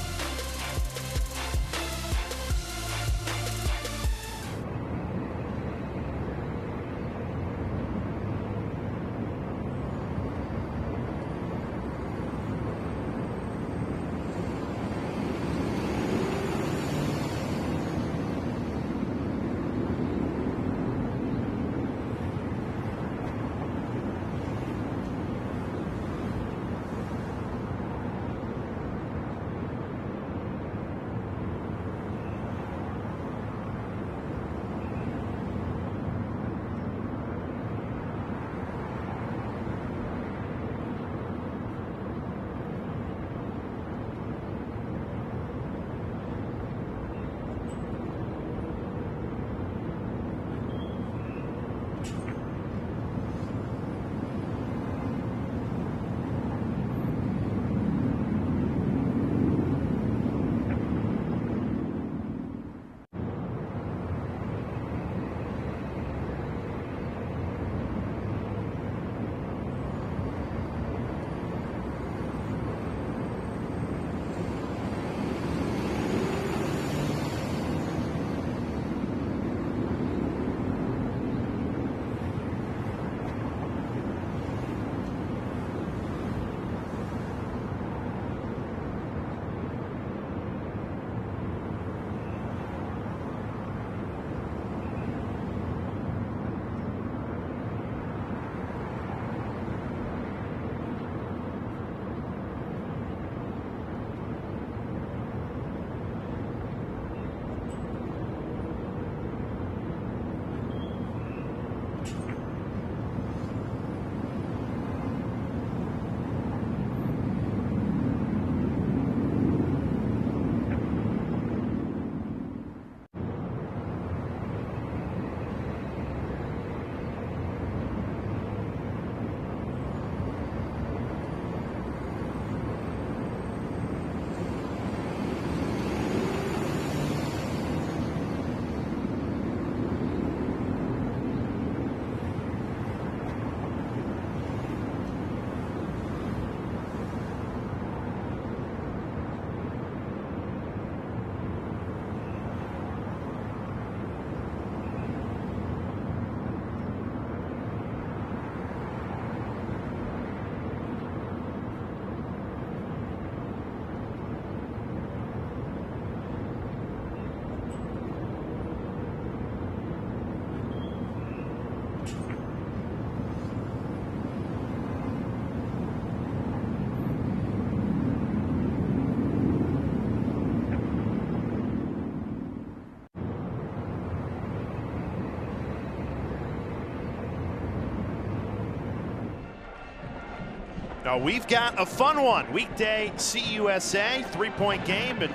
Now we've got a fun one. Weekday CUSA, 3-point game, and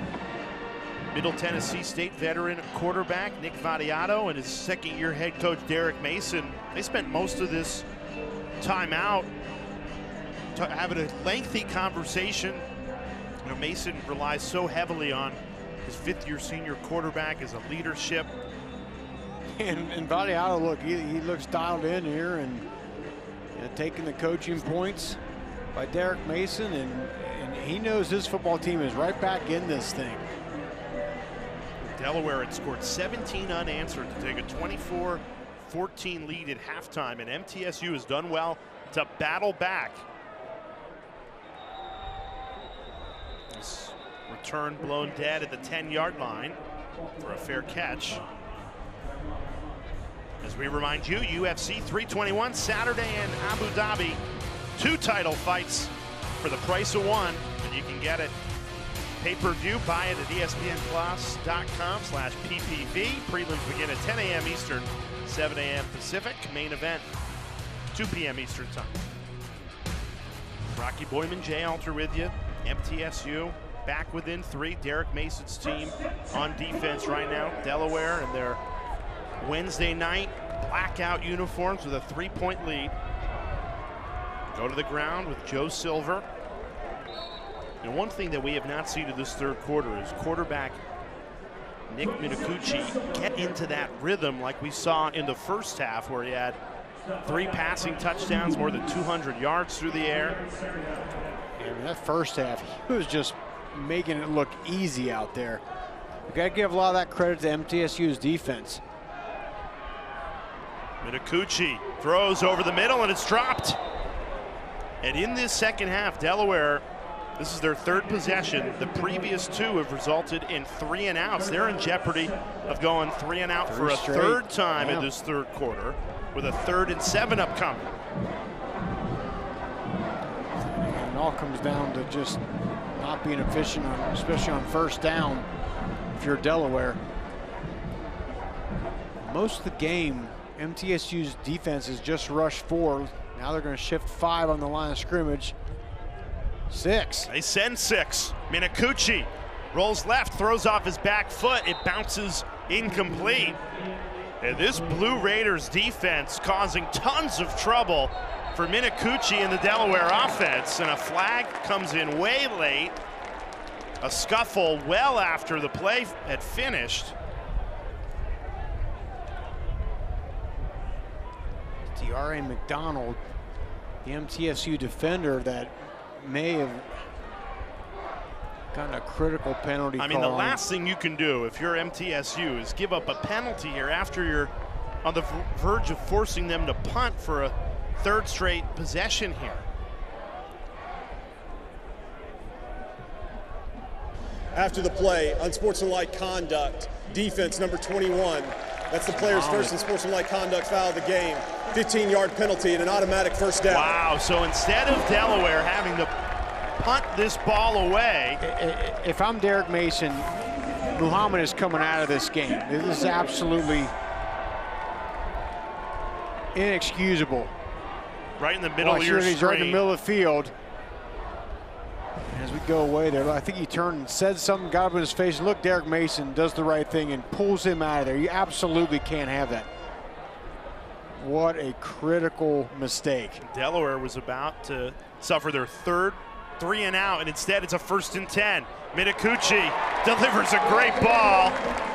Middle Tennessee State veteran quarterback Nick Vadiato and his second-year head coach Derek Mason. They spent most of this time out having a lengthy conversation. You know, Mason relies so heavily on his fifth-year senior quarterback as a leadership. And Vadiato, look, he looks dialed in here and taking the coaching points by Derek Mason, and he knows his football team is right back in this thing. Delaware had scored 17 unanswered to take a 24-14 lead at halftime, and MTSU has done well to battle back. This return blown dead at the 10-yard line for a fair catch. As we remind you, UFC 321 Saturday in Abu Dhabi. 2 title fights for the price of 1, and you can get it Pay-per-view, buy it at espnplus.com/PPV. Prelims begin at 10 a.m. Eastern, 7 a.m. Pacific. Main event, 2 p.m. Eastern time. Rocky Boyman, Jay Alter with you. MTSU back within 3. Derek Mason's team on defense right now. Delaware and their Wednesday night blackout uniforms with a 3-point lead. Go to the ground with Joe Silver. And one thing that we have not seen in this third quarter is quarterback Nick Minicucci get into that rhythm like we saw in the first half, where he had 3 passing touchdowns, more than 200 yards through the air. And that first half, he was just making it look easy out there. You got to give a lot of that credit to MTSU's defense. Minicucci throws over the middle, and it's dropped. And in this second half, Delaware, this is their 3rd possession. The previous 2 have resulted in 3 and outs. They're in jeopardy of going 3 and out for a straight. 3rd time in this third quarter, with a 3rd and 7 upcoming. And it all comes down to just not being efficient, especially on first down if you're Delaware. Most of the game, MTSU's defense has just rushed 4. Now they're going to shift 5 on the line of scrimmage. 6. They send 6. Minicucci rolls left, throws off his back foot. It bounces incomplete. And this Blue Raiders defense causing tons of trouble for Minicucci and the Delaware offense. And a flag comes in way late. A scuffle well after the play had finished. D.R.A. McDonald, the MTSU defender, that may have gotten a critical penalty call. I mean, the last thing you can do if you're MTSU is give up a penalty here after you're on the verge of forcing them to punt for a 3rd straight possession here. After the play, unsportsmanlike conduct, defense number 21. That's the player's first unsportsmanlike conduct foul of the game. 15-yard penalty and an automatic first down. Wow, so instead of Delaware having to punt this ball away. If I'm Derek Mason, Muhammad is coming out of this game. This is absolutely inexcusable. Right in the middle of your screen. He's right in the middle of the field. As we go away there, I think he turned and said something, got up in his face. Look, Derek Mason does the right thing and pulls him out of there. You absolutely can't have that. What a critical mistake. Delaware was about to suffer their 3rd 3 and out, and instead it's a 1st and 10. Minicucci delivers a great ball,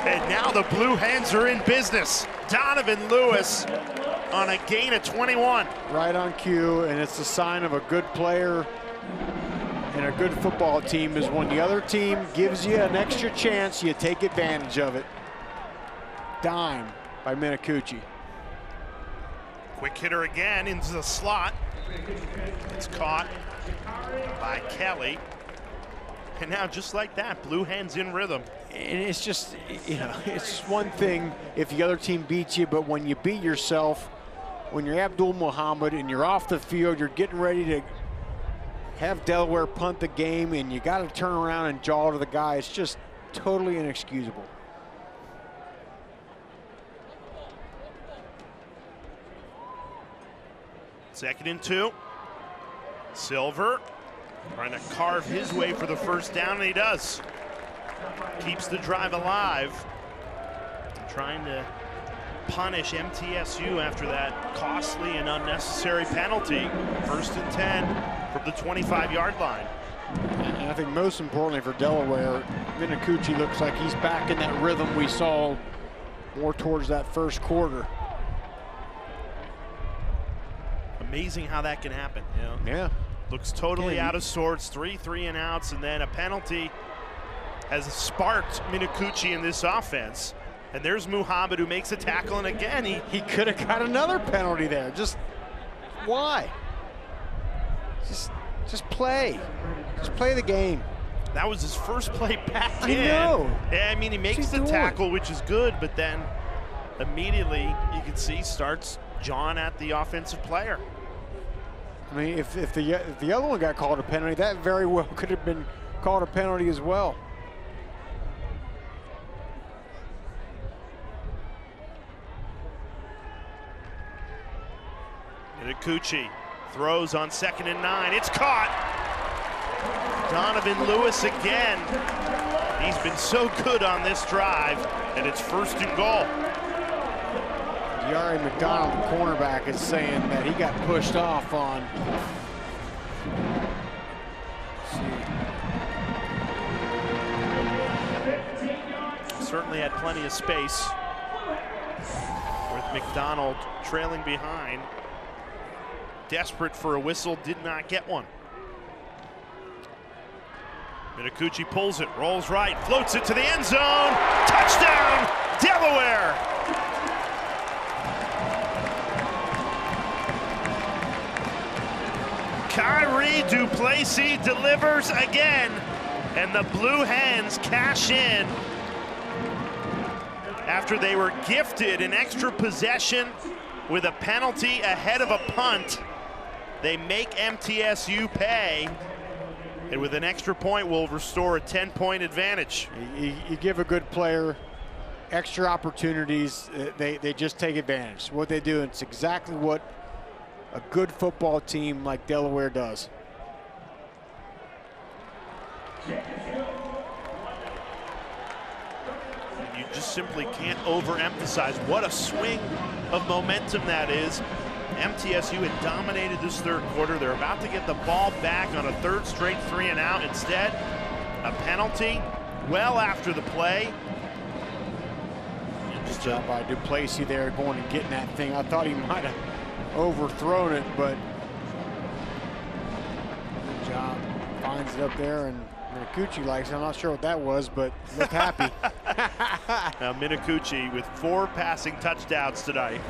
and now the Blue Hens are in business. Donovan Lewis on a gain of 21. Right on cue, and it's a sign of a good player and a good football team is when the other team gives you an extra chance, you take advantage of it. Dime by Minicucci. Quick hitter again into the slot. It's caught by Kelly. And now just like that, Blue Hens in rhythm. And it's just, you know, it's one thing if the other team beats you, but when you beat yourself, when you're Abdul Muhammad and you're off the field, you're getting ready to have Delaware punt the game, and you got to turn around and jaw to the guy. It's just totally inexcusable. Second and 2. Silver trying to carve his way for the first down, and he does. Keeps the drive alive. Trying to punish MTSU after that costly and unnecessary penalty. 1st and 10 from the 25-yard line. And I think most importantly for Delaware, Minicucci looks like he's back in that rhythm we saw more towards that first quarter. Amazing how that can happen. You know? Yeah. Looks totally out of sorts. 3 and outs, and then a penalty has sparked Minicucci in this offense. And there's Muhammad who makes a tackle, and again, he could have got another penalty there. Just why? Just play. Just play the game. That was his first play back in. I know. Yeah, I mean, he makes the tackle, which is good, but then immediately you can see starts jawing at the offensive player. I mean, if the other one got called a penalty, that very well could have been called a penalty as well. Minicucci throws on 2nd and 9. It's caught. Donovan Lewis again. He's been so good on this drive, and it's 1st and goal. Yari McDonald, the cornerback, is saying that he got pushed off on. Certainly had plenty of space with McDonald trailing behind. Desperate for a whistle, did not get one. Minicucci pulls it, rolls right, floats it to the end zone. Touchdown, Delaware! Kyrie Duplessis delivers again, and the Blue Hens cash in after they were gifted an extra possession with a penalty ahead of a punt. They make MTSU pay, and with an extra point will restore a 10-point advantage. You give a good player extra opportunities, they just take advantage. What they do, it's exactly what a good football team like Delaware does. You just simply can't overemphasize what a swing of momentum that is. MTSU had dominated this 3rd quarter. They're about to get the ball back on a 3rd straight 3-and-out. Instead, a penalty well after the play. Just job by Duplessis there going and getting that thing. I thought he might have overthrown it, but good job. Finds it up there, and Minicucci likes it. I'm not sure what that was, but look happy. Now Minicucci with 4 passing touchdowns tonight.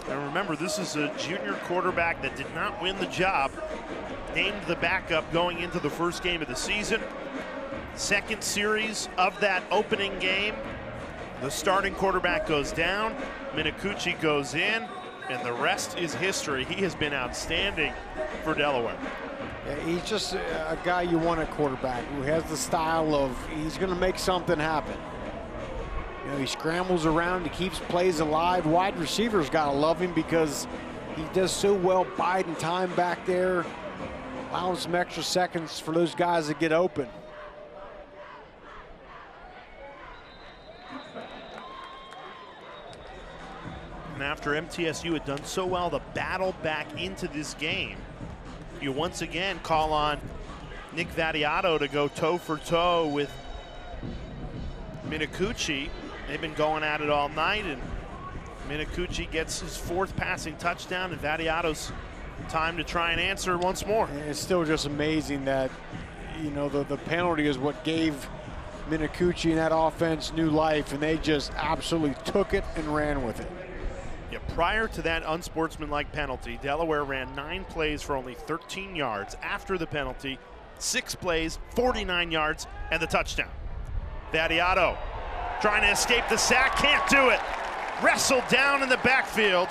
And remember, this is a junior quarterback that did not win the job. Named the backup going into the 1st game of the season. 2nd series of that opening game. The starting quarterback goes down, Minicucci goes in, and the rest is history. He has been outstanding for Delaware. Yeah, he's just a guy you want at quarterback who has the style of, he's going to make something happen. You know, he scrambles around, he keeps plays alive. Wide receivers got to love him because he does so well biding time back there, allowing some extra seconds for those guys to get open. And after MTSU had done so well to battle back into this game, you once again call on Nick Vattiato to go toe for toe with Minicucci. They've been going at it all night, and Minicucci gets his 4th passing touchdown, and Vattiato's time to try and answer once more. And it's still just amazing that, you know, the penalty is what gave Minicucci and that offense new life, and they just absolutely took it and ran with it. Yeah, prior to that unsportsmanlike penalty, Delaware ran 9 plays for only 13 yards. After the penalty, 6 plays, 49 yards, and the touchdown. Vattiato trying to escape the sack, can't do it. Wrestled down in the backfield.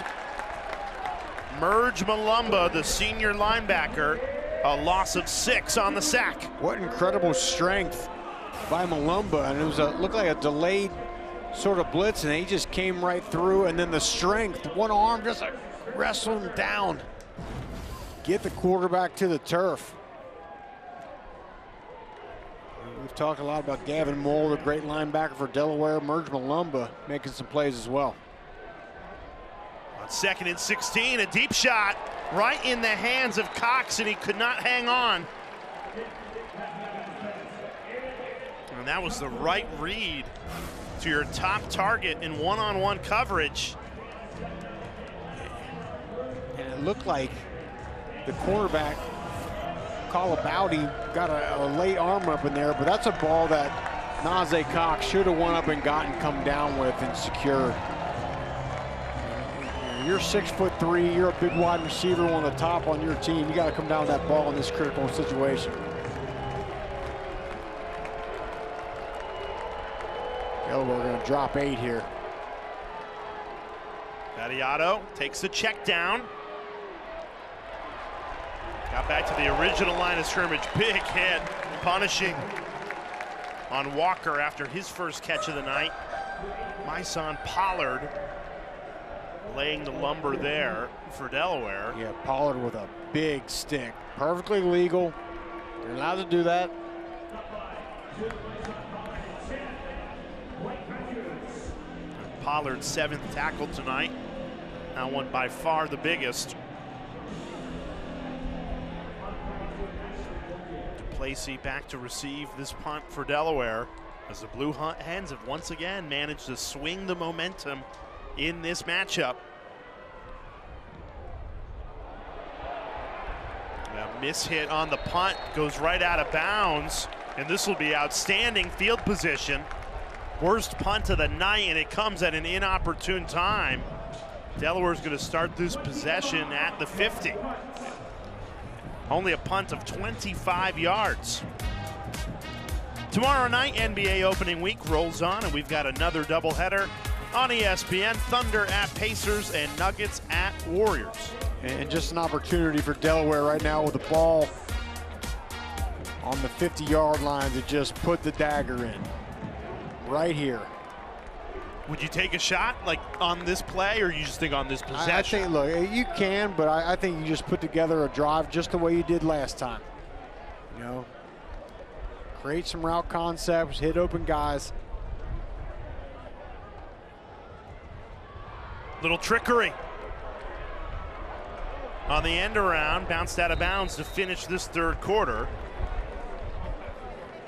Merge Malumba, the senior linebacker, a loss of 6 on the sack. What incredible strength by Malumba, and it was looked like a delayed sort of blitz, and he just came right through, and then the strength, one arm just like wrestle him down. Get the quarterback to the turf. We've talked a lot about Gavin Moll, the great linebacker for Delaware. Merge Malumba making some plays as well. On 2nd and 16, a deep shot right in the hands of Cox, and he could not hang on. And that was the right read to your top target in one-on-one coverage. And it looked like the cornerback, Colabowdy, got a late arm up in there, but that's a ball that Najee Cox should have went up and gotten come down with and secured. You're 6'3", you're a big wide receiver on the top on your team. You got to come down with that ball in this critical situation. We're going to drop 8 here. Vattiato takes the check down. Got back to the original line of scrimmage. Big hit punishing on Walker after his first catch of the night. Myson Pollard laying the lumber there for Delaware. Yeah, Pollard with a big stick. Perfectly legal. You're allowed to do that. Pollard's 7th tackle tonight. That one by far the biggest. Duplessis back to receive this punt for Delaware as the Blue Hens have once again managed to swing the momentum in this matchup. A mishit on the punt, goes right out of bounds, and this will be outstanding field position. Worst punt of the night, and it comes at an inopportune time. Delaware's going to start this possession at the 50. Only a punt of 25 yards. Tomorrow night, NBA opening week rolls on, and we've got another doubleheader on ESPN. Thunder at Pacers and Nuggets at Warriors. And just an opportunity for Delaware right now with the ball on the 50-yard line to just put the dagger in. Right here. Would you take a shot like on this play, or you just think on this possession? I think, look, you can, but I think you just put together a drive just the way you did last time. You know, create some route concepts, hit open guys. Little trickery on the end around, bounced out of bounds to finish this third quarter.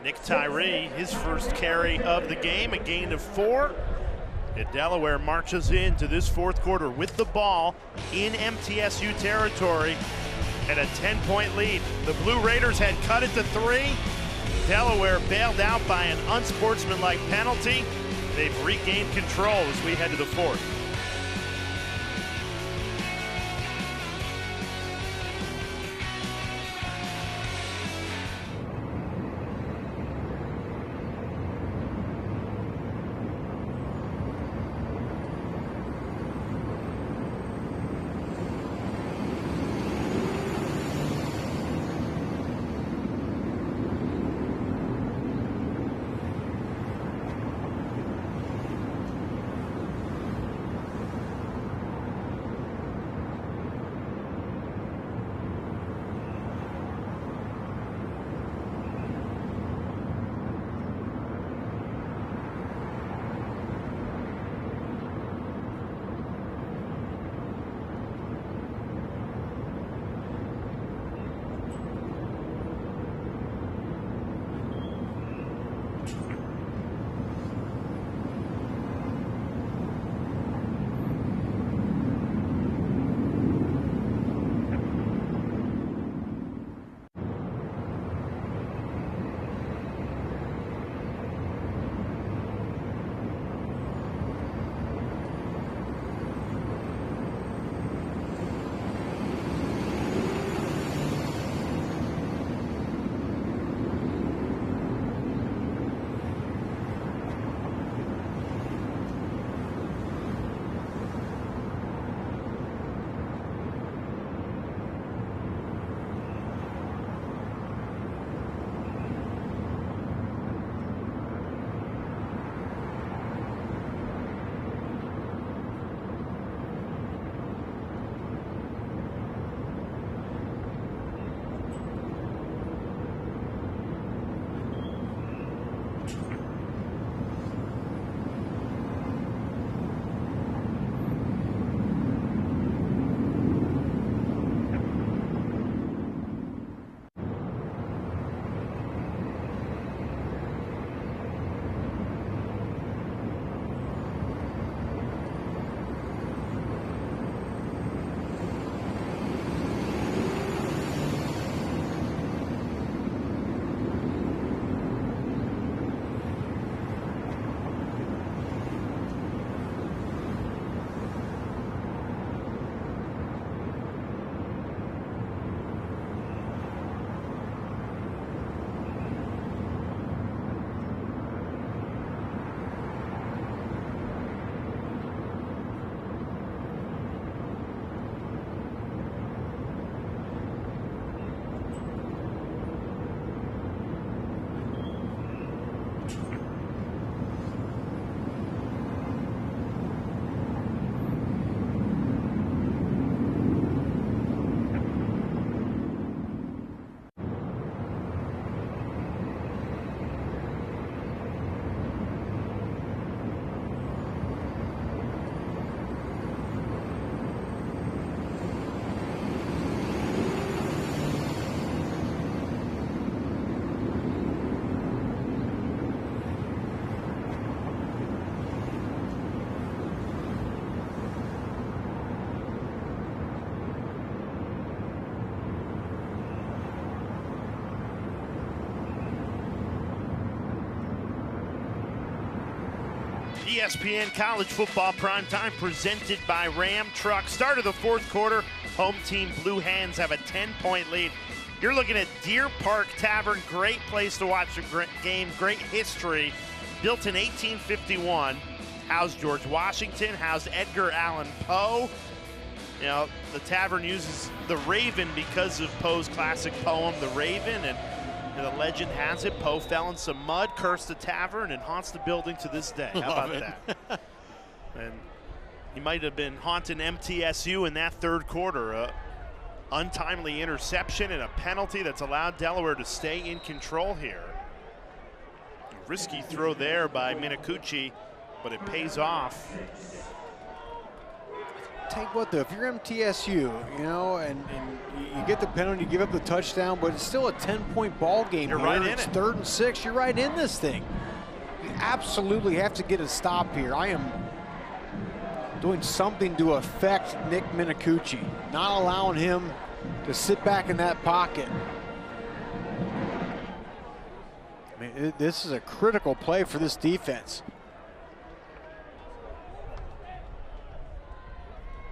Nick Tyree, his first carry of the game, a gain of 4. And Delaware marches into this fourth quarter with the ball in MTSU territory and a 10-point lead. The Blue Raiders had cut it to 3. Delaware bailed out by an unsportsmanlike penalty. They've regained control as we head to the fourth. ESPN College Football Primetime presented by Ram Truck. Start of the fourth quarter, home team Blue Hens have a 10-point lead. You're looking at Deer Park Tavern, great place to watch a game, great history. Built in 1851, housed George Washington, housed Edgar Allan Poe. You know, the tavern uses the Raven because of Poe's classic poem, The Raven, and the legend has it, Poe fell in some mud, cursed the tavern, and haunts the building to this day. How about that? And he might have been haunting MTSU in that third quarter. Untimely interception and a penalty that's allowed Delaware to stay in control here. Risky throw there by Minicucci, but it pays off. Tell you what, though, if you're MTSU, you know, and you get the penalty, you give up the touchdown, but it's still a 10-point ball game. You're here. right in it's it. 3rd and 6. You're right in this thing. You absolutely have to get a stop here. I am doing something to affect Nick Minicucci, not allowing him to sit back in that pocket. I mean, this is a critical play for this defense.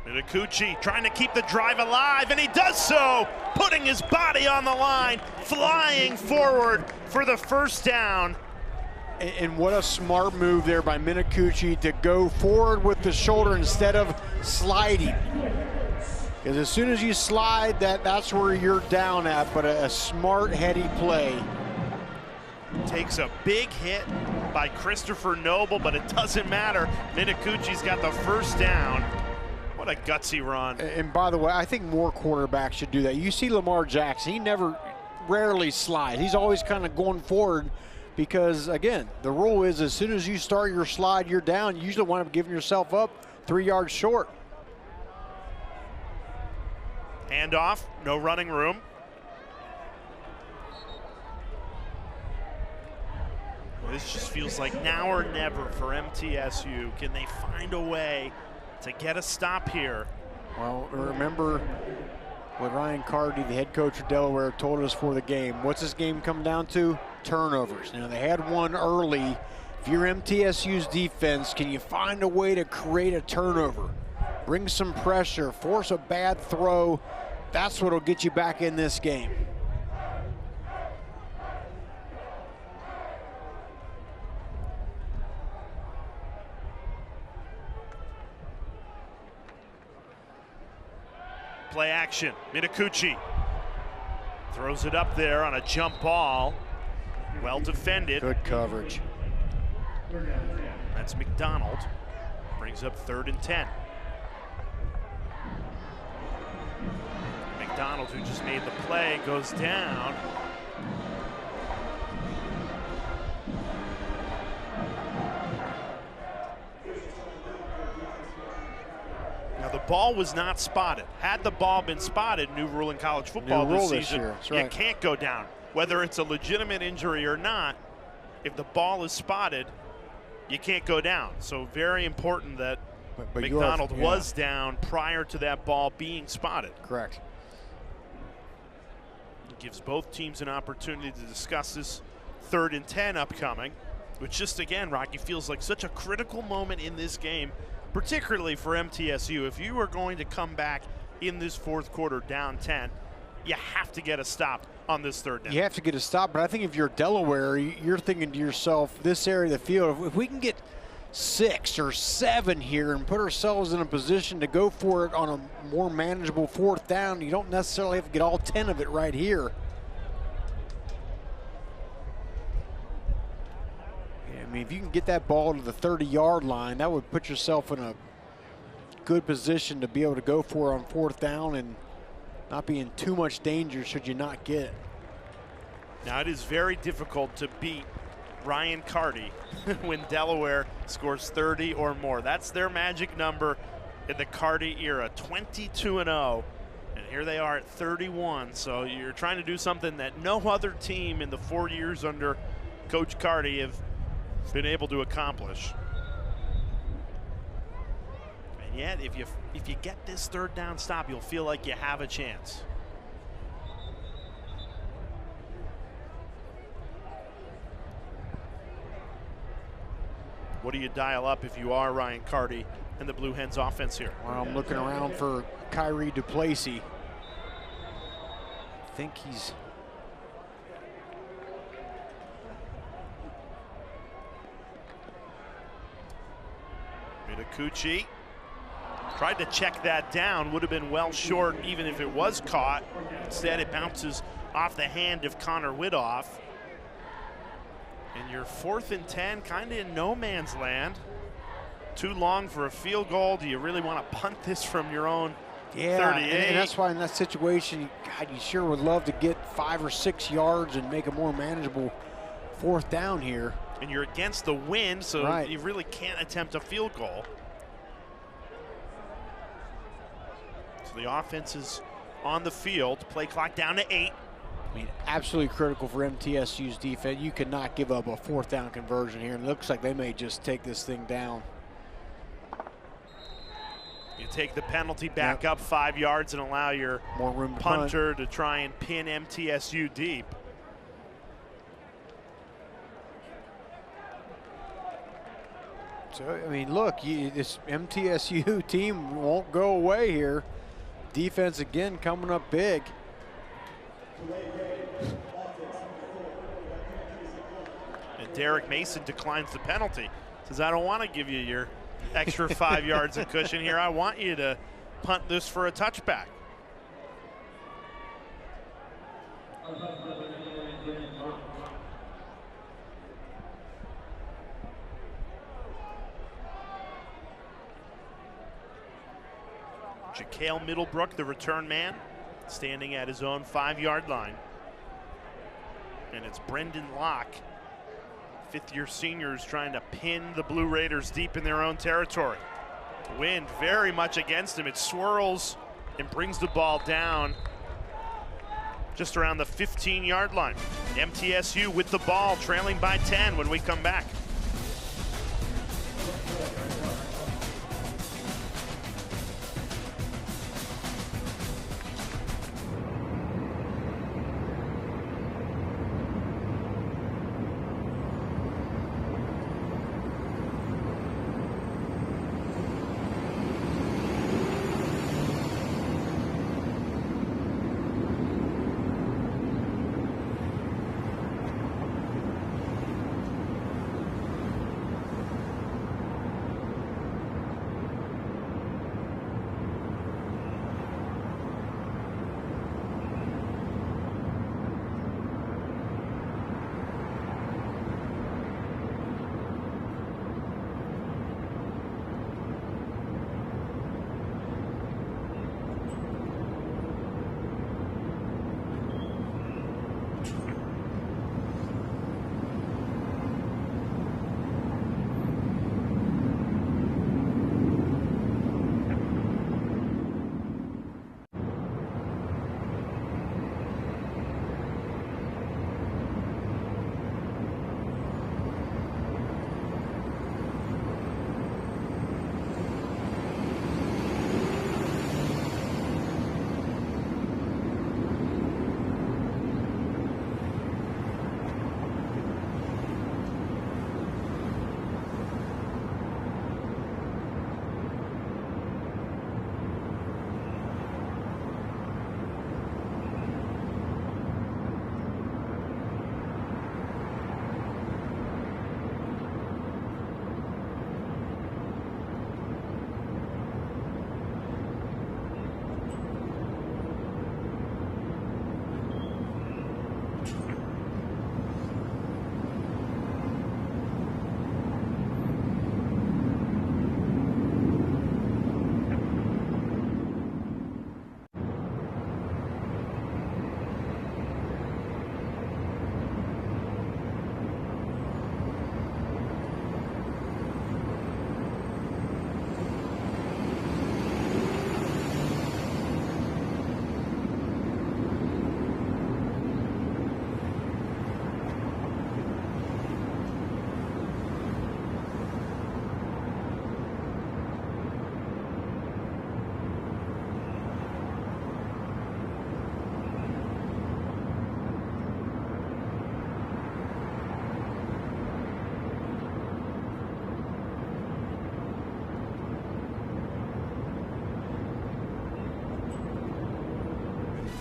Minicucci trying to keep the drive alive, and he does so, putting his body on the line, flying forward for the first down. And what a smart move there by Minicucci to go forward with the shoulder instead of sliding. Because as soon as you slide, that's where you're down at, but a smart, heady play. Takes a big hit by Christopher Noble, but it doesn't matter. Minicucci's got the first down. What a gutsy run. And by the way, I think more quarterbacks should do that. You see Lamar Jackson, he rarely slides. He's always kind of going forward because, again, the rule is as soon as you start your slide, you're down. You usually wind up giving yourself up 3 yards short. Handoff, no running room. This just feels like now or never for MTSU. Can they find a way to get a stop here? Well, remember what Ryan Carty, the head coach of Delaware, told us for the game. What's this game come down to? Turnovers. Now, they had one early. If you're MTSU's defense, can you find a way to create a turnover? Bring some pressure, force a bad throw. That's what'll get you back in this game. Play action, Minicucci throws it up there on a jump ball. Well defended. Good coverage. That's McDonald. Brings up 3rd and 10. McDonald, who just made the play, goes down. Now the ball was not spotted. Had the ball been spotted, new rule in college football this season, you can't go down. Whether it's a legitimate injury or not, if the ball is spotted, you can't go down. So very important that but McDonald was down prior to that ball being spotted. Correct. It gives both teams an opportunity to discuss this 3rd and 10 upcoming, which just again, Rocky, feels like such a critical moment in this game, particularly for MTSU. If you are going to come back in this fourth quarter down 10, you have to get a stop on this 3rd down. You have to get a stop, but I think if you're Delaware, you're thinking to yourself, this area of the field, if we can get 6 or 7 here and put ourselves in a position to go for it on a more manageable 4th down, you don't necessarily have to get all 10 of it right here. I mean, if you can get that ball to the 30-yard line, that would put yourself in a good position to be able to go for it on 4th down and not be in too much danger should you not get it. Now, it is very difficult to beat Ryan Carty when Delaware scores 30 or more. That's their magic number in the Carty era, 22-0. And here they are at 31. So you're trying to do something that no other team in the 4 years under Coach Carty have been able to accomplish. And yet, if you get this 3rd down stop, you'll feel like you have a chance. What do you dial up if you are Ryan Carty and the Blue Hens offense here? Well, I'm looking around for Kyrie Duplessis. I think he's... Mitakuchi tried to check that down, would have been well short even if it was caught. Instead, it bounces off the hand of Connor Widoff. And you're 4th and 10, kind of in no man's land. Too long for a field goal. Do you really want to punt this from your own 38? And that's why in that situation, God, you sure would love to get 5 or 6 yards and make a more manageable 4th down here. And you're against the wind, so right. You really can't attempt a field goal. So the offense is on the field. Play clock down to 8. I mean, absolutely critical for MTSU's defense. You cannot give up a 4th down conversion here. And it looks like they may just take this thing down. You take the penalty back up 5 yards and allow your more room to punter to try and pin MTSU deep. So, I mean, look, this MTSU team won't go away here. Defense, again, coming up big. And Derek Mason declines the penalty. Says, I don't want to give you your extra 5 yards of cushion here. I want you to punt this for a touchback. Jakale Middlebrook, the return man, standing at his own 5-yard line. And it's Brendan Locke, 5th-year seniors, trying to pin the Blue Raiders deep in their own territory. Wind very much against him. It swirls and brings the ball down just around the 15-yard line. MTSU with the ball, trailing by 10 when we come back.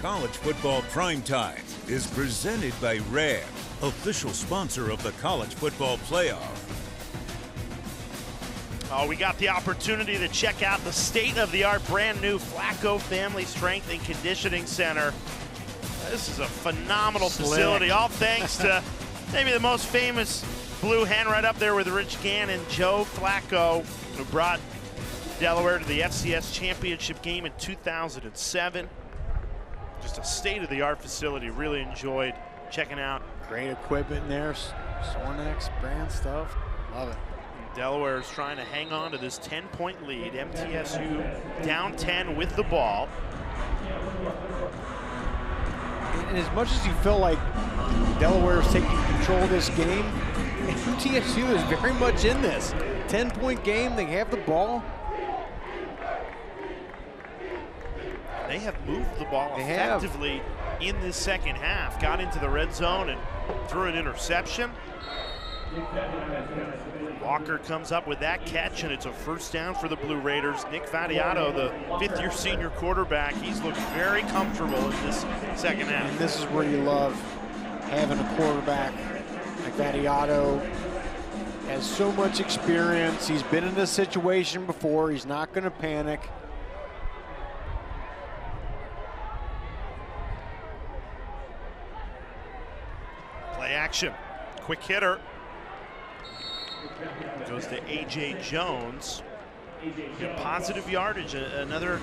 College Football Primetime is presented by Ram, official sponsor of the College Football Playoff. Oh, we got the opportunity to check out the state-of-the-art brand new Flacco Family Strength and Conditioning Center. This is a phenomenal facility, all thanks to maybe the most famous Blue Hen right up there with Rich Gannon, Joe Flacco, who brought Delaware to the FCS championship game in 2007. Just a state-of-the-art facility. Really enjoyed checking out. Great equipment in there, Sornex brand stuff. Love it. Delaware is trying to hang on to this 10-point lead. MTSU down 10 with the ball. And as much as you feel like Delaware is taking control of this game, MTSU is very much in this. 10-point game, they have the ball. They have moved the ball effectively in this second half. Got into the red zone and threw an interception. Walker comes up with that catch, and it's a first down for the Blue Raiders. Nick Vattiato, the fifth-year senior quarterback, he's looked very comfortable in this second half. And this is where you love having a quarterback like Vattiato. Has so much experience. He's been in this situation before. He's not going to panic. Play action. Quick hitter. Goes to A.J. Jones. Positive yardage, another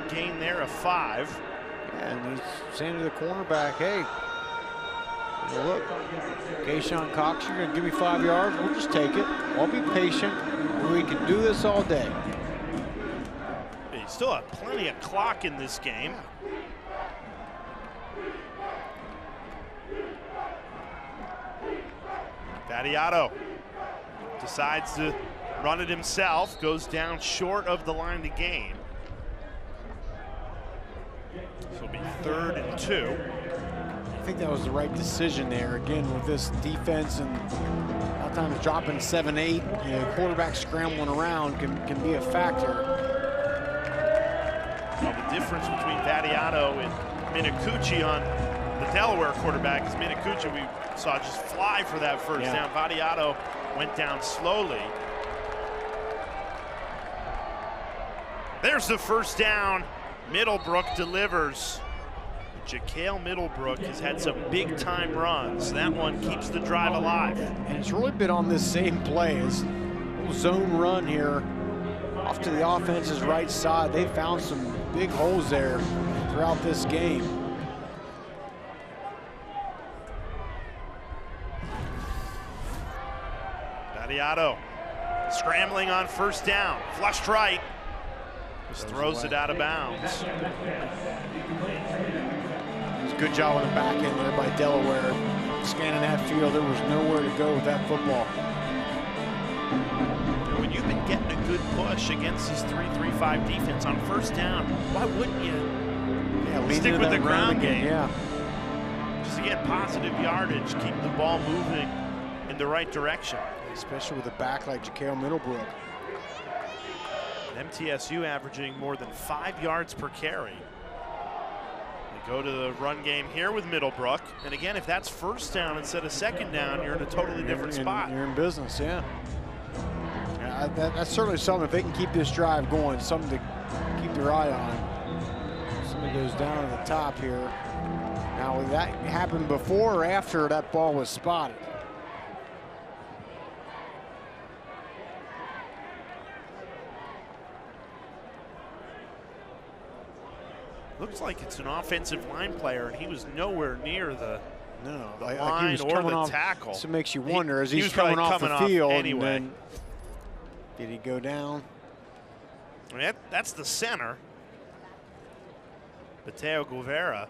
gain there of 5. And he's saying to the cornerback, hey, look, Kayshawn Cox, you're going to give me 5 yards. We'll just take it. I'll be patient. We can do this all day. You still have plenty of clock in this game. Vattiato decides to run it himself, goes down short of the line to gain. This will be 3rd and 2. I think that was the right decision there. Again, with this defense and a lot of times dropping 7-8, you know, quarterback scrambling around can be a factor. Well, the difference between Vattiato and Minicucci on the Delaware quarterback is Minicucci we saw just fly for that first down. Vattiato went down slowly. There's the first down. Middlebrook delivers. Jaquel Middlebrook has had some big-time runs. That one keeps the drive alive. And it's really been on this same play. It's a little zone run here off to the offense's right side. They found some big holes there throughout this game. Vattiato scrambling on first down. Flushed right. Just throws it out of bounds. Good job on the back end there by Delaware. Scanning that field, there was nowhere to go with that football. When you've been getting a good push against this 3-3-5 defense on first down, why wouldn't you stick with the ground game? Just to get positive yardage, keep the ball moving in the right direction. Especially with a back like Jaquel Middlebrook. MTSU averaging more than 5 yards per carry. Go to the run game here with Middlebrook. And again, if that's first down instead of second down, you're in a totally different spot. You're in business, yeah. That's certainly something, if they can keep this drive going, something to keep their eye on. Somebody goes down to the top here. Now, that happened before or after that ball was spotted? Looks like it's an offensive line player, and he was nowhere near the like line or the tackle. So it makes you wonder, as he's was coming off the field, anyway. and then, did he go down? I mean, that's the center, Mateo Guevara.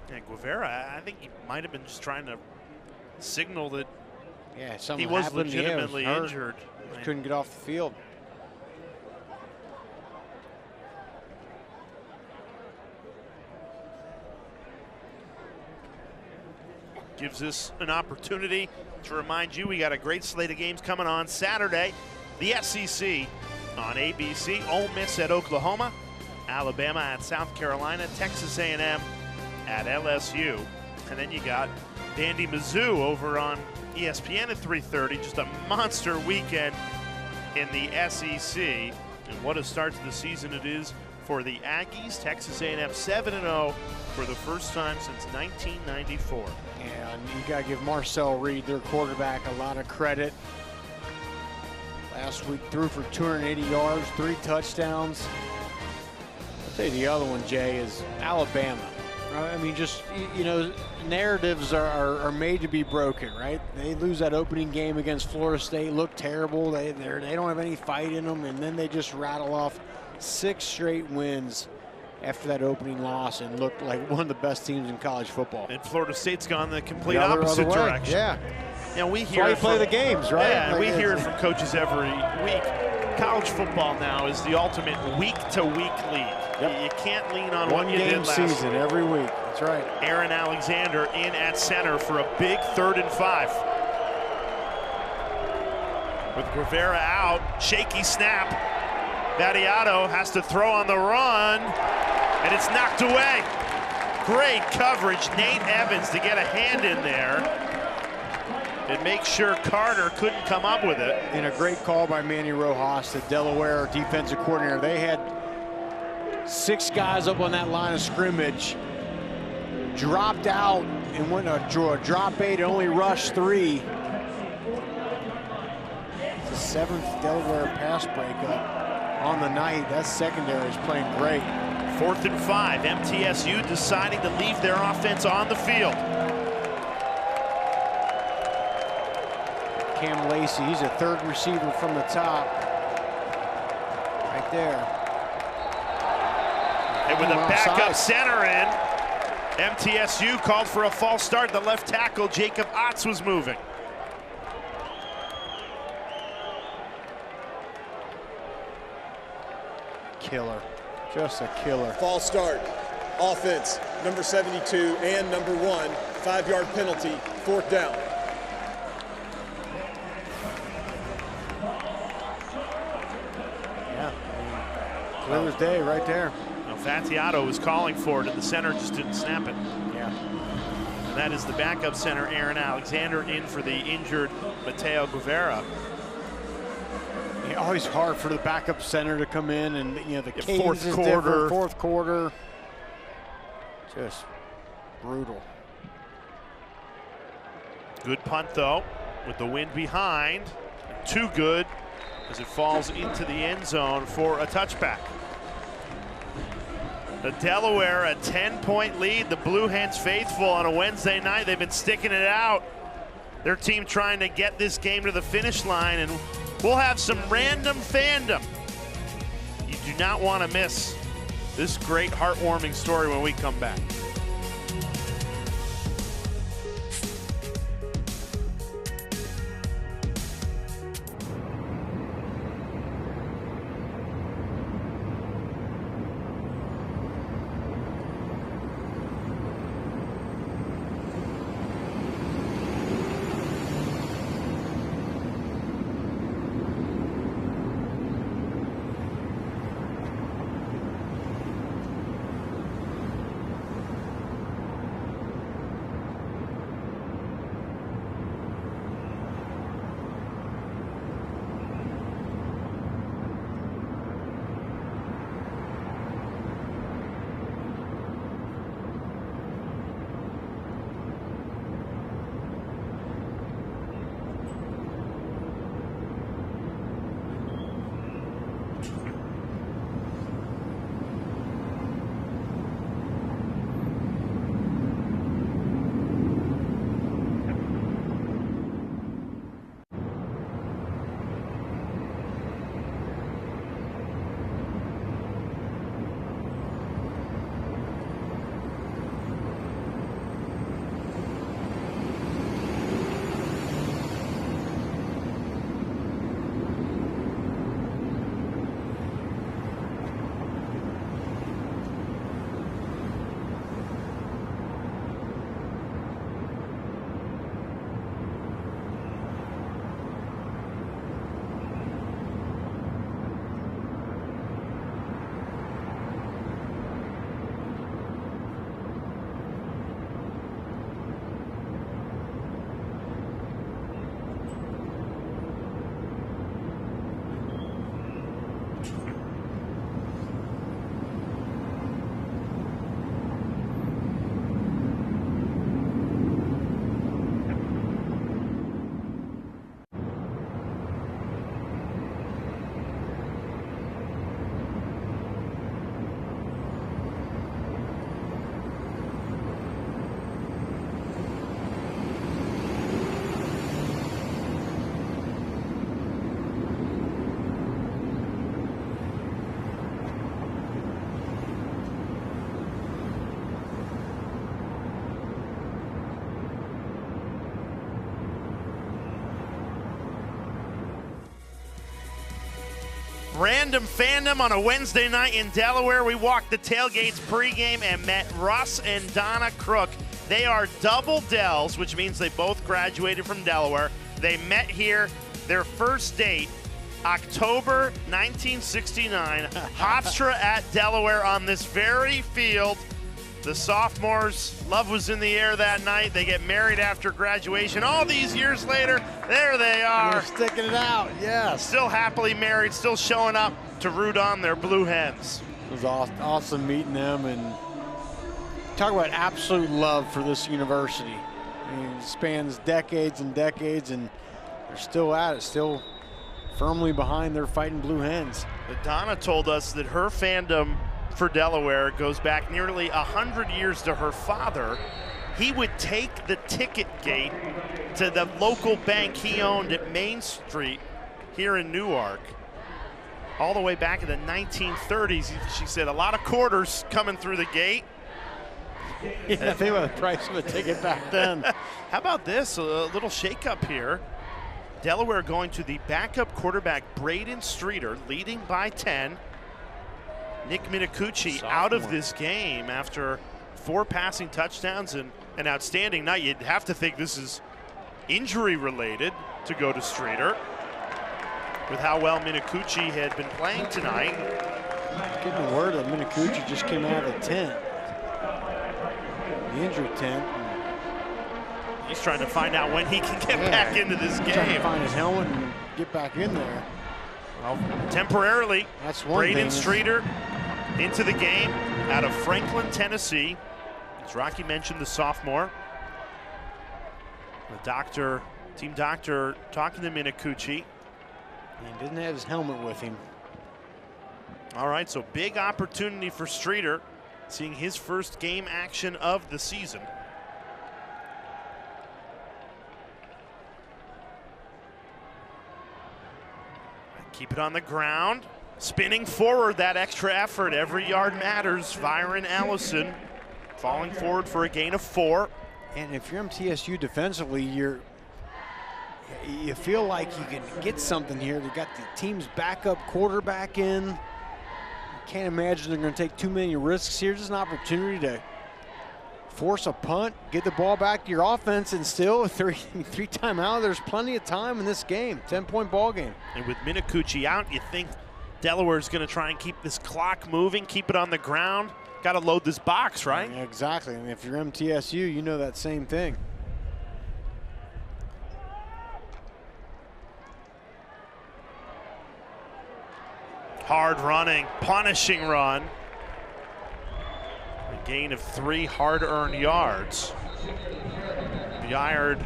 Yeah, Guevara, I think he might have been just trying to signal that he was legitimately injured. Couldn't get off the field. Gives us an opportunity to remind you we got a great slate of games coming on Saturday. The SEC on ABC. Ole Miss at Oklahoma, Alabama at South Carolina, Texas A&M at LSU. And then you got Vandy Mizzou over on ESPN at 3:30. Just a monster weekend in the SEC. And what a start to the season it is for the Aggies. Texas A&M 7-0 for the first time since 1994. And you got to give Marcel Reed, their quarterback, a lot of credit. Last week threw for 280 yards, 3 touchdowns. I'll tell you the other one, Jay, is Alabama. I mean, just, you know, narratives are made to be broken, right? They lose that opening game against Florida State, look terrible. They don't have any fight in them, and then they just rattle off 6 straight wins after that opening loss and looked like one of the best teams in college football. And Florida State's gone the complete opposite direction. Yeah. You know, we hear it play the games, right? Yeah, and like, we hear it from coaches every week. College football now is the ultimate week-to-week league. Yep. You can't lean on one what you did game last season week. every week. That's right. Aaron Alexander in at center for a big 3rd and 5. With Guevara out, shaky snap. Vadiato has to throw on the run, and it's knocked away. Great coverage, Nate Evans to get a hand in there and make sure Carter couldn't come up with it. And a great call by Manny Rojas, the Delaware defensive coordinator. They had 6 guys up on that line of scrimmage, dropped out and went a drop 8, only rushed 3. It's the 7th Delaware pass breakup on the night. That secondary is playing great. 4th and 5, MTSU deciding to leave their offense on the field. Cam Lacey, he's a 3rd receiver from the top. Right there. And with a backup center in, MTSU called for a false start. The left tackle, Jacob Otts, was moving. Killer, just a killer. False start. Offense, number 72 and number 1. 5-yard penalty, 4th down. Yeah, clear as day right there. Now, Vadiato was calling for it, and the center just didn't snap it. Yeah. And that is the backup center, Aaron Alexander, in for the injured Mateo Guevara. Yeah, always hard for the backup center to come in, and you know the cadence fourth is quarter. different, 4th quarter. Just brutal. Good punt, though, with the wind behind. Too good as it falls into the end zone for a touchback. The Delaware, a 10-point lead. The Blue Hens faithful on a Wednesday night. They've been sticking it out. Their team trying to get this game to the finish line, and we'll have some random fandom. You do not want to miss this great heartwarming story when we come back. Random fandom on a Wednesday night in Delaware. We walked the tailgates pregame and met Russ and Donna Crook. They are double Dells, which means they both graduated from Delaware. They met here, their first date, October 1969, Hofstra at Delaware on this very field. The sophomores, love was in the air that night. They get married after graduation. All these years later, there they are. They're sticking it out, yes. Still happily married, still showing up to root on their Blue Hens. It was awesome meeting them, and talk about absolute love for this university. I mean, it spans decades and decades, and they're still at it, still firmly behind their Fighting Blue Hens. But Donna told us that her fandom for Delaware goes back nearly 100 years to her father. He would take the ticket gate to the local bank he owned at Main Street here in Newark. All the way back in the 1930s, she said, a lot of quarters coming through the gate. Yeah, think about the price of a ticket back then. How about this, a little shakeup here. Delaware going to the backup quarterback, Braden Streeter, leading by 10. Nick Minicucci out of this game after 4 passing touchdowns and an outstanding night. You'd have to think this is injury related to go to Streeter with how well Minicucci had been playing tonight. Getting the word that Minicucci just came out of the tent, the injury tent. He's trying to find out when he can get back into this game. Trying to find his helmet and get back in there. Well, temporarily, that's one Braden thing. Streeter into the game out of Franklin, Tennessee. As Rocky mentioned, the sophomore. The team doctor talking to Minicucci. He didn't have his helmet with him. All right, so big opportunity for Streeter, seeing his first game action of the season. Keep it on the ground. Spinning forward, that extra effort. Every yard matters. Vyron Allison falling forward for a gain of 4. And if you're MTSU defensively, you feel like you can get something here. They got the team's backup quarterback in. I can't imagine they're going to take too many risks here. Just an opportunity to force a punt, get the ball back to your offense, and still three timeout. There's plenty of time in this game. 10-point ball game. And with Minicucci out, you think Delaware's going to try and keep this clock moving, keep it on the ground. Got to load this box, right? Yeah, exactly. And if you're MTSU, you know that same thing. Hard running, punishing run. A gain of 3 hard-earned yards. Byard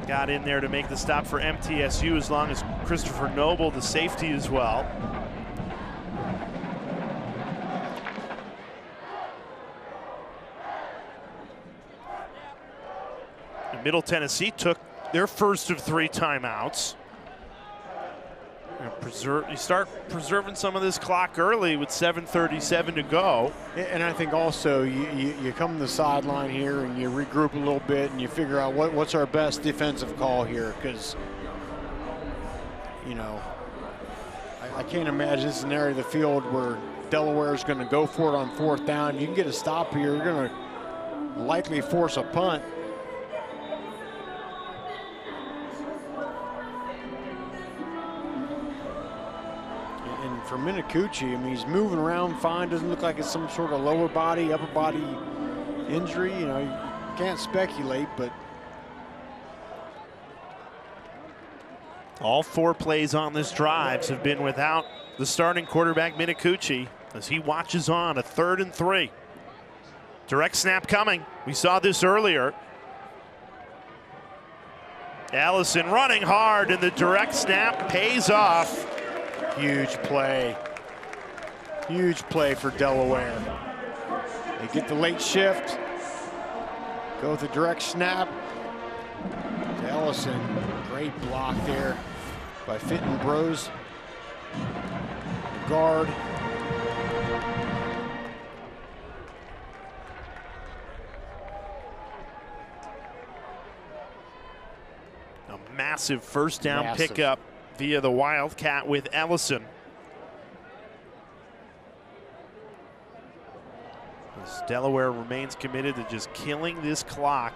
got in there to make the stop for MTSU, as long as Christopher Noble, the safety, as well. And Middle Tennessee took their first of 3 timeouts. You start preserving some of this clock early with 7:37 to go. And I think also you come to the sideline here and you regroup a little bit and you figure out what's our best defensive call here, because, you know, I can't imagine a scenario of the field where Delaware is going to go for it on 4th down. You can get a stop here. You're going to likely force a punt. For Minicucci, I mean, he's moving around fine. Doesn't look like it's some sort of lower body, upper body injury. You know, you can't speculate, but all 4 plays on this drive have been without the starting quarterback, Minicucci, as he watches on a 3rd and 3. Direct snap coming. We saw this earlier. Allison running hard, and the direct snap pays off. Huge play for Delaware. They get the late shift, go with the direct snap. Ellison, great block there by Fenton Bros. Guard. A massive first down pickup via the Wildcat with Ellison. As Delaware remains committed to just killing this clock.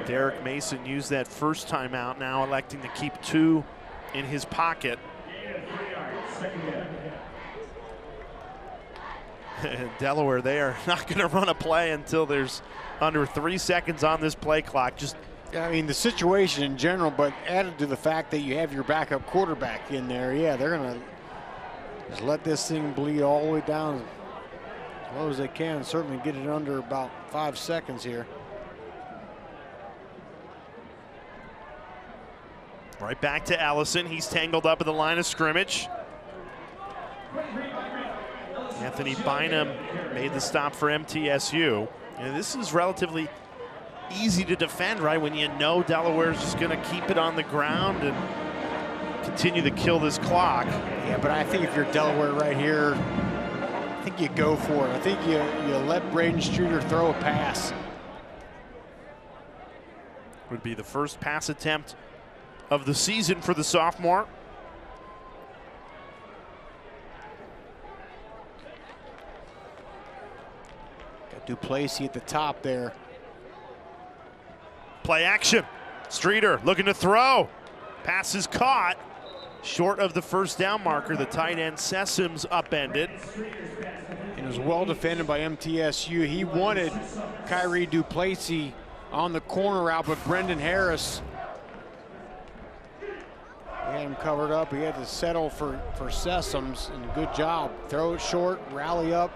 Derek Mason used that first timeout, now electing to keep 2 in his pocket. Delaware, they are not going to run a play until there's under 3 seconds on this play clock. Just, I mean, the situation in general, but added to the fact that you have your backup quarterback in there, yeah, they're going to just let this thing bleed all the way down as low as they can. Certainly get it under about 5 seconds here. right back to Ellison. He's tangled up at the line of scrimmage. Anthony Bynum made the stop for MTSU. And this is relatively easy to defend, right? When you know Delaware's just going to keep it on the ground and continue to kill this clock. Yeah, but I think if you're Delaware right here, I think you go for it. I think you let Braden Streeter throw a pass. Would be the first pass attempt of the season for the sophomore. Got Duplessis at the top there. Play action. Streeter looking to throw. Pass is caught. Short of the first down marker. The tight end Sessoms upended. It was well defended by MTSU. He wanted Kyrie Duplessis on the corner route, but Brendan Harris, he had him covered up. He had to settle for Sessoms, and good job. Throw it short, rally up.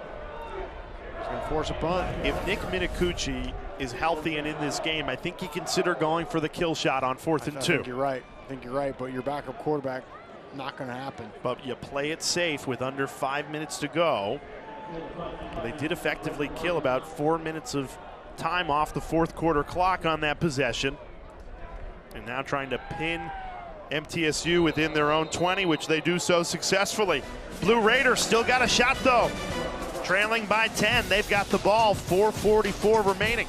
He's going to force a punt. If Nick Minicucci is healthy and in this game, I think you consider going for the kill shot on 4th and 2. I think you're right. I think you're right, but your backup quarterback, not going to happen. But you play it safe with under 5 minutes to go. They did effectively kill about 4 minutes of time off the fourth quarter clock on that possession. And now trying to pin MTSU within their own 20, which they do so successfully. Blue Raiders still got a shot though. Trailing by 10, they've got the ball, 4:44 remaining.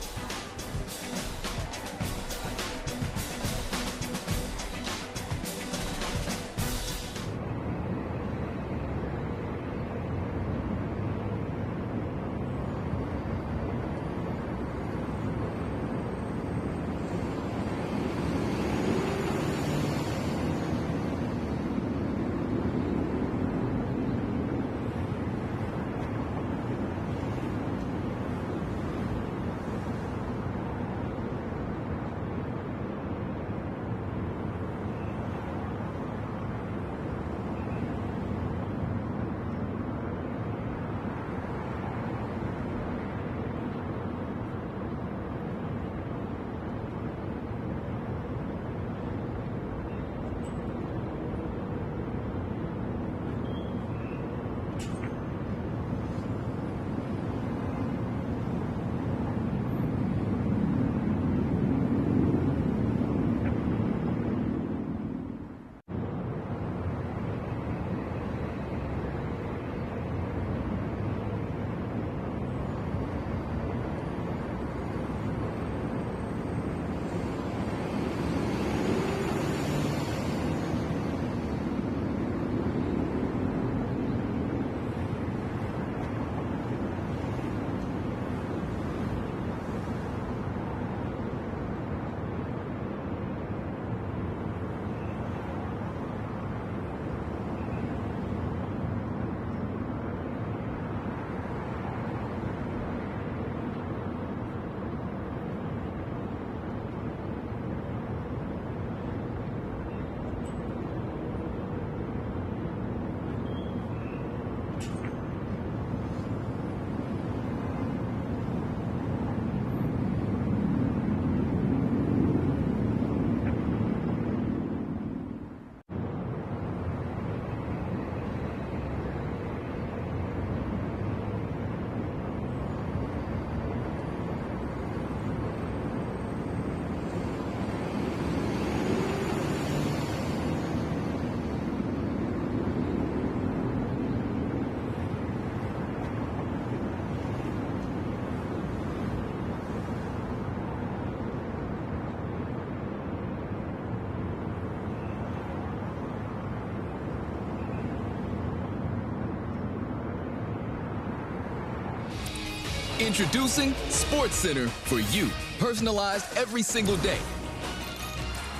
Introducing SportsCenter for you, personalized every single day.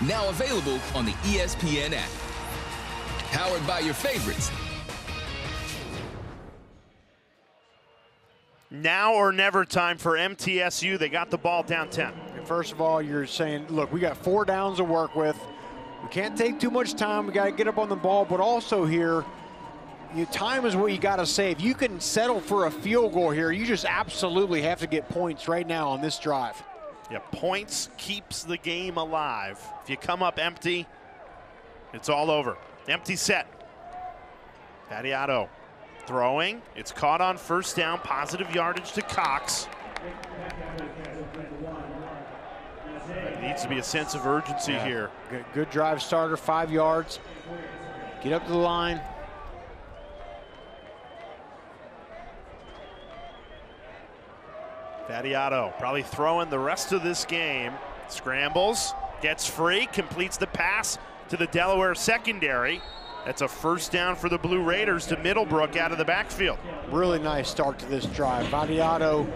Now available on the ESPN app. Powered by your favorites. Now or never time for MTSU. They got the ball down 10. First of all, you're saying, look, we got 4 downs to work with. We can't take too much time. We got to get up on the ball, but also here, your time is what you got to save. You can settle for a field goal here. You just absolutely have to get points right now on this drive. Yeah, points keeps the game alive. If you come up empty, it's all over. Empty set. Vadiato throwing. It's caught on first down. Positive yardage to Cox. There needs to be a sense of urgency here. Good drive starter, 5 yards. Get up to the line. Vadiato probably throwing the rest of this game. Scrambles, gets free, completes the pass to the Delaware secondary. That's a first down for the Blue Raiders to Middlebrook out of the backfield. Really nice start to this drive. Vadiato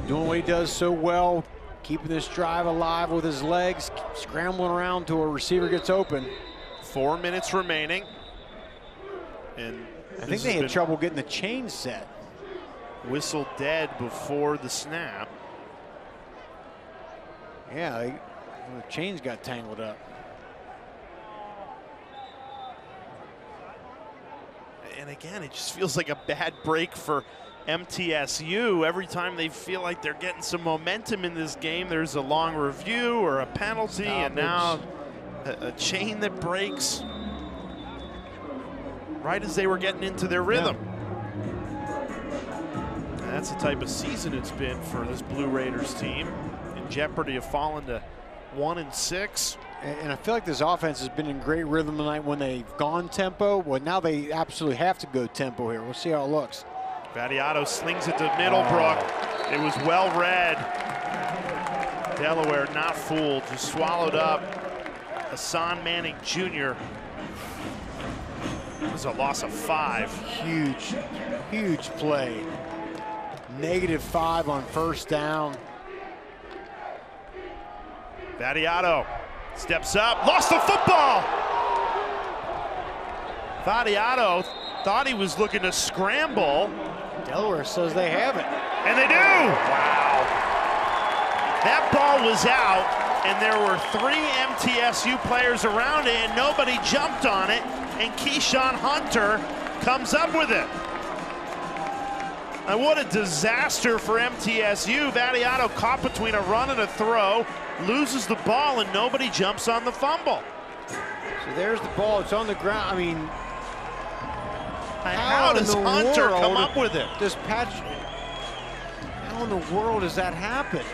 doing what he does so well, keeping this drive alive with his legs, scrambling around till a receiver gets open. 4 minutes remaining. And I think they had trouble getting the chain set. Whistle dead before the snap. Yeah, the chains got tangled up. And again, it just feels like a bad break for MTSU. Every time they feel like they're getting some momentum in this game, there's a long review or a penalty, and now a chain that breaks right as they were getting into their rhythm. And that's the type of season it's been for this Blue Raiders team, in jeopardy of falling to 1-6. And I feel like this offense has been in great rhythm tonight when they've gone tempo. Well, now they absolutely have to go tempo here. We'll see how it looks. Vadiato slings it to Middlebrook. It was well read. Delaware not fooled, just swallowed up. Hassan Manning Jr. It was a loss of 5. Huge, huge play. -5 on first down. Vadiato steps up, lost the football. Vadiato thought he was looking to scramble. Delaware says they have it. And they do. Wow. That ball was out, and there were 3 MTSU players around it, and nobody jumped on it, and Keyshawn Hunter comes up with it. And what a disaster for MTSU. Vadiato caught between a run and a throw, loses the ball, and nobody jumps on the fumble. So there's the ball. It's on the ground. I mean, how does Hunter come up with it? This patch. How in the world does that happen?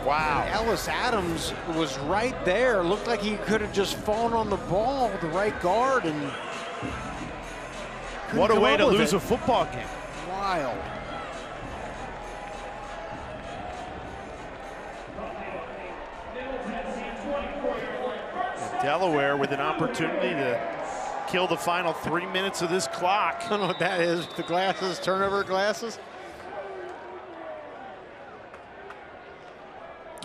Wow. Ellis Adams was right there. Looked like he could have just fallen on the ball, the right guard, and what a way to lose a football game. Wild. And Delaware with an opportunity to kill the final 3 minutes of this clock. I don't know what that is. The glasses, turnover glasses.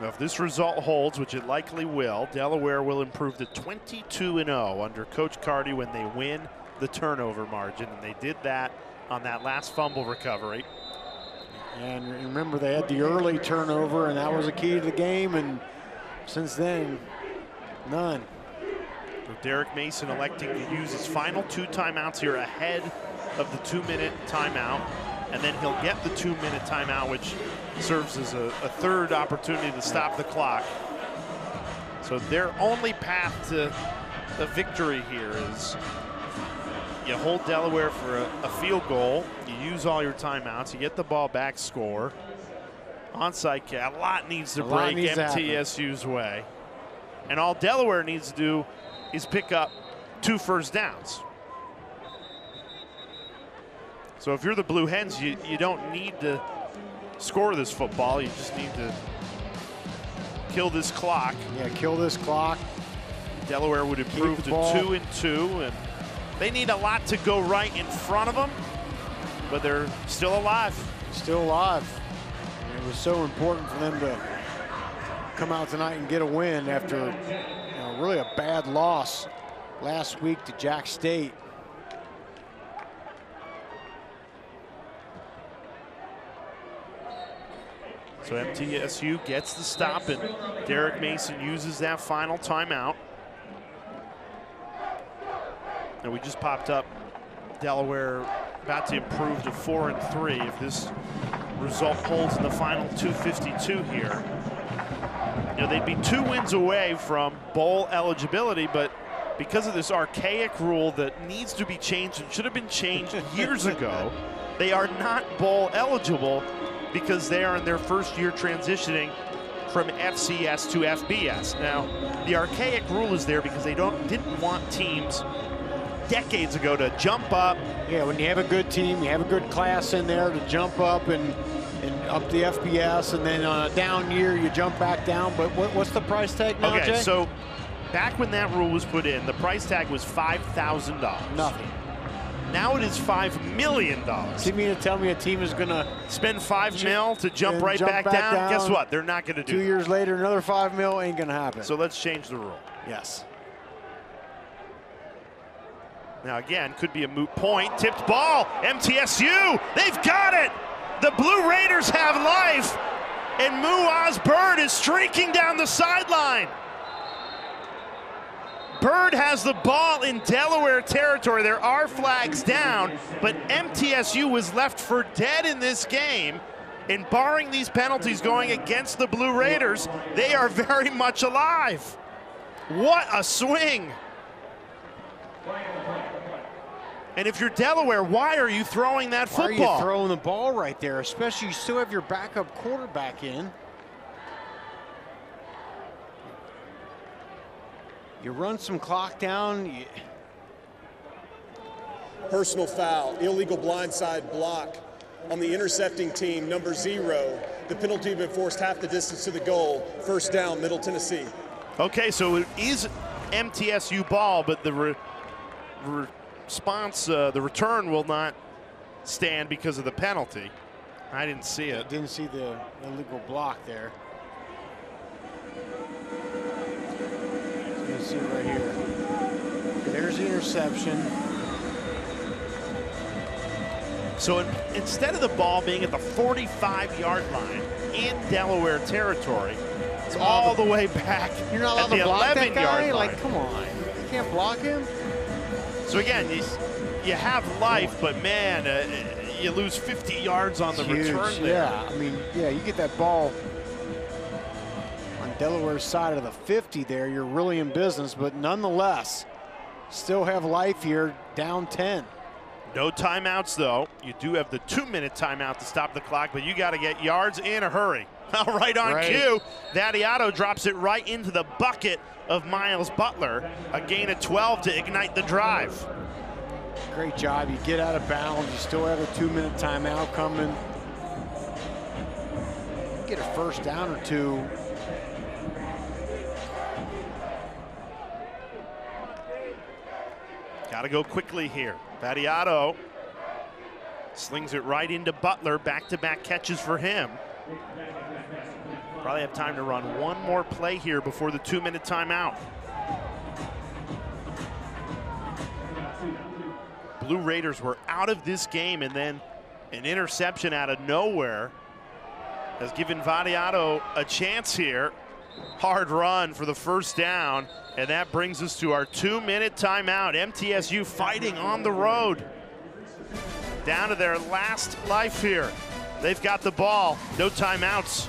Now, if this result holds, which it likely will, Delaware will improve to 22-0 under Coach Carty when they win the turnover margin, and they did that on that last fumble recovery. And remember, they had the early turnover, and that was a key to the game, and since then, none. With Derek Mason electing to use his final 2 timeouts here ahead of the 2-minute timeout, and then he'll get the 2-minute timeout, which serves as a third opportunity to stop the clock. So their only path to a victory here is you hold Delaware for a field goal, you use all your timeouts, you get the ball back, score. Onside kick, a lot needs to break MTSU's way. And all Delaware needs to do is pick up 2 first downs. So if you're the Blue Hens, you don't need to score this football, you just need to kill this clock. Yeah, kill this clock. Delaware would improve to 2-2, and They need a lot to go right in front of them, but they're still alive. Still alive. And it was so important for them to come out tonight and get a win after really a bad loss last week to Jack State. So MTSU gets the stop, and Derek Mason uses that final timeout. And we just popped up Delaware about to improve to 4-3 if this result holds in the final 2:52 here. They'd be 2 wins away from bowl eligibility, but because of this archaic rule that needs to be changed and should have been changed years ago, they are not bowl eligible because they are in their first year transitioning from FCS to FBS. Now, the archaic rule is there because they didn't want teams decades ago to jump up. Yeah, when you have a good team, you have a good class in there to jump up and up the FBS, and then on a down year, you jump back down. But what's the price tag now, Okay, Jay? so back when that rule was put in, the price tag was $5,000. Nothing. Now it is $5 million. You mean to tell me a team is going to spend $5 million to jump right back down? Guess what? They're not going to do 2 years later, another $5 million ain't going to happen. So let's change the rule. Yes. Now again, could be a moot point. Tipped ball. MTSU. They've got it. The Blue Raiders have life. And Muaz Bird is streaking down the sideline. Bird has the ball in Delaware territory. There are flags down, but MTSU was left for dead in this game. And barring these penalties going against the Blue Raiders, they are very much alive. What a swing. And if you're Delaware, why are you throwing that football? Why are you throwing the ball right there? Especially you still have your backup quarterback in. You run some clock down. Personal foul, illegal blindside block on the intercepting team, number 0. The penalty been forced half the distance to the goal. First down, Middle Tennessee. Okay, so it is MTSU ball, but the response, the return will not stand because of the penalty. I didn't see it. Didn't see the illegal block there. See it right here. There's the interception. So instead of the ball being at the 45-yard line in Delaware territory, it's all the way back You're not at allowed the to block that 11-yard guy? line. Like, come on. You can't block him? So again, you have life, but man, you lose 50 yards on the return there. Yeah, I mean, yeah, you get that ball on Delaware's side of the 50 there, you're really in business, but nonetheless, still have life here, down 10. No timeouts, though. You do have the 2-minute timeout to stop the clock, but you got to get yards in a hurry. Right on cue. Vadiato drops it right into the bucket of Miles Butler. A gain of 12 to ignite the drive. Great job. You get out of bounds. You still have a 2-minute timeout coming. Get a first down or two. Got to go quickly here. Vadiato slings it right into Butler. Back-to-back catches for him. Probably have time to run one more play here before the 2-minute timeout. Blue Raiders were out of this game, and then an interception out of nowhere has given Vadiato a chance here. Hard run for the first down, and that brings us to our 2-minute timeout. MTSU fighting on the road. Down to their last life here. They've got the ball, no timeouts.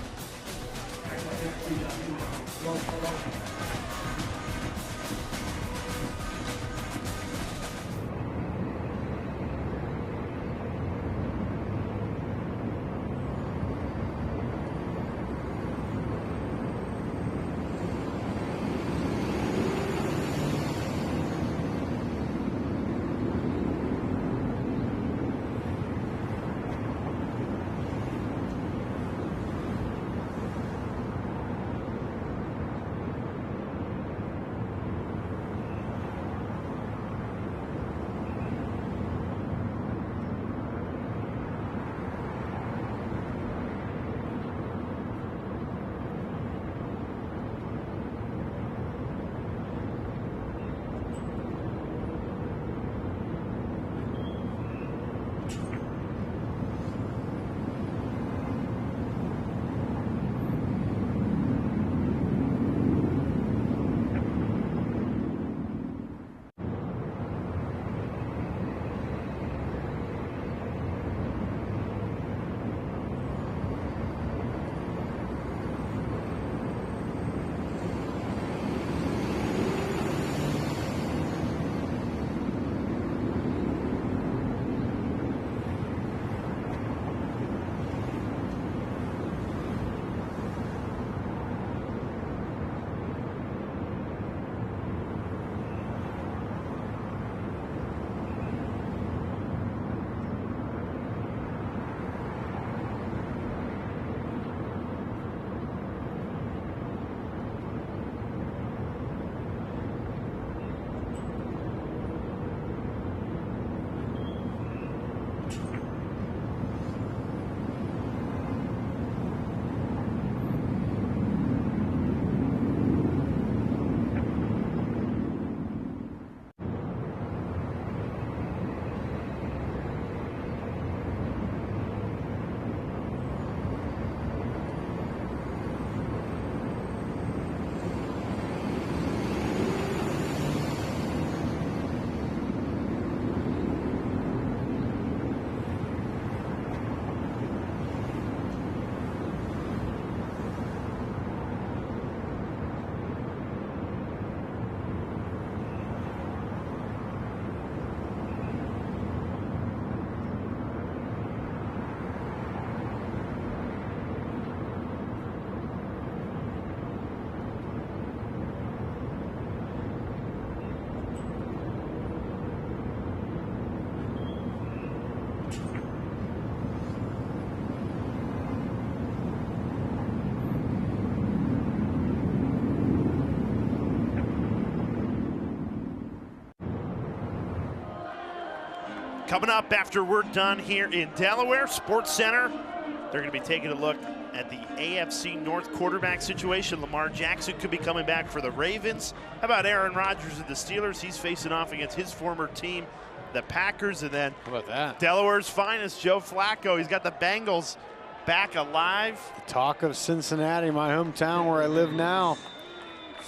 Coming up after we're done here in Delaware Sports Center, they're going to be taking a look at the AFC North quarterback situation. Lamar Jackson could be coming back for the Ravens. How about Aaron Rodgers and the Steelers? He's facing off against his former team, the Packers. And then how about that? Delaware's finest, Joe Flacco. He's got the Bengals back alive. The talk of Cincinnati, my hometown where I live now.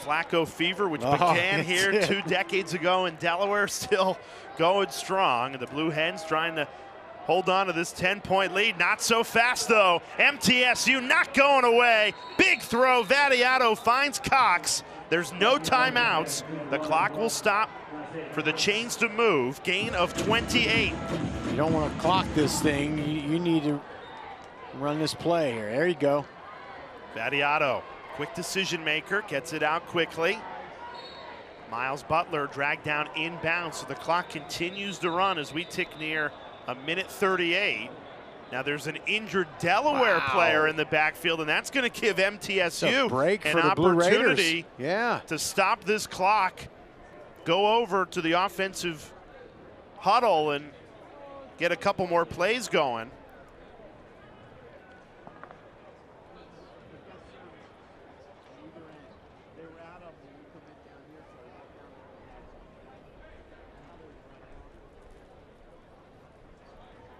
Flacco fever, which began here 2 decades ago in Delaware, still going strong. And the Blue Hens trying to hold on to this 10-point lead. Not so fast, though. MTSU not going away. Big throw. Vadiato finds Cox. There's no timeouts. The clock will stop for the chains to move. Gain of 28. You don't want to clock this thing. You need to run this play here. There you go. Vadiato, quick decision maker, gets it out quickly. Miles Butler dragged down inbounds, so the clock continues to run as we tick near a minute 38. Now there's an injured Delaware player in the backfield, and that's going to give MTSU an opportunity to stop this clock, go over to the offensive huddle and get a couple more plays going.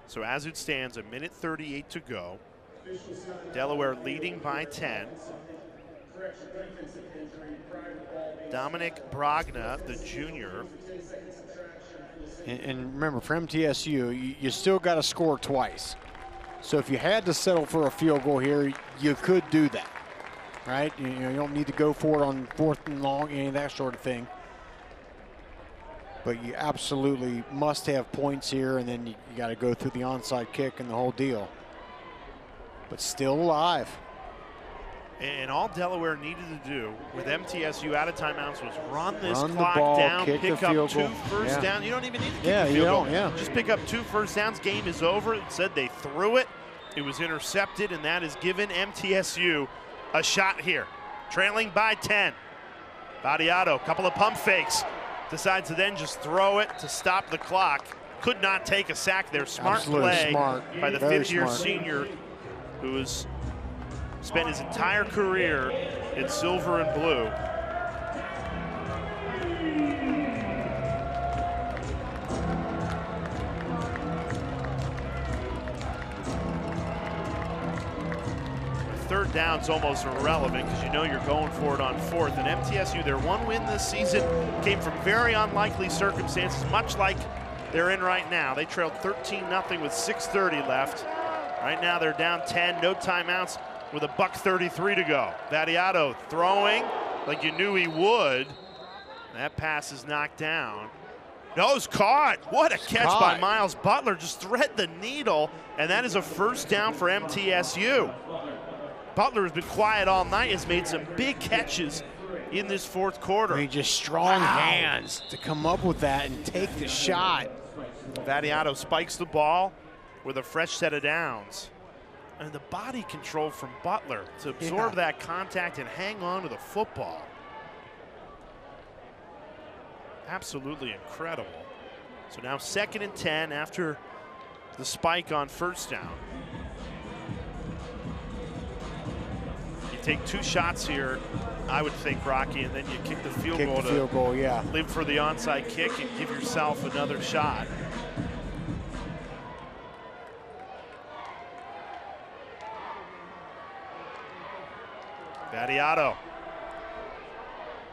So as it stands, a minute 38 to go. Delaware leading by 10. Dominic Bragna, the junior. And remember, for MTSU, you still got to score twice. So if you had to settle for a field goal here, you could do that, right? You don't need to go for it on 4th and long, any of that sort of thing. But you absolutely must have points here, and then you got to go through the onside kick and the whole deal. But still alive. And all Delaware needed to do with MTSU out of timeouts was run this clock down, pick up 2 first downs. You don't even need to kick a field goal. Just pick up 2 first downs. Game is over. It said they threw it. It was intercepted, and that has given MTSU a shot here. Trailing by 10. Vadiato, couple of pump fakes. Decides to then just throw it to stop the clock. Could not take a sack there. Smart play by the 5th-year senior who has spent his entire career in silver and blue. Third down's almost irrelevant because you know you're going for it on 4th. And MTSU, their one win this season came from very unlikely circumstances, much like they're in right now. They trailed 13-0 with 6:30 left. Right now they're down 10, no timeouts with a $1:33 to go. Vadiato throwing like you knew he would. That pass is knocked down. Nose caught. What a catch by Miles Butler. Just thread the needle, and that is a first down for MTSU. Butler has been quiet all night, has made some big catches in this 4th quarter. I mean, just strong hands to come up with that and take the shot. Vadiato spikes the ball with a fresh set of downs. And the body control from Butler to absorb that contact and hang on to the football. Absolutely incredible. So now 2nd and 10 after the spike on first down. Take 2 shots here, I would think, Rocky, and then you kick the field goal to live for the onside kick and give yourself another shot. Vadiato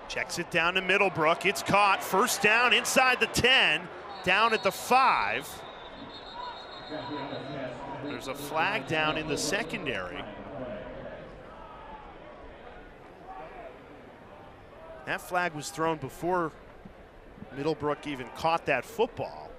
checks it down to Middlebrook. It's caught. First down inside the 10, down at the 5. There's a flag down in the secondary. That flag was thrown before Middlebrook even caught that football.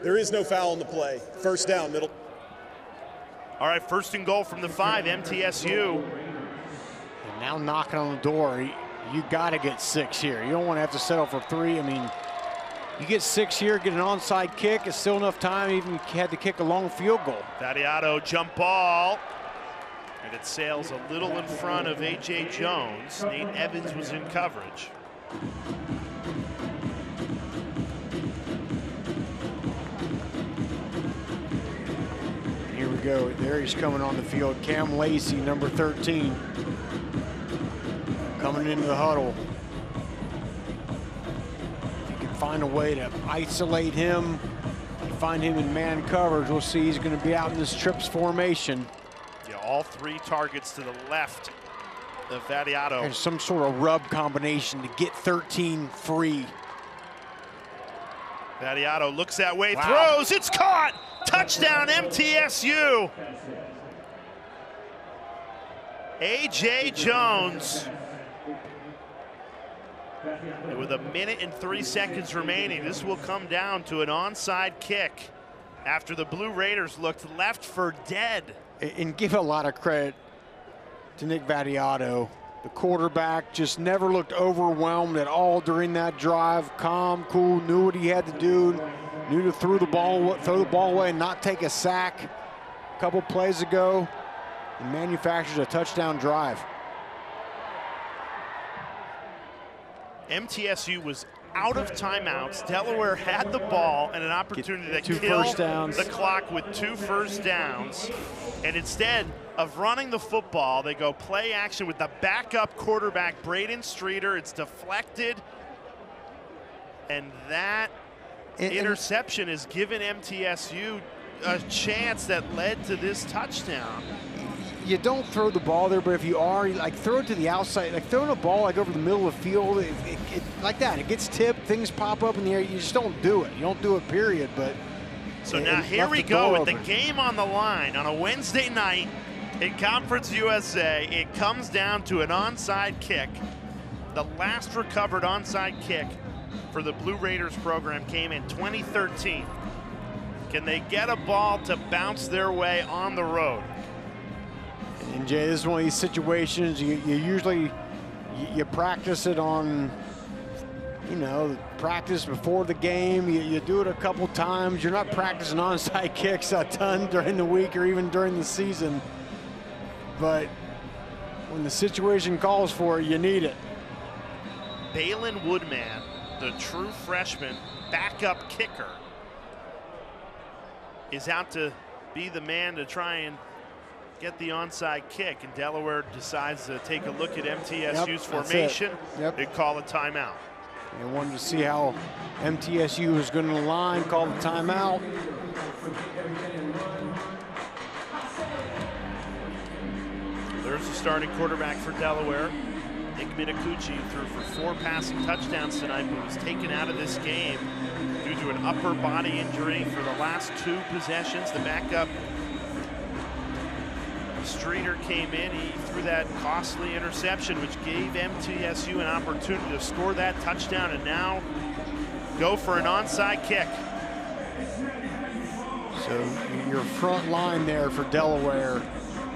There is no foul on the play. First down, Middle. All right, 1st and goal from the 5, MTSU. And now knocking on the door. You got to get 6 here. You don't want to have to settle for 3. I mean, you get 6 here, get an onside kick. It's still enough time, even if you had to kick a long field goal. Vadiato jump ball. And it sails a little in front of A.J. Jones. Nate Evans was in coverage. Here we go. There he's coming on the field. Cam Lacey, number 13. Coming into the huddle. If you can find a way to isolate him, find him in man coverage, we'll see he's going to be out in this trips formation. Yeah, all 3 targets to the left of Vadiato. There's some sort of rub combination to get 13 free. Vadiato looks that way, throws, it's caught! Touchdown MTSU! A.J. Jones. And with 1 minute and 3 seconds remaining, this will come down to an onside kick after the Blue Raiders looked left for dead. And give a lot of credit to Nick Vadiato. The quarterback just never looked overwhelmed at all during that drive. Calm, cool, knew what he had to do, knew to throw the ball away and not take a sack. A couple plays ago, and manufactures a touchdown drive. MTSU was out of timeouts. Delaware had the ball and an opportunity to kill the clock with 2 first downs. And instead of running the football, they go play action with the backup quarterback, Braden Streeter. It's deflected. And that interception has given MTSU a chance that led to this touchdown. You don't throw the ball there, but if you are, like, throw it to the outside. Like throwing a ball like over the middle of the field, like that. It gets tipped, things pop up in the air. You just don't do it. You don't do it, period. But so now here we go with the game on the line on a Wednesday night in Conference USA. It comes down to an onside kick. The last recovered onside kick for the Blue Raiders program came in 2013. Can they get a ball to bounce their way on the road? And Jay, this is one of these situations you usually practice it on, practice before the game. You do it a couple times. You're not practicing onside kicks a ton during the week or even during the season. But when the situation calls for it, you need it. Balin Woodman, the true freshman backup kicker, is out to be the man to try and get the onside kick, and Delaware decides to take a look at MTSU's formation and call a timeout. They wanted to see how MTSU was going to line, call the timeout. There's the starting quarterback for Delaware. Nick Mitakuchi threw for 4 passing touchdowns tonight, but was taken out of this game due to an upper body injury for the last 2 possessions. The backup Streeter came in, he threw that costly interception, which gave MTSU an opportunity to score that touchdown and now go for an onside kick. So your front line there for Delaware,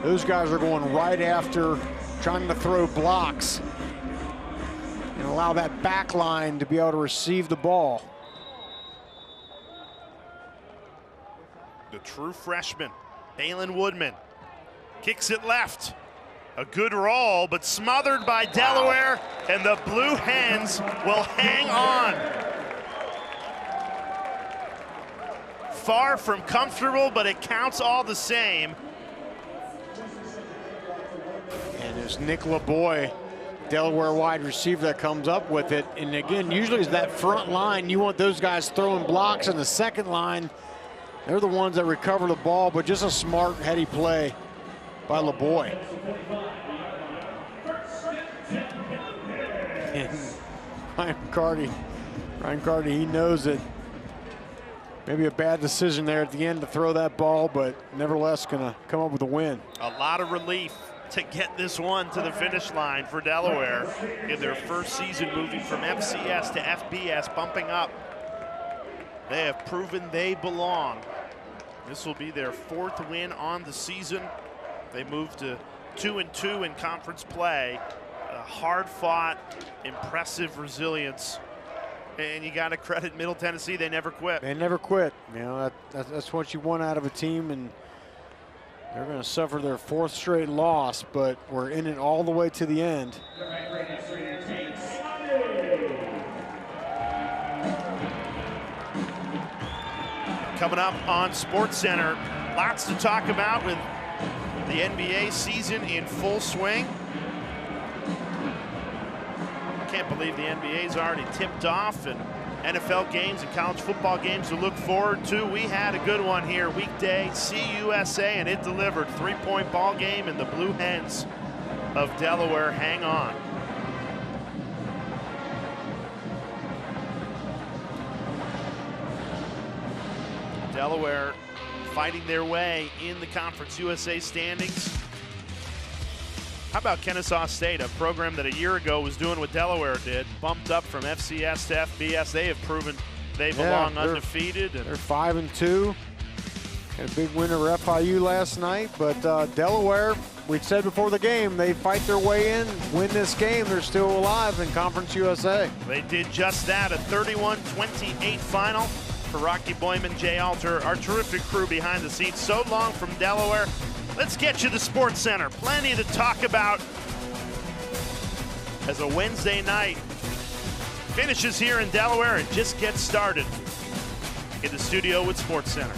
those guys are going right after, trying to throw blocks and allow that back line to be able to receive the ball. The true freshman, Balin Woodman, kicks it left. A good roll, but smothered by Delaware, and the Blue Hens will hang on. Far from comfortable, but it counts all the same. And there's Nick LeBoy, Delaware wide receiver, that comes up with it. And again, usually it's that front line. You want those guys throwing blocks, and the second line, they're the ones that recover the ball, but just a smart, heady play by LeBoy. And Ryan Carty, he knows it. Maybe a bad decision there at the end to throw that ball, but nevertheless gonna come up with a win. A lot of relief to get this one to the finish line for Delaware in their first season, moving from FCS to FBS, bumping up. They have proven they belong. This will be their 4th win on the season. They moved to 2-2 in conference play. Hard-fought, impressive resilience. And you got to credit Middle Tennessee, they never quit. They never quit. You know, that's what you want out of a team, and They're going to suffer their 4th straight loss, but we're in it all the way to the end. Coming up on SportsCenter, lots to talk about with the NBA season in full swing. Can't believe the NBA's already tipped off, and NFL games and college football games to look forward to. We had a good one here weekday, CUSA, and it delivered. 3-point ball game, and the Blue Hens of Delaware hang on. Delaware fighting their way in the Conference USA standings. How about Kennesaw State, a program that a year ago was doing what Delaware did, bumped up from FCS to FBS. They have proven they belong undefeated. They're 5-2. Had a big win over FIU last night, but Delaware, we said before the game, they fight their way in, win this game, they're still alive in Conference USA. They did just that, a 31-28 final for Rocky Boyman, Jay Alter, our terrific crew behind the scenes. So long from Delaware. Let's get you to SportsCenter. Plenty to talk about as a Wednesday night finishes here in Delaware and just gets started. In the studio with SportsCenter.